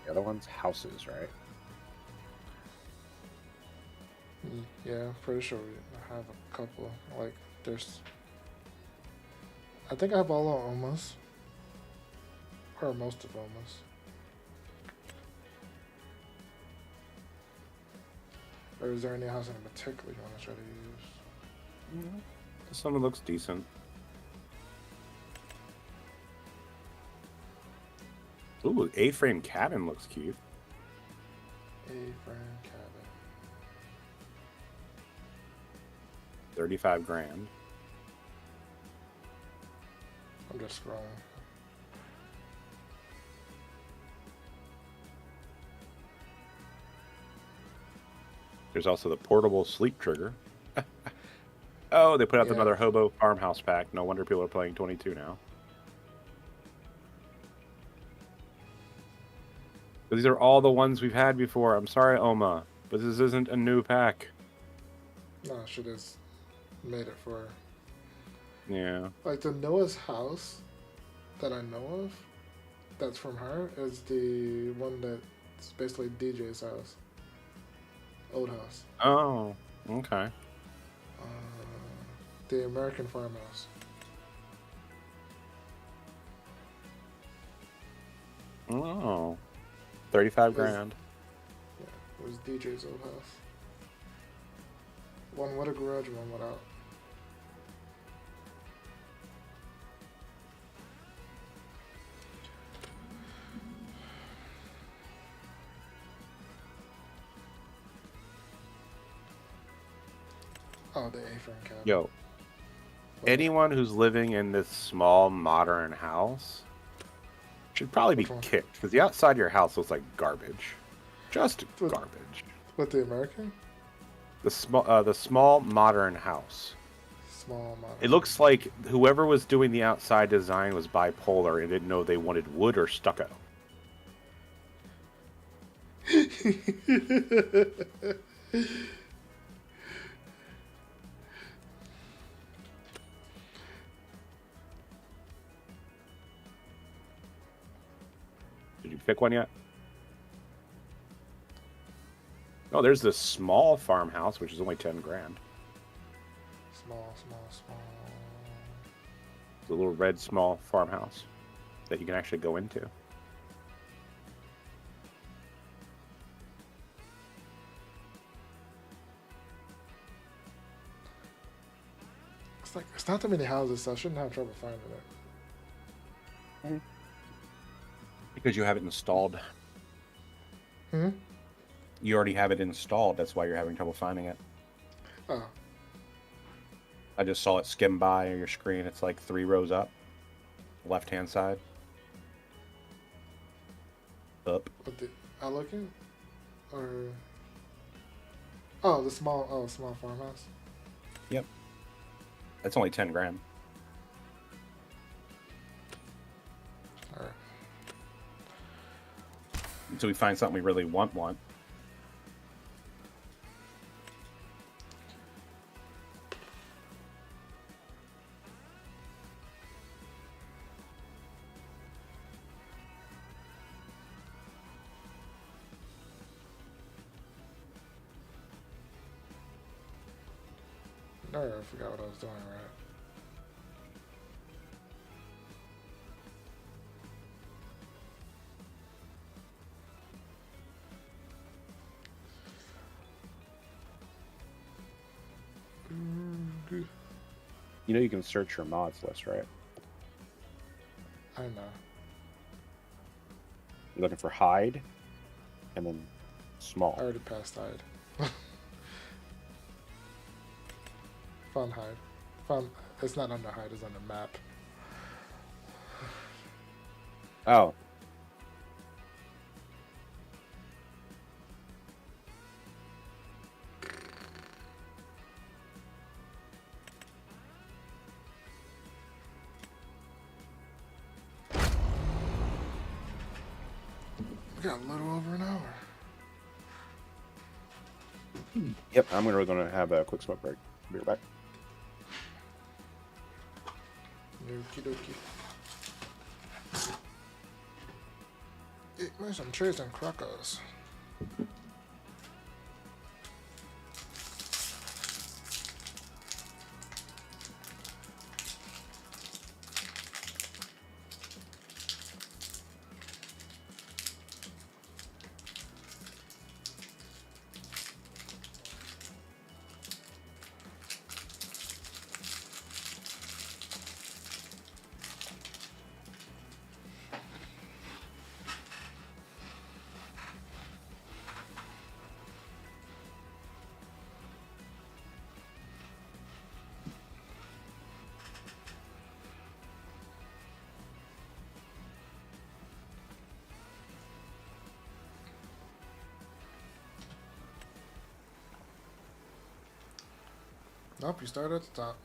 The other one's houses, right? Yeah, pretty sure I have a couple. Like, there's. I think I have all of almost. Or most of almost. Or is there any house in particular you want to try to use? This one looks decent. Ooh, A-frame cabin looks cute. A-frame cabin. 35 grand. I'm just scrolling. There's also the portable sleep trigger. Oh, they put out Yeah. another hobo farmhouse pack. No wonder people are playing 22 now. But these are all the ones we've had before. I'm sorry, Oma, but this isn't a new pack. No, she just made it for. Yeah. Like, the newest house that I know of that's from her is the one that's basically DJ's house. Old house. Oh, okay. The American farmhouse. Oh. 35 grand. Yeah, it was DJ's old house. One with a garage, one without. Oh, the A-frame cabin. Yo, anyone who's living in this small modern house should probably be Which one? kicked, because the outside of your house looks like garbage. Just What? garbage. With the American? The small modern house. Small model. It looks like whoever was doing the outside design was bipolar and didn't know they wanted wood or stucco. Did you pick one yet? Oh, there's this small farmhouse, which is only 10 grand. Small. It's a little red small farmhouse that you can actually go into. It's like, it's not that many houses, so I shouldn't have trouble finding it. Because you have it installed. Hmm? You already have it installed. That's why you're having trouble finding it. Oh, I just saw it skim by your screen. It's like 3 rows up. Left-hand side. Up. what the... I looking? Or... Oh, the small farmhouse. Yep. That's only 10 grand. Alright. Until we find something we really want. No, I forgot what I was doing, right? You know you can search your mods list, right? I know. You're looking for hide, and then small. I already passed hide. Fun hide. Fun. It's not under hide, it's under map. Oh. We got a little over an hour. Yep, I'm gonna have a quick smoke break. Be right back. Okie dokie. Eat me some cheese and crackers. Nope, you start at the top.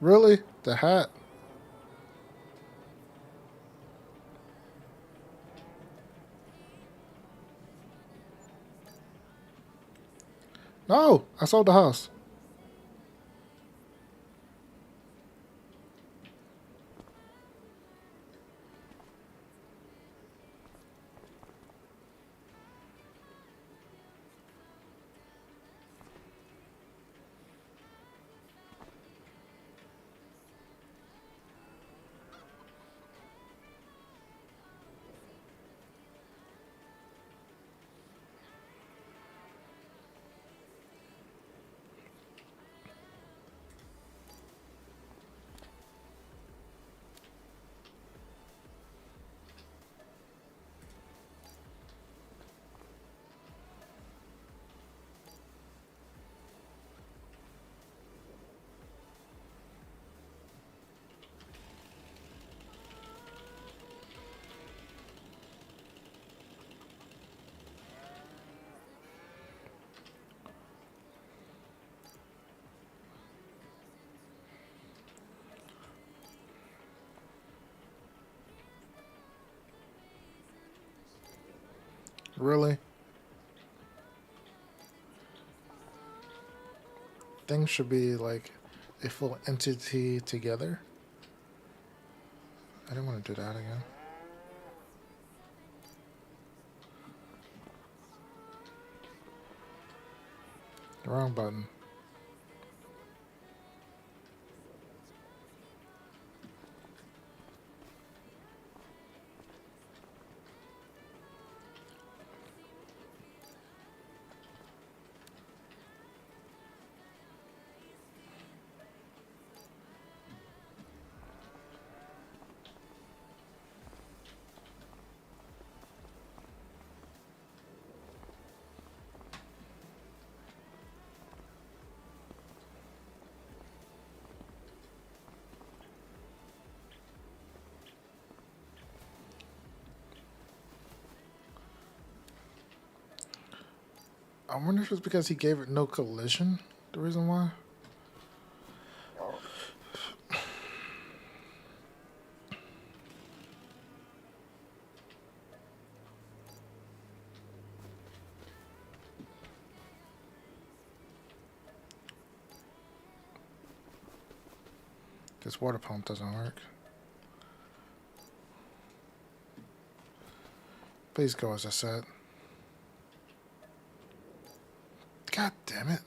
Really? The hat? No, I sold the house. Really? Things should be like a full entity together. I didn't want to do that again. The wrong button. I wonder if it's because he gave it no collision. The reason why. This water pump doesn't work. Please go as I said. God damn it.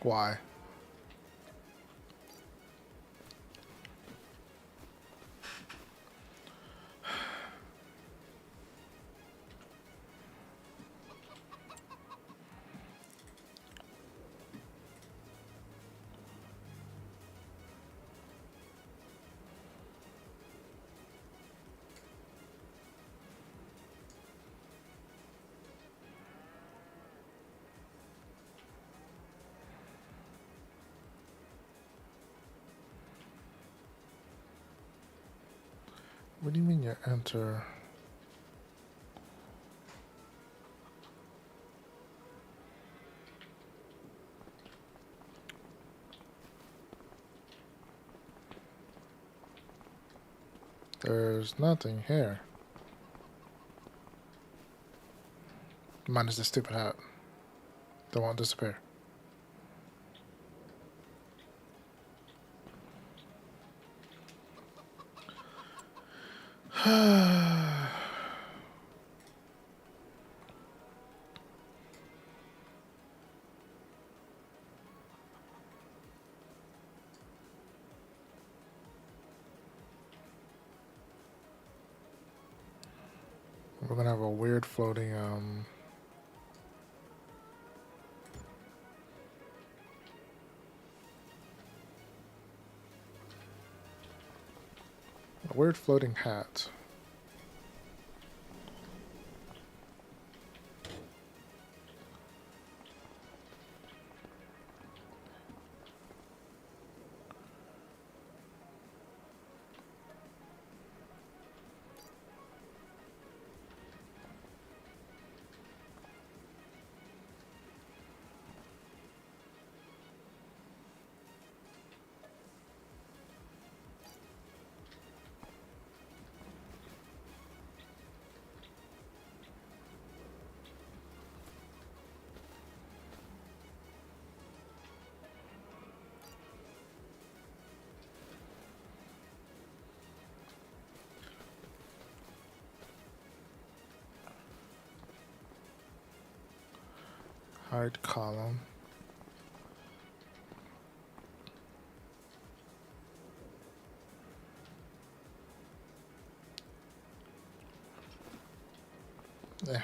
Why? What do you mean you enter? There's nothing here. Minus the stupid hat. That won't disappear. We're gonna have a weird floating a weird floating hat. Hide column. Yeah.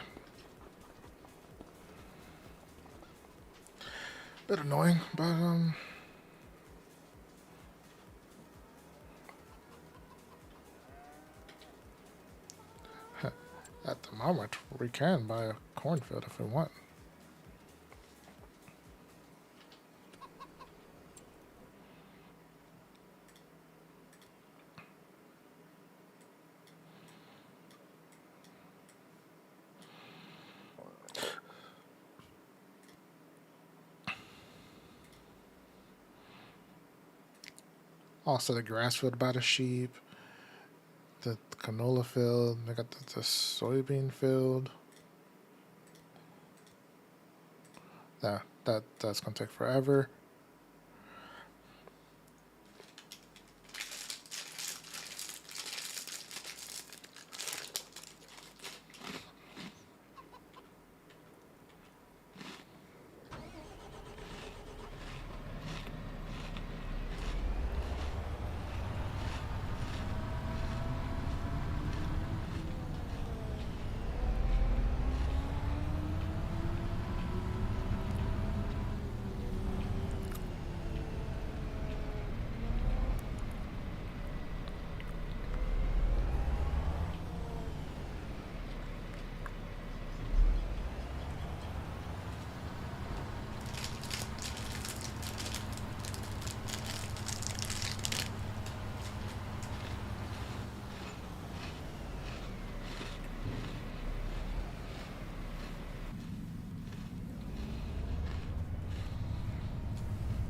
Bit annoying, but at the moment we can buy a cornfield if we want. Also, the grass field by the sheep, the canola field, they got the soybean field. Yeah, that's gonna take forever.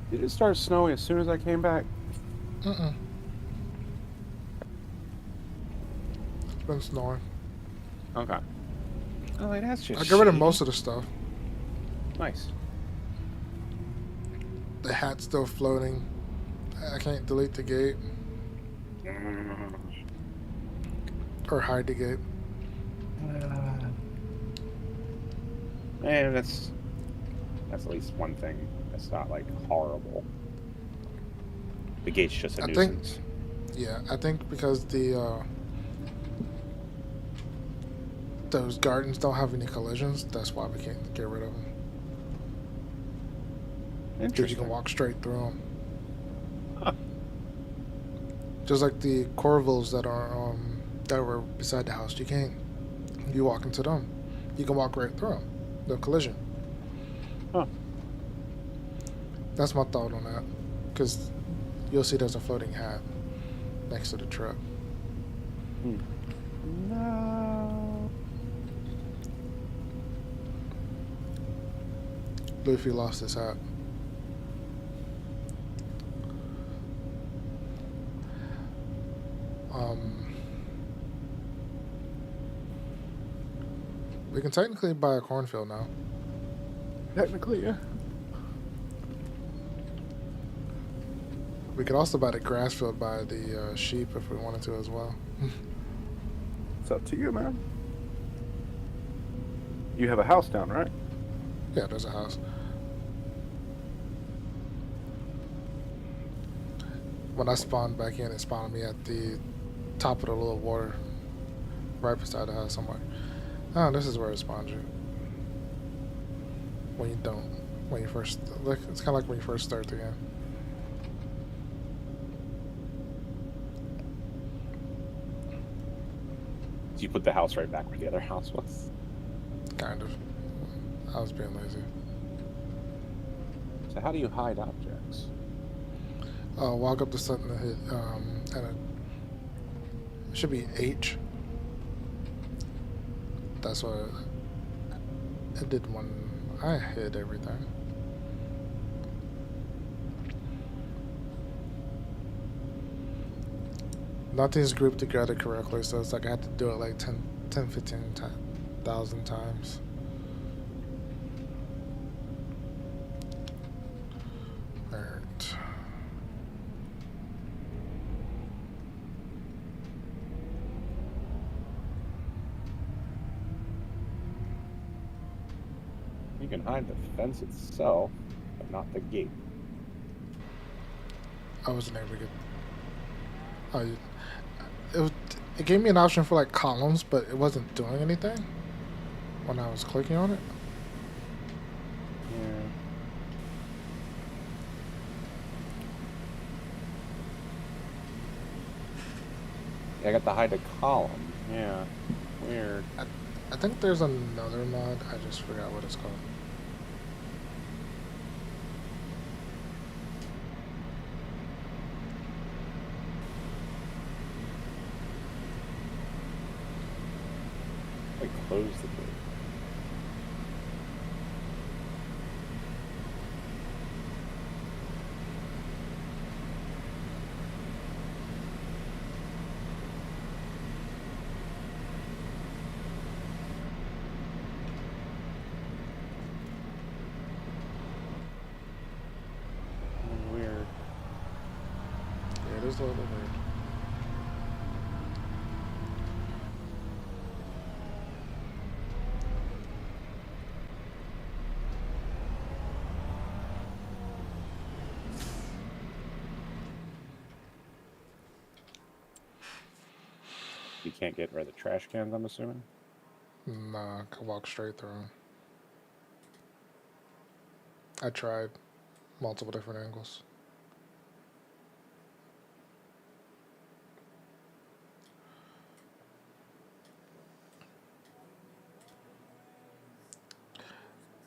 Did it start snowing as soon as I came back? It's been snowing. Okay. Oh, that's just. I got rid of most of the stuff. Nice. The hat's still floating. I can't delete the gate or hide the gate. Man, that's at least one thing It's not like horrible. The gate's just a I think- nuisance. Yeah, I think because those gardens don't have any collisions, that's why we can't get rid of them. Because you Interesting. can walk straight through them. Huh. Just like the Corvilles that were beside the house, you can't. You walk into them, you can walk right through them. No collision. Huh. That's my thought on that. Because you'll see there's a floating hat next to the truck. No. Luffy lost his hat. We can technically buy a cornfield now. Technically, yeah. We could also buy the grass field by the sheep if we wanted to as well. It's up to you, man. You have a house down, right? Yeah, there's a house. When I spawned back in, it spawned me at the top of the little water, right beside the house somewhere. Oh, this is where it spawns you. When you don't, when you first, like, it's kind of like when you first start the game. So you put the house right back where the other house was. Kind of. I was being lazy. So how do you hide objects? Walk up to something that hit, and it should be H. That's what it did when I hit everything. Nothing's grouped together correctly, so it's like I had to do it like 15,000 times. Alright. You can hide the fence itself, but not the gate. I wasn't able to get. Oh, it gave me an option for like columns, but it wasn't doing anything when I was clicking on it. Yeah, I got to hide a column. Yeah, weird. I think there's another mod. I just forgot what it's called. I close the gate. Weird. Yeah, it is a little bit weird. You can't get rid of the trash cans, I'm assuming. Nah, I could walk straight through 'em. I tried multiple different angles.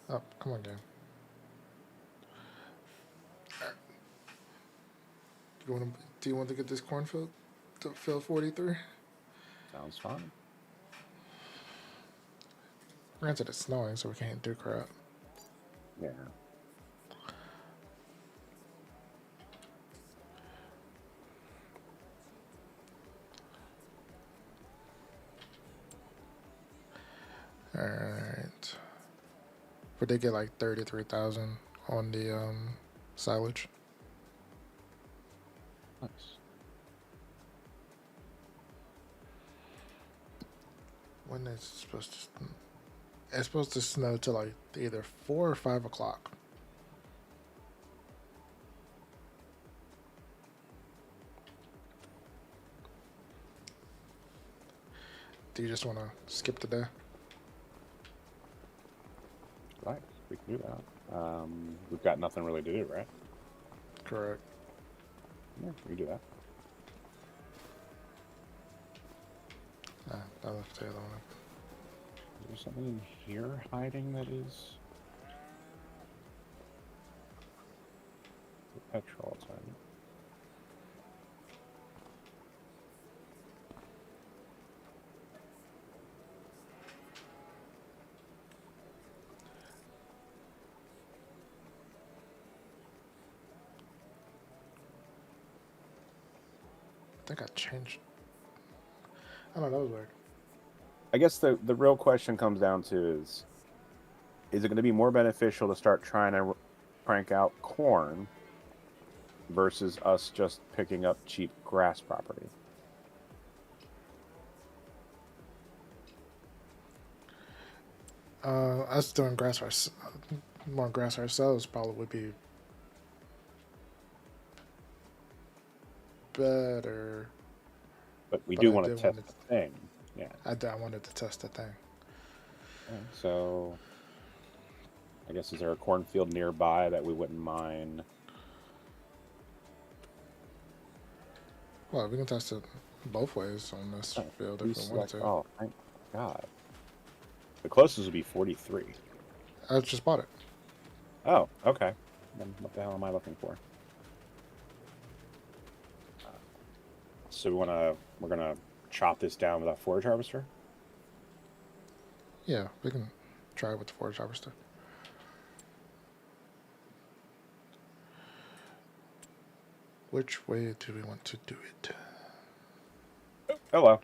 Oh, come on, game. Do you want to get this cornfield to fill 43? Sounds fine. Granted, it's snowing, so we can't do crap. Yeah. Alright. But they get like 33,000 on the silage. Nice. When is it supposed to? It's supposed to snow till like either 4 or 5 o'clock. do you just want to skip the day? Right, we can do that. We've got nothing really to do, right? Correct. Yeah, we can do that. I left the other one. Is there something in here hiding that is the petrol time? I think I changed. I don't know. That was weird. I guess the real question comes down to is it going to be more beneficial to start trying to crank out corn versus us just picking up cheap grass property? Us doing more grass ourselves probably would be better. But we But do I want to did test want the thing. Yeah. I wanted to test the thing. Okay, so I guess is there a cornfield nearby that we wouldn't mind? Well, we can test it both ways on this field if we wanted to. Oh, thank God. The closest would be 43. I just bought it. Oh, okay. Then what the hell am I looking for? So we're gonna chop this down with a forage harvester? Yeah, we can try it with the forage harvester. Which way do we want to do it? Hello.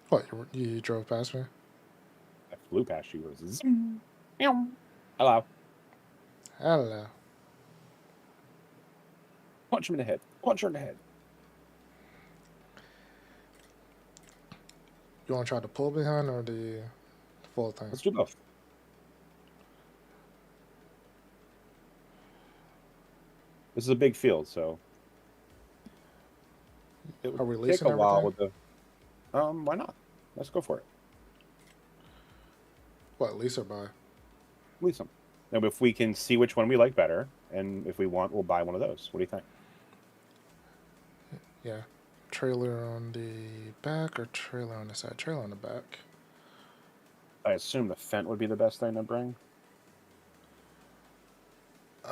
What, you drove past me? I flew past you. It was zoom. Meow. Hello. Hello. Punch him in the head. Punch her in the head. You want to try the pull behind or the full thing? Let's do both. This is a big field, so it Are we would take leasing a while everything? with the. Why not? Let's go for it. What, lease or buy? Lease them. Now, if we can see which one we like better, and if we want, we'll buy one of those. What do you think? Yeah. Trailer on the back or trailer on the side? Trailer on the back. I assume the Fent would be the best thing to bring.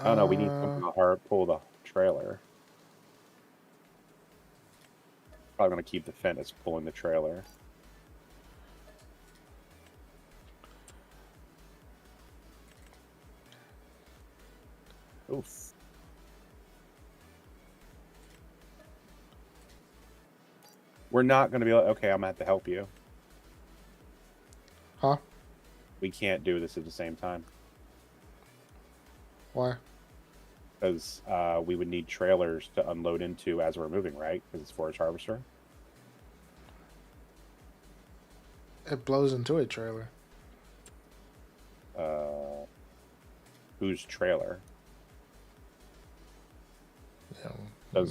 Oh no, we need something to pull the trailer. Probably gonna keep the Fent as pulling the trailer. Oof. We're not gonna be like, okay, I'm gonna have to help you. Huh? We can't do this at the same time. Why? Because we would need trailers to unload into as we're moving, right? Because it's forage harvester. It blows into a trailer. Whose trailer? Yeah.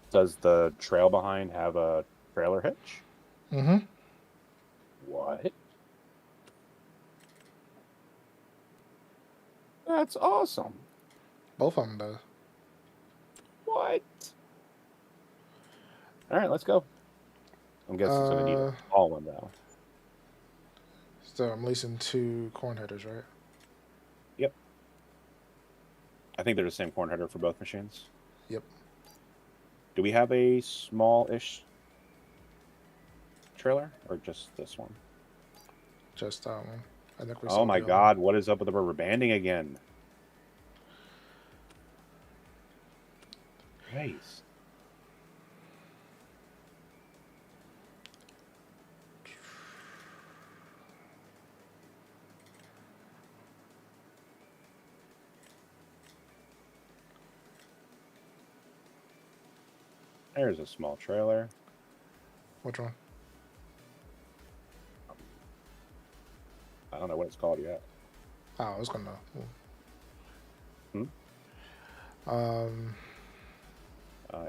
Does the trail behind have a trailer hitch? Mm-hmm. What? That's awesome. Both of them does. What? All right, let's go. I'm guessing it's gonna need a small one though. So I'm leasing 2 corn headers, right? Yep. I think they're the same corn header for both machines. Yep. Do we have a small-ish trailer or just this one? Just that one. I think we. Oh my God! What is up with the rubber banding again? Nice. There's a small trailer. Which one? I don't know what it's called yet. Oh, I was gonna.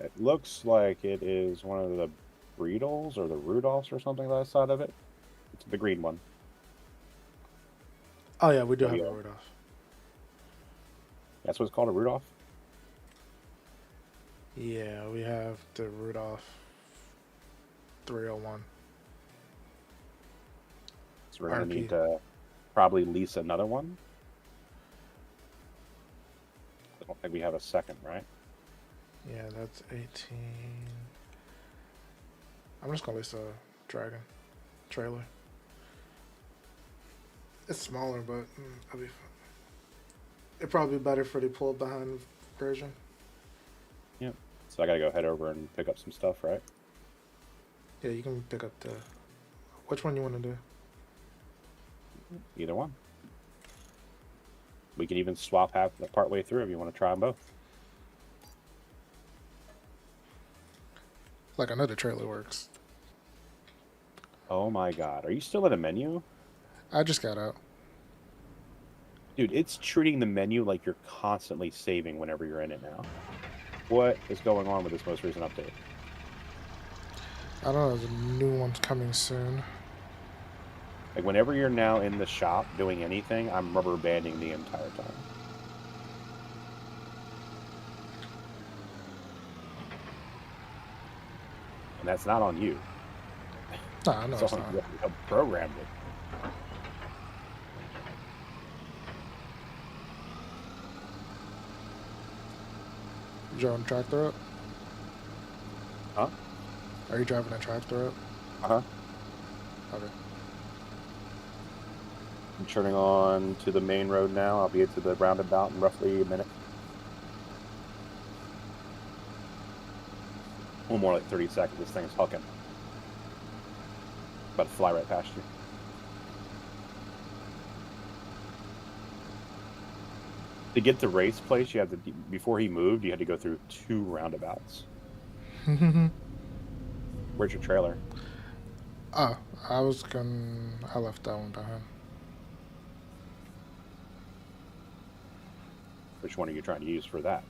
It looks like it is one of the Friedels or the Rudolphs or something on the side of it. It's the green one. Oh yeah, we do Oh, have yeah. a Rudolph. That's what it's called, a Rudolph? Yeah, we have the Rudolph 301. So we're going to RP. need to probably lease another one. I don't think we have a second, right? Yeah, that's 18. I'm just gonna lease a Dragon trailer. It's smaller, but it'll be fun. It'd probably be better for the pull behind version. Yep. So I got to go head over and pick up some stuff, right? Yeah, you can pick up the. Which one you want to do? Either one. We can even swap half part way through if you want to try them both. Like, I know the trailer works. Oh my god. Are you still in a menu? I just got out. Dude, it's treating the menu like you're constantly saving whenever you're in it now. What is going on with this most recent update? I don't know, the new one's coming soon. Like, whenever you're now in the shop doing anything, I'm rubber banding the entire time. And that's not on you. Nah, I know it's on not. you who programmed it. You driving a tractor up? Huh? Are you driving a tractor up? Uh-huh. Okay. I'm turning on to the main road now. I'll be to the roundabout in roughly a minute. Well, more like 30 seconds. This thing is hucking. About to fly right past you. To get to race place, you had to, before he moved, you had to go through 2 roundabouts. Where's your trailer? Oh, I left that one behind. Which one are you trying to use for that?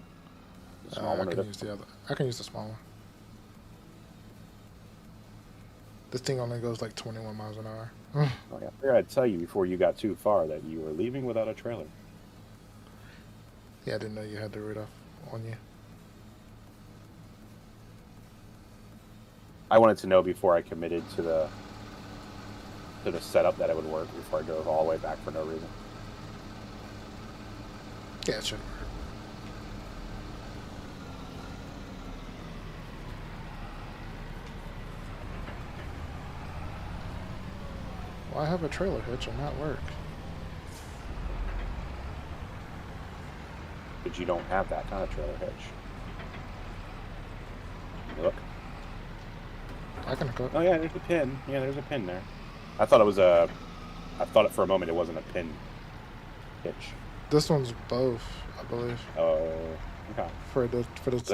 The small one I or can the... use the other. I can use the small one. This thing only goes like 21 miles an hour. Oh, yeah. I figured I'd tell you before you got too far that you were leaving without a trailer. Yeah, I didn't know you had the Rudolph on you. I wanted to know before I committed to the setup that it would work before I drove all the way back for no reason. Yeah, it should work. Why have a trailer hitch and not work? But you don't have that kind of trailer hitch. Look. I can hook up. Oh yeah, there's a pin. Yeah, there's a pin there. I thought it for a moment it wasn't a pin hitch. This one's both, I believe. Oh, okay. For the 'Cause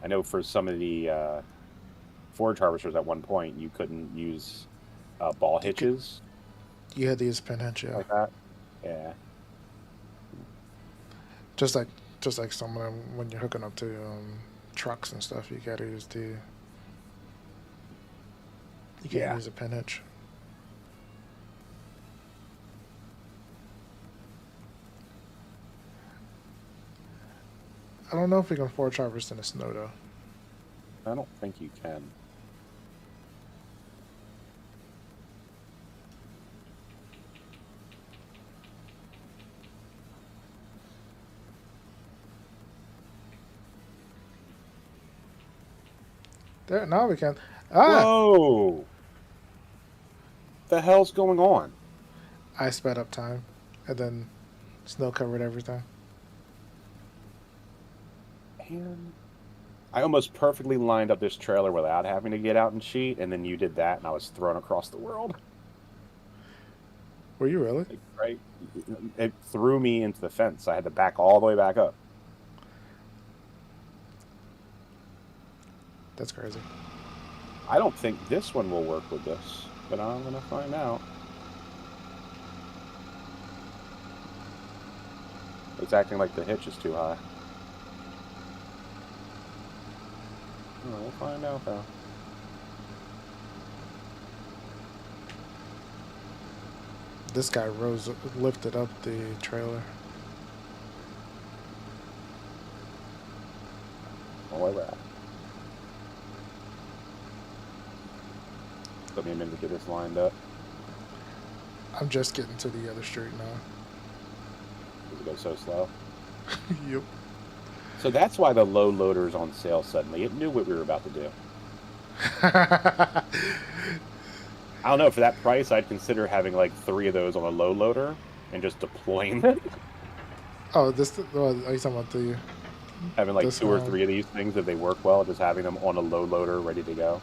I know for some of the forage harvesters at one point you couldn't use ball hitches You had to use pin hitch, yeah. like that. Yeah. Just like some of them when you're hooking up to trucks and stuff, you gotta use you can't Yeah. use a pin hitch. I don't know if we can forage harvest in the snow though. I don't think you can. There, now we can. Ah! Whoa! The hell's going on? I sped up time, and then snow covered everything. Man. I almost perfectly lined up this trailer without having to get out and cheat, and then you did that, and I was thrown across the world. Were you really? Like, right? It threw me into the fence. I had to back all the way back up. That's crazy. I don't think this one will work with this, but I'm going to find out. It's acting like the hitch is too high. Oh, we'll find out, though. This guy lifted up the trailer. All over. Let me a minute to get this lined up. I'm just getting to the other street now. Does it go so slow? Yep. So that's why the low loader's on sale suddenly. It knew what we were about to do. I don't know, for that price, I'd consider having like 3 of those on a low loader and just deploying them. Oh, this. Are you talking about the? Having like This 2 or one. 3 of these things, if they work well, just having them on a low loader ready to go.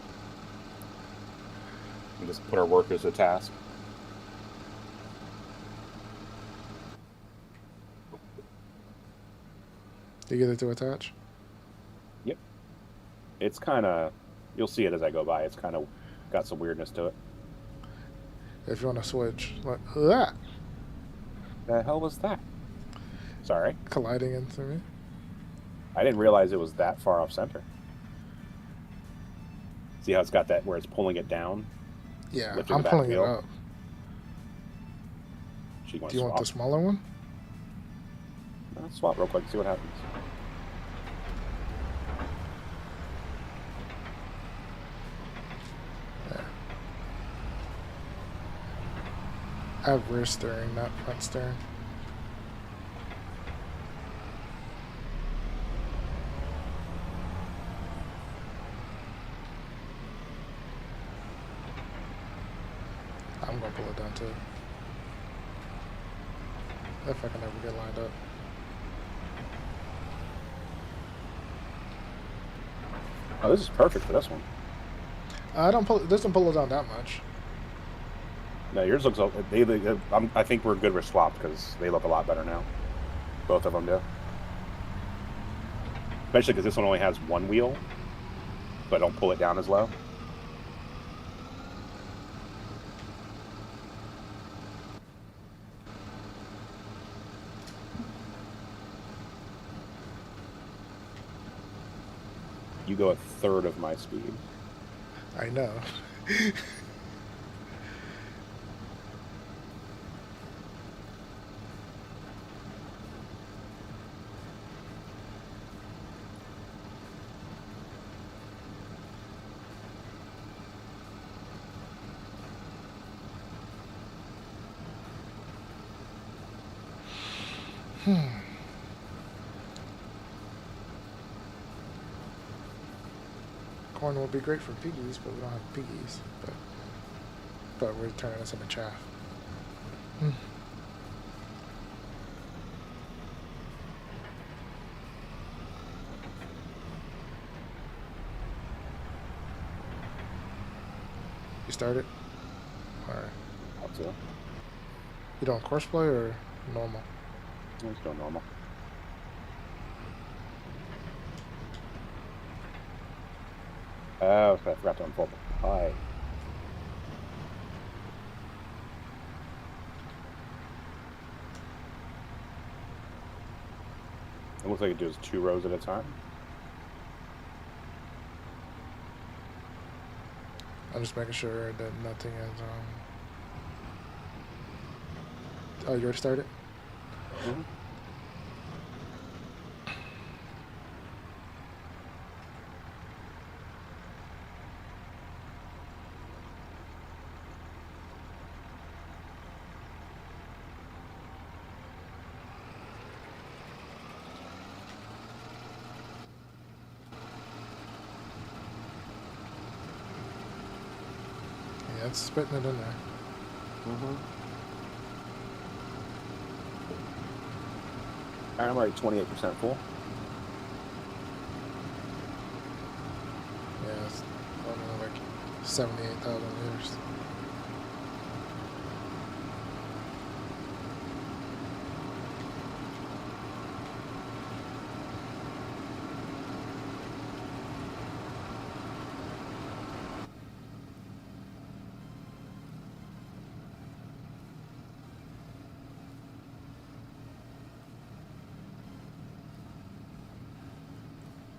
And just put our workers to task. Do you get it to attach? Yep. It's kind of, you'll see it as I go by. It's kind of got some weirdness to it. If you want to switch, like that, The hell was that? Sorry. colliding into me. I didn't realize it was that far off center. See how it's got that where it's pulling it down? Yeah, Lifting I'm the back pulling it wheel? up. Do Do you want the smaller one? Let's swap real quick, see what happens. Yeah. I have rear steering, not front steering. I'm gonna pull it down too. If I can ever get lined up. Oh, this is perfect for this one. This doesn't pull it down that much. No, yours looks. I think we're good. We're swapped because they look a lot better now. Both of them do. Especially because this one only has 1 wheel, so I don't pull it down as low. You go 1/3 of my speed. I know. Corn would be great for piggies, but we don't have piggies. But we're turning this into chaff. You started? Alright. Up to. You doing course play or normal? It's still normal. Oh, I forgot to unfold the pie. It looks like it does 2 rows at a time. I'm just making sure that nothing is Oh, you already started? Mm-hmm. Yeah, it's spitting it in there. Mm-hmm. I'm already 28% full. Yeah, it's only like 78,000 liters.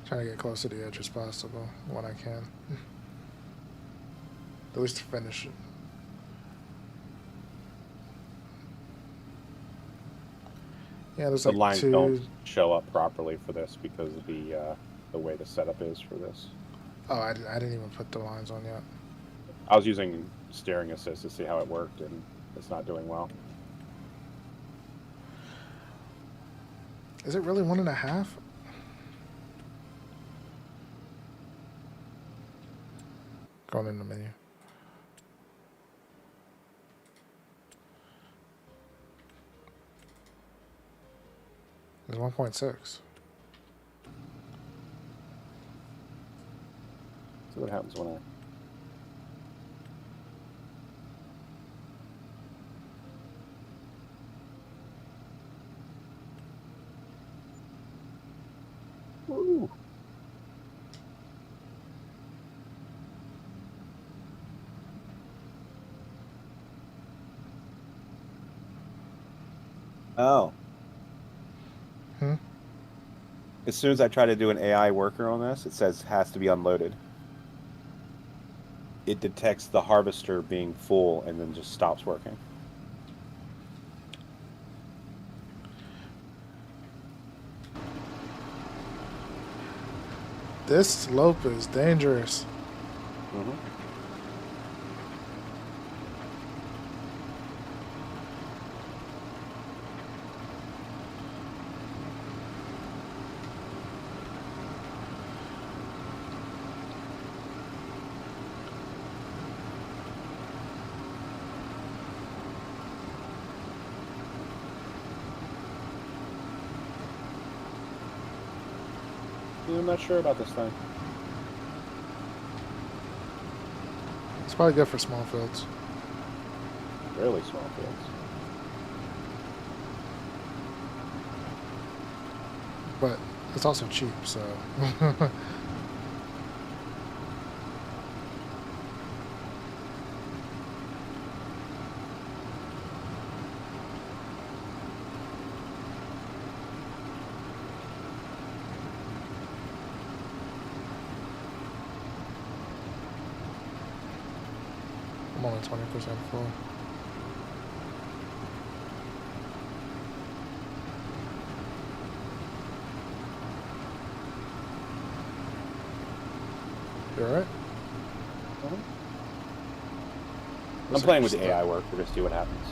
Trying to get close to the edge as possible when I can. At least to finish it. Yeah, there's The like lines two. don't show up properly for this because of the way the setup is for this. Oh, I didn't even put the lines on yet. I was using steering assist to see how it worked, and it's not doing well. Is it really 1.5? Going in the menu. It's 1.6. See what happens when I... Woo. Oh. Hmm? As soon as I try to do an AI worker on this, it says has to be unloaded. It detects the harvester being full and then just stops working. This slope is dangerous. Mm-hmm. Yeah, I'm not sure about this thing. It's probably good for small fields. Really small fields. But it's also cheap, so. I'm only 20% full. You alright? I'm playing with the AI worker to see what happens.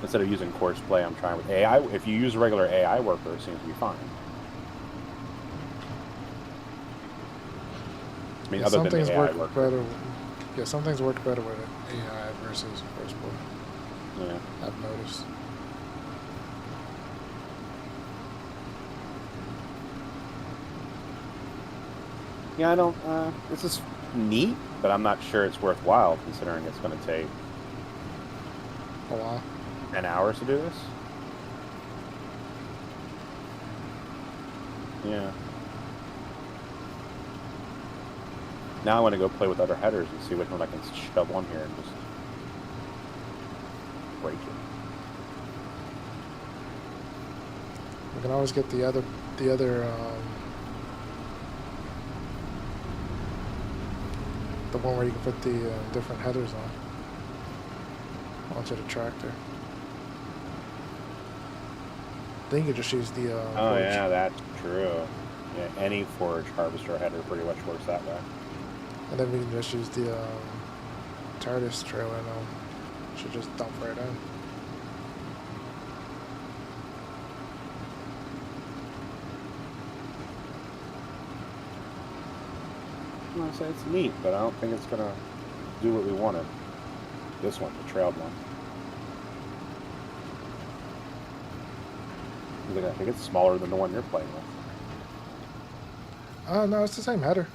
Instead of using course play, I'm trying with AI. If you use a regular AI worker, it seems to be fine. I mean, Yeah, other some than things the AI work worker. better. Yeah, some things work better with AI versus first play. Yeah. I've noticed. Yeah, I don't. This is neat, but I'm not sure it's worthwhile considering it's going to take A while. 10 hours to do this. Yeah. Now I want to go play with other headers and see which one I can shove on here and just break it. We can always get the other the one where you can put the different headers onto the tractor. Then you can just use the Oh forge. yeah, that's true. Yeah, any forage harvester header pretty much works that way. And then we can just use the TARDIS trailer and should just dump right in. I say it's neat, but I don't think it's gonna do what we wanted. This one, the trailed one. I think it's smaller than the one you're playing with. No, it's the same header.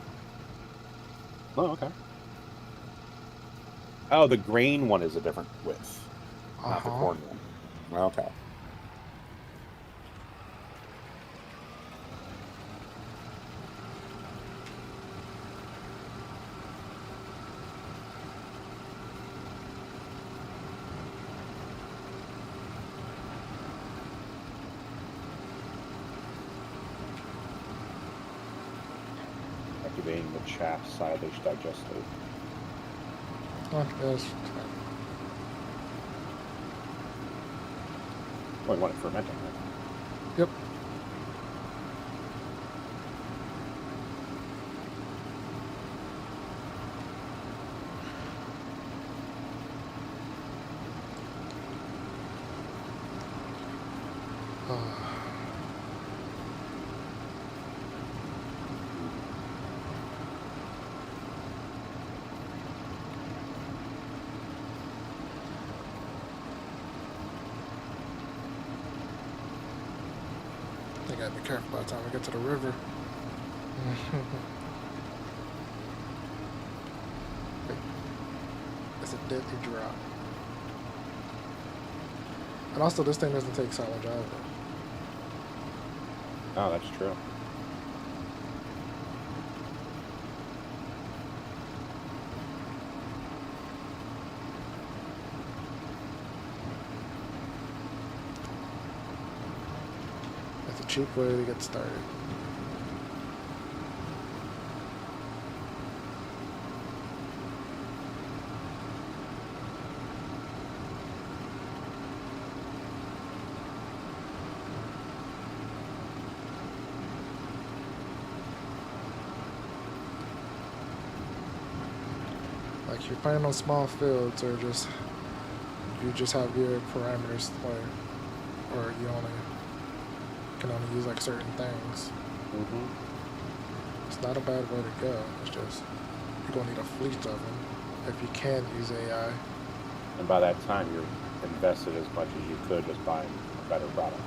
Oh, okay. Oh, the grain one is a different width, not the Uh-huh. corn one. Okay. Activating the chaff silage digester. Oh, yes. Well, you want it fermenting, right? Yep. I gotta be careful by the time we get to the river. It's a deadly drop. And also, this thing doesn't take solid drive. Oh, that's true. It's a cheap way to get started. Like if you're playing on small fields, or just you just have your parameters, or you can only use like certain things. It's not a bad way to go. It's just you're gonna need a fleet of them if you can use AI. And by that time, you're invested as much as you could just buying a better product.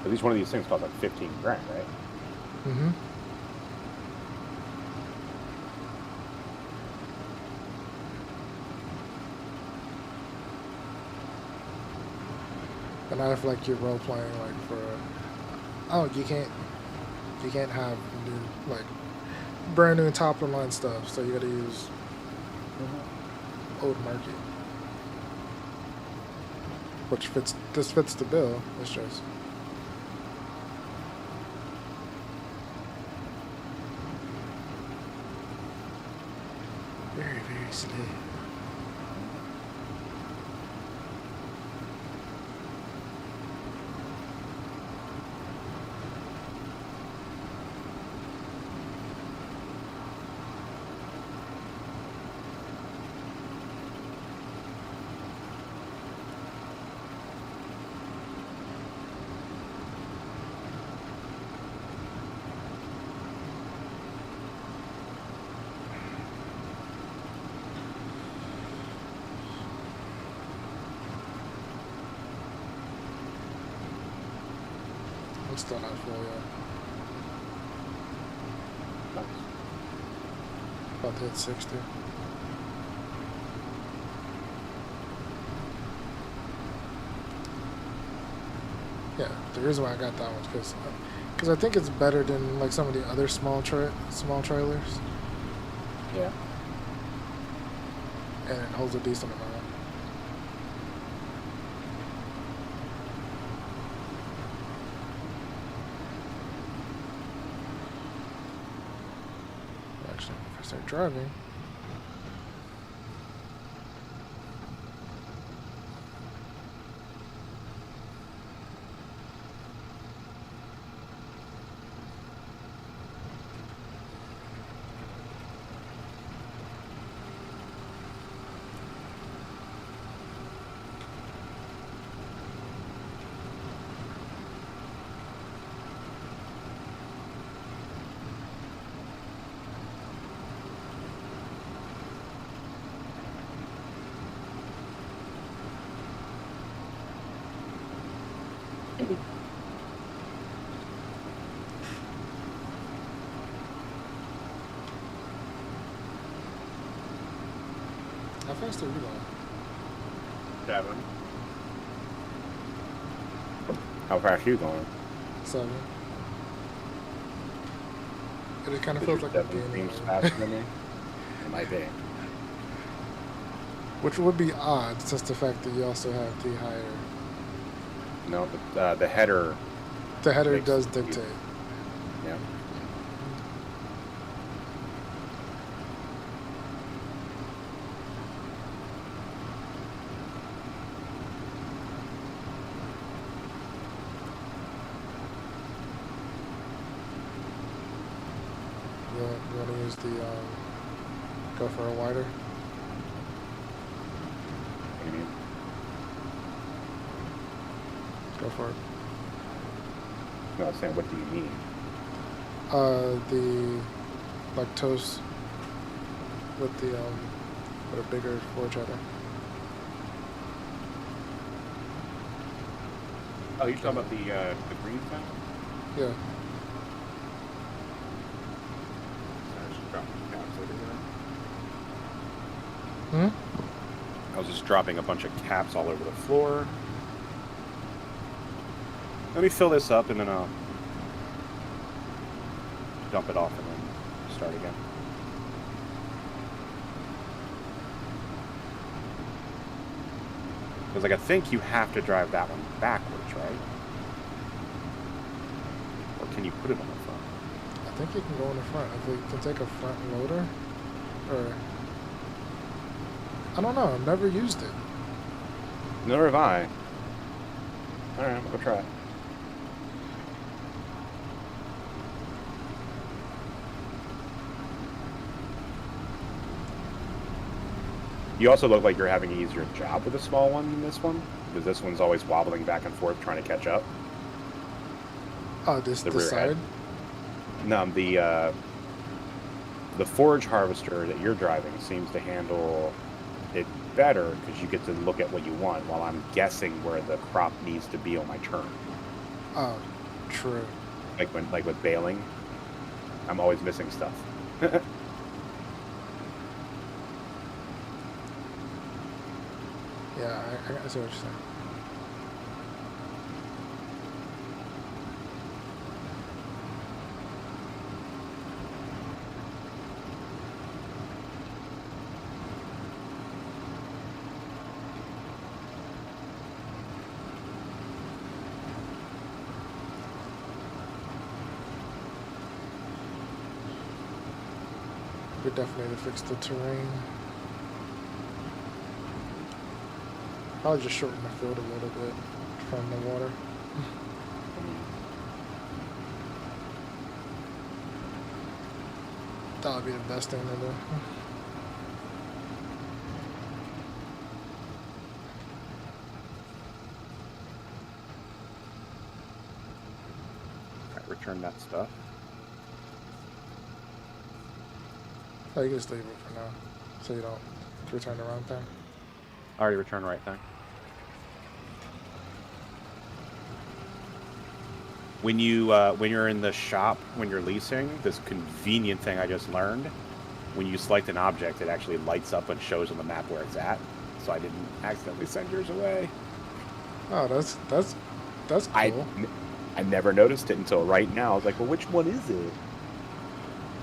At least one of these things costs like 15 grand, right? Mm-hmm. And I feel like you're role playing like for you can't have new like brand new top of the line stuff, so you gotta use old market. Which fits the bill, it's just very, very slow. It's still not full yet. Nice. About to hit 60. Yeah, the reason why I got that one is because I think it's better than like some of the other small trailers, Yeah. and it holds a decent amount. Actually, if I start driving. How fast are you going? 7. How fast are you going? 7. And it kind of Does feels your like a 7 game. seems faster than me? It might be. Which would be odd, since the fact that you also have the higher. No, but the header. The header Makes does you- dictate. Yeah. use the go for a wider. What do you mean? Go for it. No, I was saying, what do you mean? The lactose with a bigger forge header. Oh, you're talking about the green thing? Yeah. Hmm. I was just dropping a bunch of caps all over the floor. Let me fill this up and then I'll dump it off and then start again. Because like I think you have to drive that one backwards, right? Or can you put it on the front? I think you can go in the front. If you can take a front loader, or I don't know. I've never used it. Never have I. Alright, I'm gonna try it. You also look like you're having an easier job with a small one than this one, because this one's always wobbling back and forth trying to catch up. Oh, this The the rear side. head. No, the forage harvester that you're driving seems to handle it better because you get to look at what you want, while I'm guessing where the crop needs to be on my turn. Oh, true. Like with baling, I'm always missing stuff. Yeah, I see what you're saying. We definitely need to fix the terrain. I'll just shorten the field a little bit from the water. That would be the best thing to do. Alright, return that stuff. Oh, you can just leave it for now, so you don't return the wrong thing. I already returned the right thing. When you're in the shop, when you're leasing, this convenient thing I just learned, when you select an object, it actually lights up and shows on the map where it's at. So I didn't accidentally send yours away. Oh, that's cool. I never noticed it until right now. I was like, well, which one is it?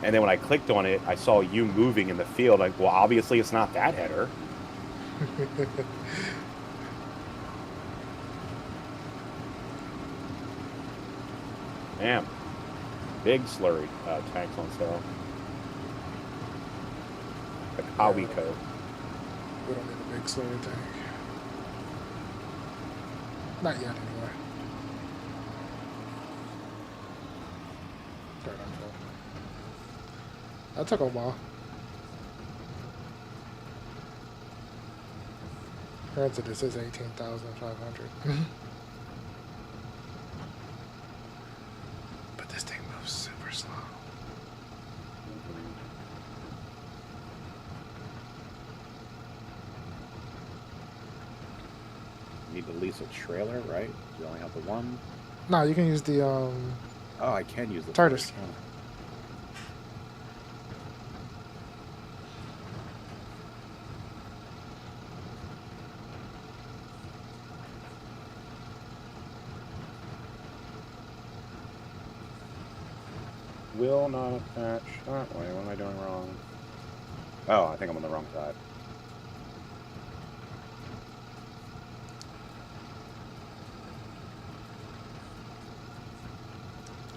And then when I clicked on it, I saw you moving in the field. Like, well, obviously it's not that header. Damn. Big slurry tanks on sale. The Kawico. We don't need a big slurry tank. Not yet, anyway. Third on full. That took a while. Granted, this is 18,500. But this thing moves super slow. You need to lease a trailer, right? You only have the one. No, you can use the Oh, I can use the TARDIS. Oh. Will not attach. Oh, wait, what am I doing wrong? Oh, I think I'm on the wrong side.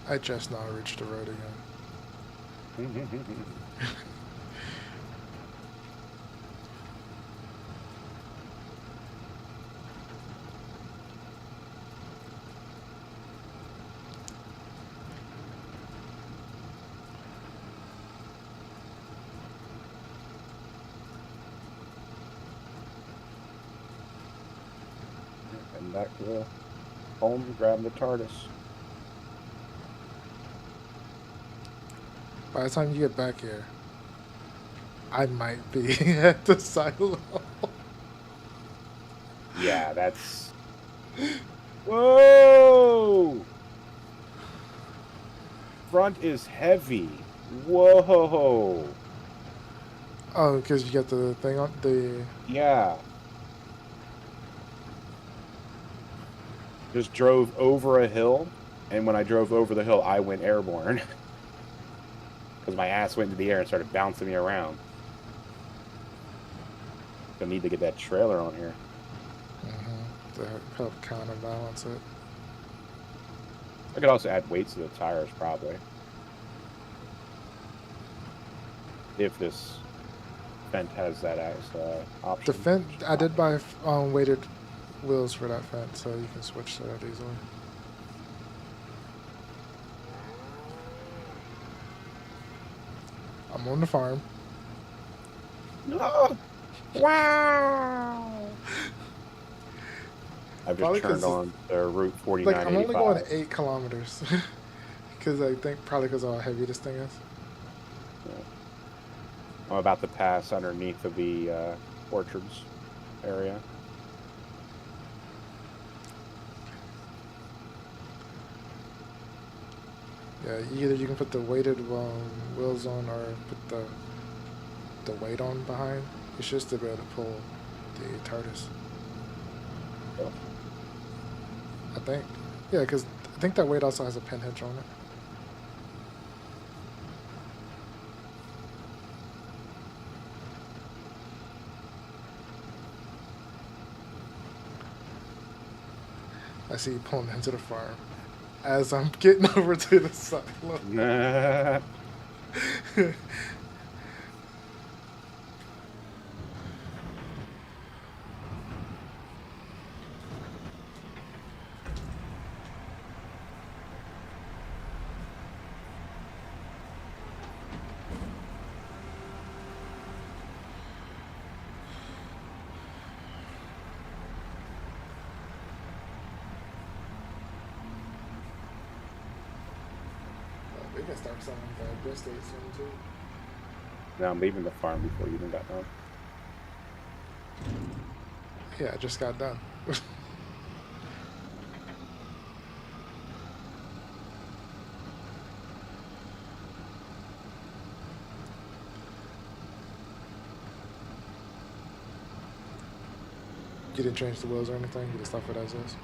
I just now reached the road again. back to the home, grab the TARDIS. By the time you get back here, I might be at the silo. Yeah, that's... Whoa! Front is heavy. Whoa! Oh, because you got the thing on the... Yeah. Just drove over a hill, and when I drove over the hill, I went airborne. Because my ass went into the air and started bouncing me around. I need to get that trailer on here. to help counterbalance it. I could also add weights to the tires, probably. If this Fent has that option. The Fent, I did buy weighted wheels for that Fent, so you can switch to that easily. I'm on the farm. No! Wow! I've just turned on the Route 49. Like, I'm only going 8 kilometers. Because I think probably because of how heavy this thing is. Yeah. I'm about to pass underneath of the orchards area. Yeah, either you can put the weighted wheels on or put the weight on behind. It's just to be able to pull the TARDIS. Oh. I think. Yeah, because I think that weight also has a pin hitch on it. I see you pulling into the farm as I'm getting over to the silo. Nah. We can start selling the real estate soon too. Now I'm leaving the farm before you even got done. Yeah, I just got done. You didn't change the wheels or anything? You just left it as is?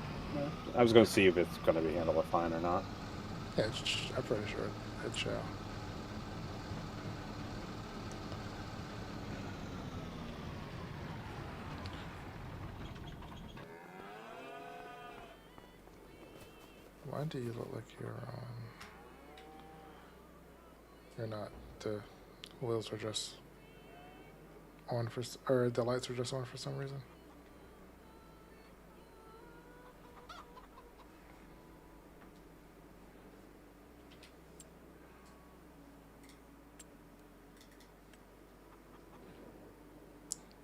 I was going to see if it's going to be handled fine or not. Yeah, I'm pretty sure it shall. Why do you look like you're not? The wheels are just on for, or the lights are just on for some reason.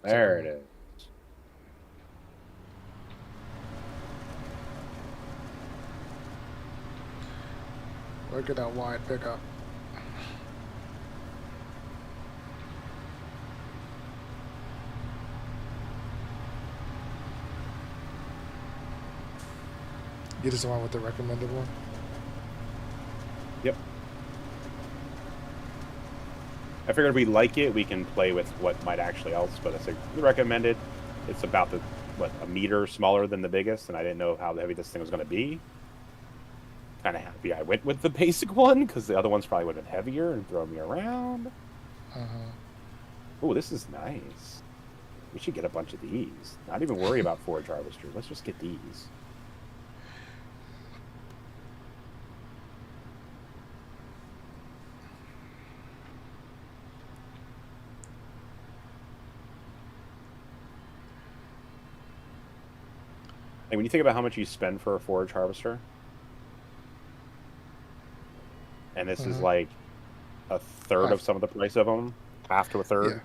There it is. Look at that wide pickup. You just went with the recommended one? Yep. I figured if we like it, we can play with what might actually else, but I think recommended. It's about a meter smaller than the biggest, and I didn't know how heavy this thing was going to be. Kind of happy I went with the basic one, because the other ones probably would have been heavier and throw me around. Oh, this is nice. We should get a bunch of these. Not even worry about forage harvesters. Let's just get these. And when you think about how much you spend for a forage harvester, and this is like a third of some of the price of them, half to a third. Yeah.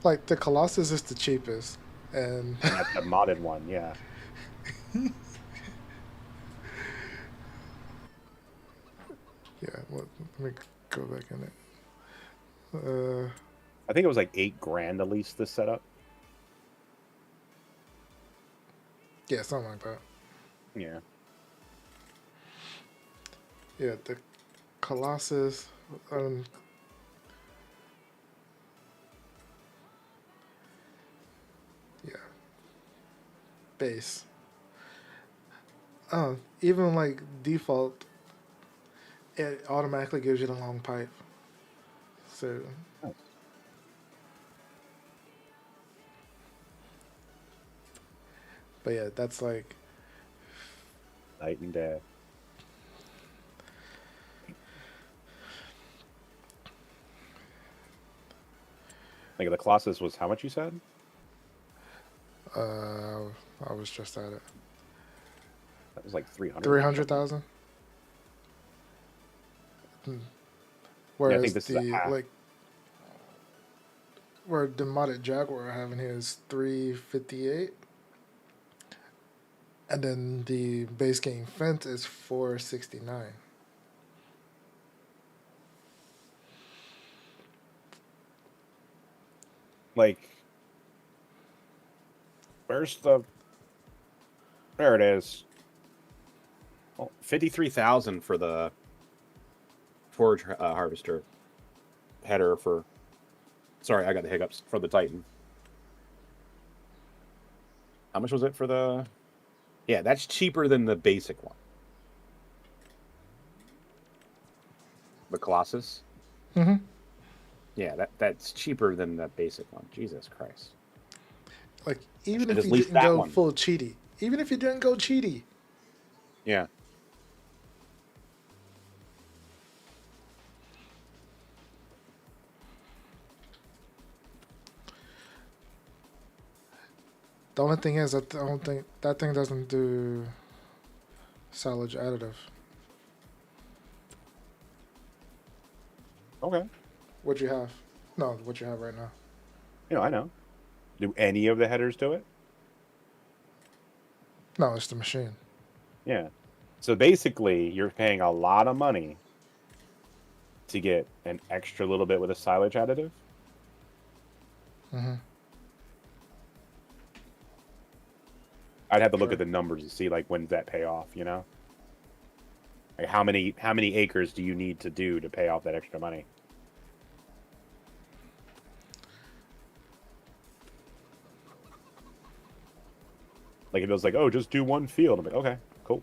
Like the Colossus is the cheapest, and that's a modded one, yeah. Yeah, let me go back in it. I think it was like $8,000 at least this setup. Yeah, something like that. Yeah. Yeah, the Colossus. Yeah, base. Even like default, it automatically gives you the long pipe. So, Nice. but yeah, that's like Night and day. Like the Colossus was how much you said? I was just at it. That was like 300. 300,000. Yeah, I Whereas think this is a half. where the modded Jaguar I have in here is 358, and then the base game Fent is 469. Like, where's the? There it is. Well, 53,000 for the forage harvester header for. Sorry, I got the hiccups for the Titan. How much was it for the? Yeah, that's cheaper than the basic one. The Colossus. Mm-hmm. Yeah, that's cheaper than the basic one. Jesus Christ. Like even should if just you lease didn't that go one. full cheaty, even if you didn't go cheaty, Yeah. the only thing is that I don't think that thing doesn't do silage additive. Okay. What you have? No, what you have right now. I know. Do any of the headers do it? No, it's the machine. Yeah. So basically, you're paying a lot of money to get an extra little bit with a silage additive. Mm-hmm. I'd have to look Sure. at the numbers to see like when's that pay off. Like how many acres do you need to do to pay off that extra money? Like if it was like, oh, just do one field, I'm like, okay, cool.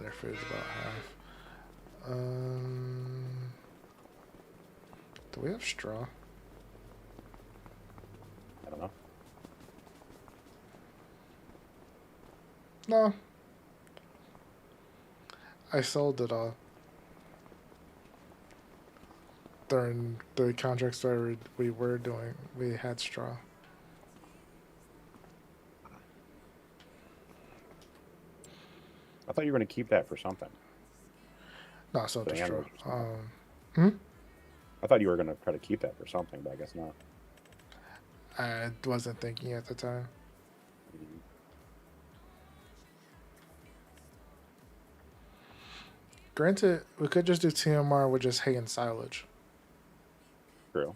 Their food's about half. Do we have straw? I don't know. No. I sold it all during the contracts that we were doing. We had straw. I thought you were going to keep that for something. No, I sold For the the straw. animals or something. Hmm? I thought you were going to try to keep that for something, but I guess not. I wasn't thinking at the time. Granted, we could just do TMR with just hay and silage. True.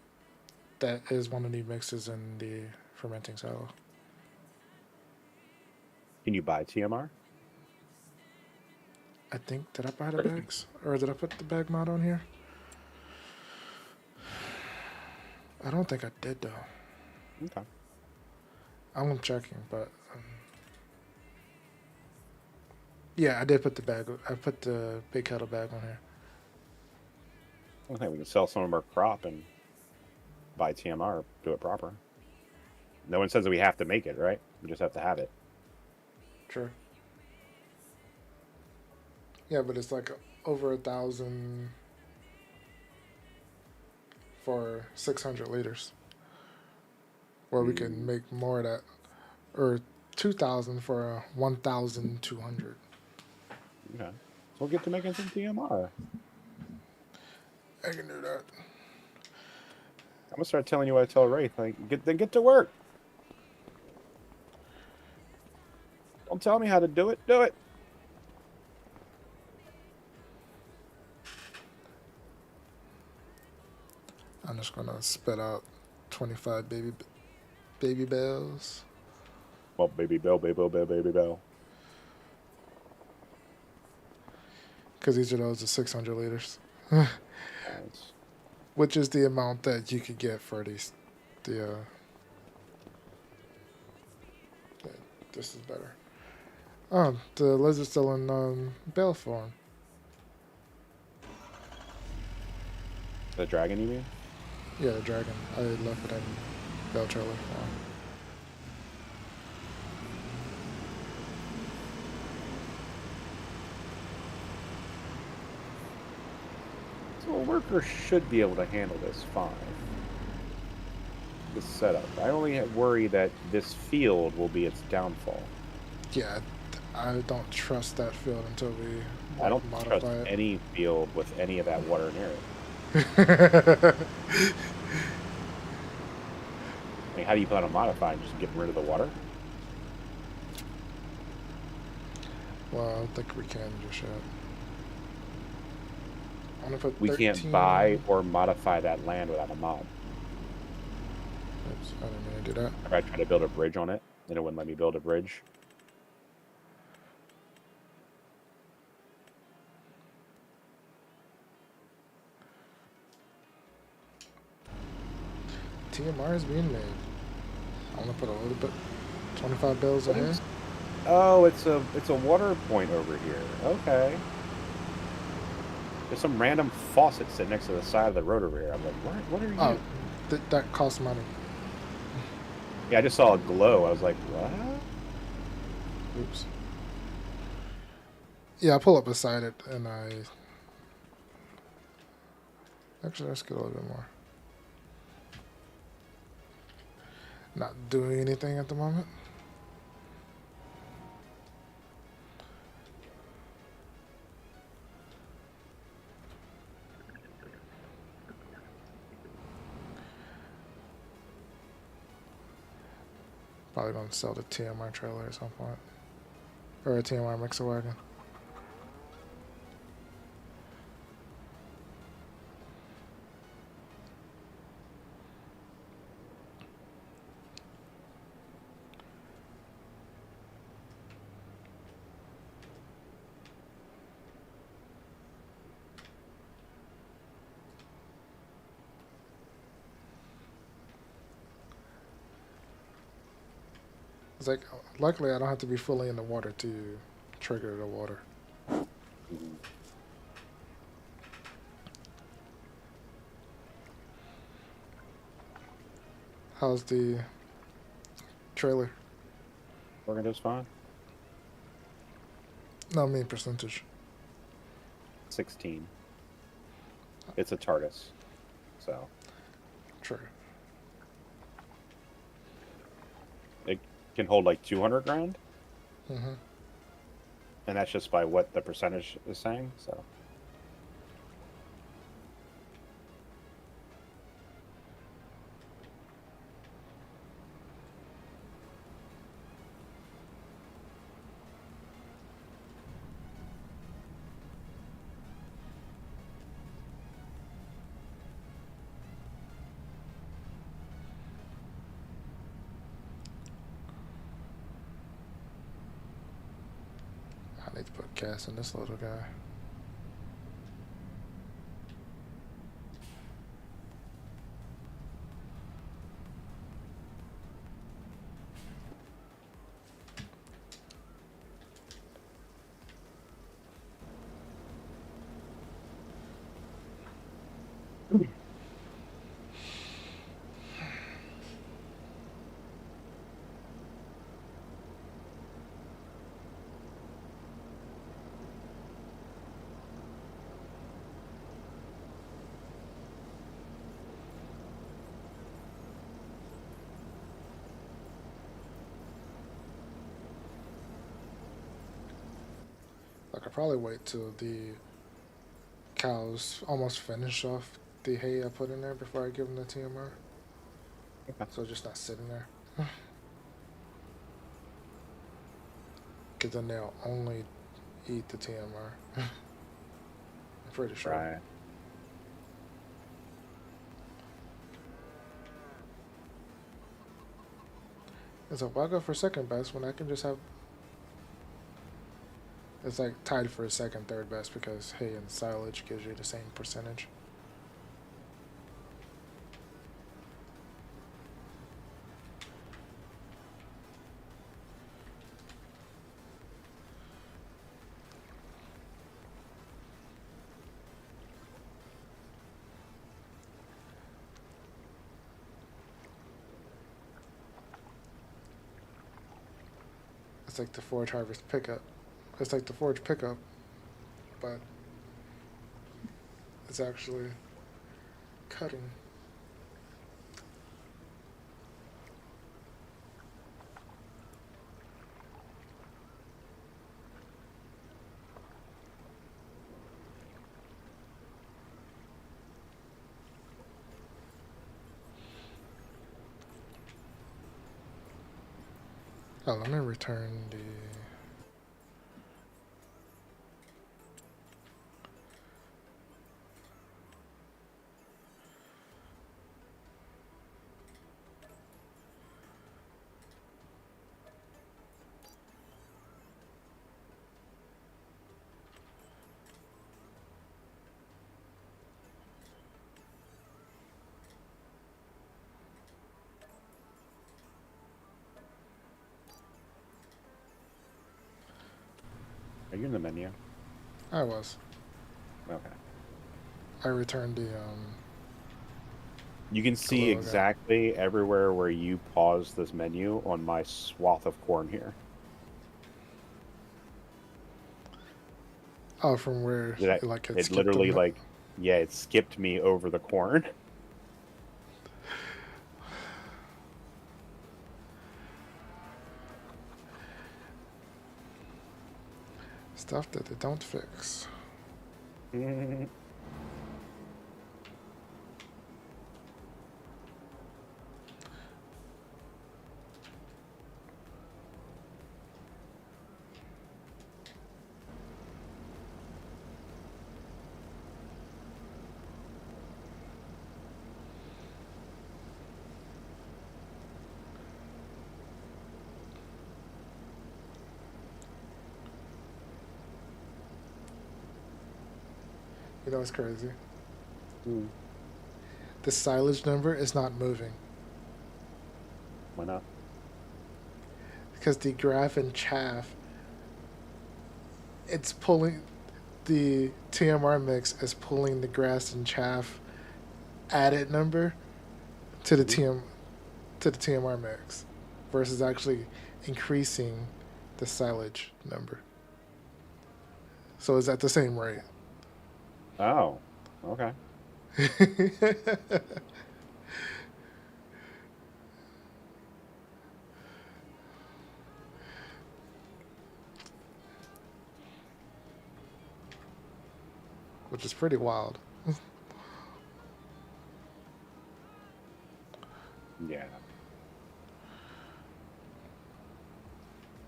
That is one of the mixes in the fermenting silo. Can you buy TMR? I think, did I buy the bags? Or did I put the bag mod on here? I don't think I did, though. Okay. I'm checking, but... yeah, I did put the bag. I put the big kettle bag on here. I think we can sell some of our crop and buy TMR, do it proper. No one says that we have to make it, right? We just have to have it. Sure. Yeah, but it's like over 1,000 for 600 liters. Where we can make more of that. Or 2,000 for 1,200. Okay. So we'll get to making some TMR. I can do that. I'm gonna start telling you what I tell Wraith. Like, get to work. Don't tell me how to do it. Do it. I'm just gonna spit out 25 baby bells. Well, baby bell, baby bell, baby bell. Because each of those is 600 liters. Nice. Which is the amount that you could get for these. This is better. Oh, the lizard's still in bell form. The dragon, you mean? Yeah, the dragon. I left it in bell trailer form. So a worker should be able to handle this fine. This setup. I only worry that this field will be its downfall. Yeah, I don't trust that field until we I don't modify trust it. any field with any of that water near it. I mean, how do you plan on modifying? Just getting rid of the water? Well, I don't think we can just yet. I'm gonna put We 13... can't buy or modify that land without a mod. Oops, I didn't mean to do that. I tried to build a bridge on it, and it wouldn't let me build a bridge. TMR is being made. I'm gonna put a little bit, 25 bells ahead. Oh, it's a water point over here. Okay. There's some random faucet sitting next to the side of the road over here. I'm like, what are you? Oh, that costs money. Yeah, I just saw a glow. I was like, what? Oops. Yeah, I pull up beside it and I... Actually, let's get a little bit more. Not doing anything at the moment. Probably gonna sell the TMR trailer at some point. Or a TMR mixer wagon. It's like, luckily I don't have to be fully in the water to trigger the water. How's the trailer? Working just fine. No, I mean percentage. 16. It's a TARDIS, so True. it can hold like 200 grand, Mm-hmm. and that's just by what the percentage is saying. So. I need to put gas in this little guy. I could probably wait till the cows almost finish off the hay I put in there before I give them the TMR. Okay. So just not sitting there. Because then they'll only eat the TMR. I'm pretty sure. Right. It's like, why go for second best when I can just have. It's like tied for second, third best because hay and silage gives you the same percentage. It's like the forage harvest pickup. It's like the forage pickup, but it's actually cutting. Oh, let me return the. Are you in the menu? I was. Okay. I returned the You can see Hello again. exactly everywhere where you pause this menu on my swath of corn here. Oh, from where It, like it skipped literally, the like, yeah, it skipped me over the corn. stuff that they don't fix. You know what's crazy? The silage number is not moving Why not? because the graph and chaff, it's pulling the TMR mix is pulling the grass and chaff added number to the TMR mix versus actually increasing the silage number. So it's at the same rate. Oh, okay. Which is pretty wild. Yeah.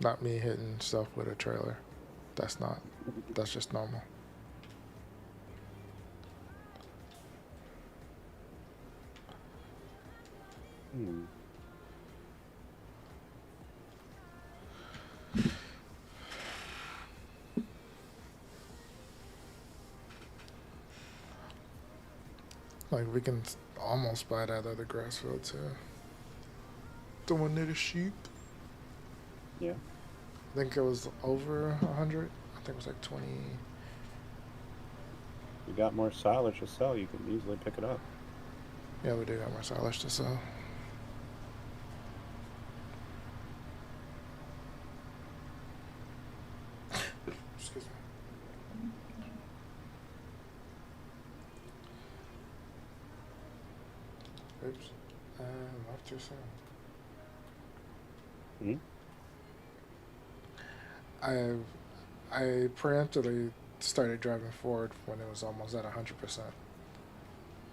Not me hitting stuff with a trailer. That's just normal. Like, we can almost buy that other grass field too. The one near the sheep. Yeah. I think it was over 100. I think it was like 20. You got more silage to sell, you can easily pick it up. Yeah, we do got more silage to sell. Excuse me. Oops. Left too soon. I preemptively started driving forward when it was almost at 100%.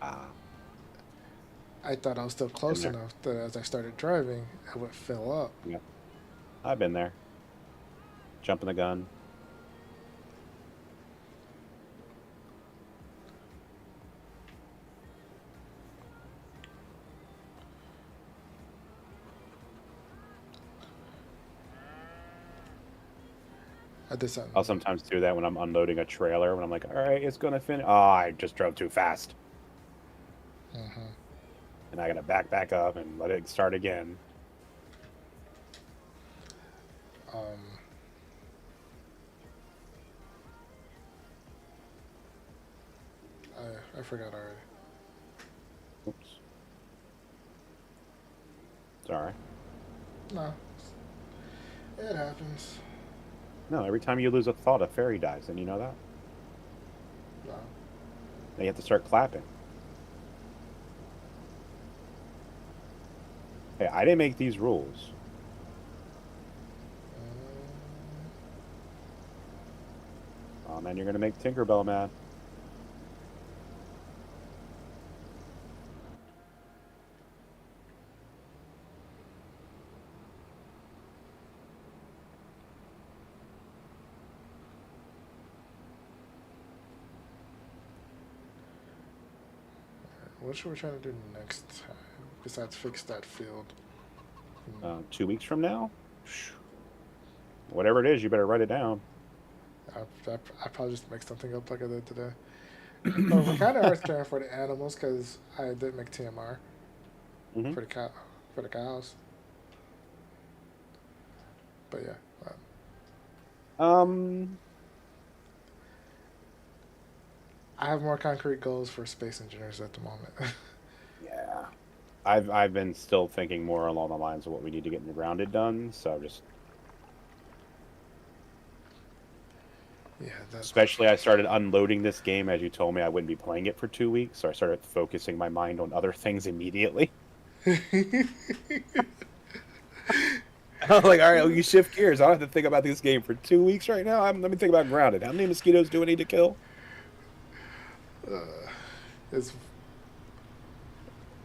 Ah, I thought I was still been close there. enough that as I started driving, it would fill up. Yeah, I've been there. Jumping the gun. I did something. I'll sometimes do that when I'm unloading a trailer. When I'm like, all right, it's gonna finish. Oh, I just drove too fast, Mm-hmm. and I gotta back up and let it start again. Um, I forgot already. Oops. Sorry. No, it happens. No, every time you lose a thought, a fairy dies, and you know that. No. Now you have to start clapping. Hey, I didn't make these rules. Oh man, you're gonna make Tinkerbell mad. What should we try to do next time besides fix that field? 2 weeks from now, whatever it is, you better write it down. I probably just make something up like I did today. But we kind of are caring for the animals because I did make TMR Mm-hmm. for the cows. But yeah, I have more concrete goals for space engineers at the moment. Yeah. I've been still thinking more along the lines of what we need to get in the grounded done. So just Yeah, that's especially I started unloading this game as you told me I wouldn't be playing it for 2 weeks, so I started focusing my mind on other things immediately. I'm like, all right, you shift gears. I don't have to think about this game for 2 weeks right now. Let me think about grounded. How many mosquitoes do I need to kill? it's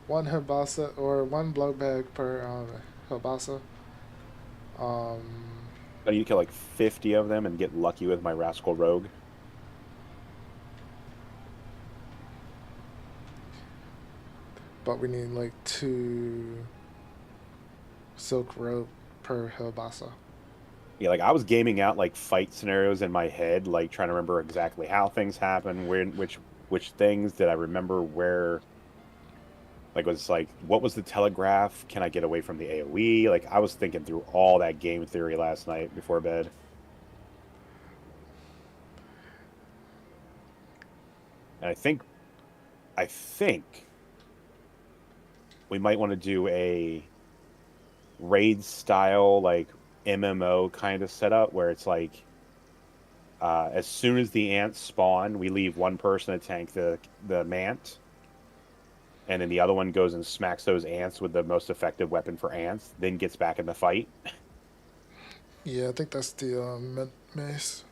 one Hibasa or one blow bag per Hibasa. Um, I need to kill like 50 of them and get lucky with my rascal rogue. but we need like 2 silk rope per Hibasa. Yeah, like I was gaming out like fight scenarios in my head, like trying to remember exactly how things happen, which things did I remember where. Like, was like, what was the telegraph? Can I get away from the AoE? Like, I was thinking through all that game theory last night before bed. And I think we might want to do a raid style, like MMO kind of setup where it's like, as soon as the ants spawn, we leave one person to tank the mant. And then the other one goes and smacks those ants with the most effective weapon for ants, then gets back in the fight. Yeah, I think that's the mace.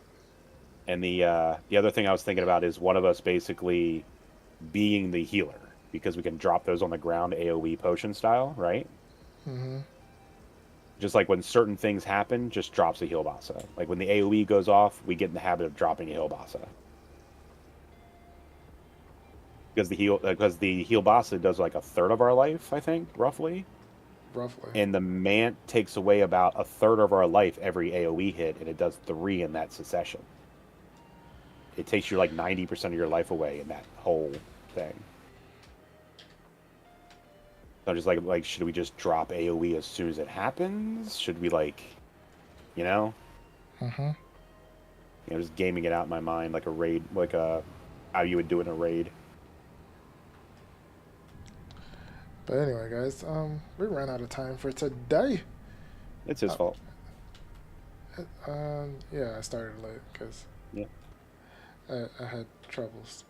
And the other thing I was thinking about is one of us basically being the healer, because we can drop those on the ground AoE potion style, right? Mm-hmm. Just like when certain things happen, just drops a heal bassa. Like when the AoE goes off, we get in the habit of dropping a heal bassa. Because the heal bassa does like a third of our life, I think, roughly. Roughly. And the mant takes away about a third of our life every AoE hit, and it does 3 in that succession. It takes you like 90% of your life away in that whole thing. So I'm just like, should we just drop AoE as soon as it happens? Should we you know? Mm-hmm. Just gaming it out in my mind like a raid, like how you would do it in a raid. But anyway, guys, we ran out of time for today. It's his fault. Yeah, I started late because Yeah. I had troubles.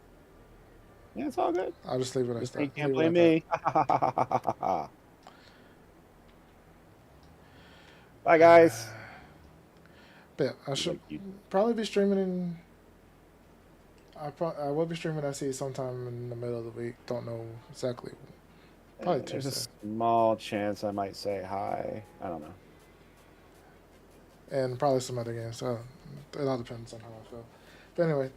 Yeah, it's all good. I'll just leave it as Just that. can't Leave it blame like me. Bye, guys. But yeah, I should Like you, probably be streaming in. I will be streaming SE sometime in the middle of the week. Don't know exactly. Probably There's a Tuesday. small chance I might say hi. I don't know. And probably some other games. So it all depends on how I feel. But anyway,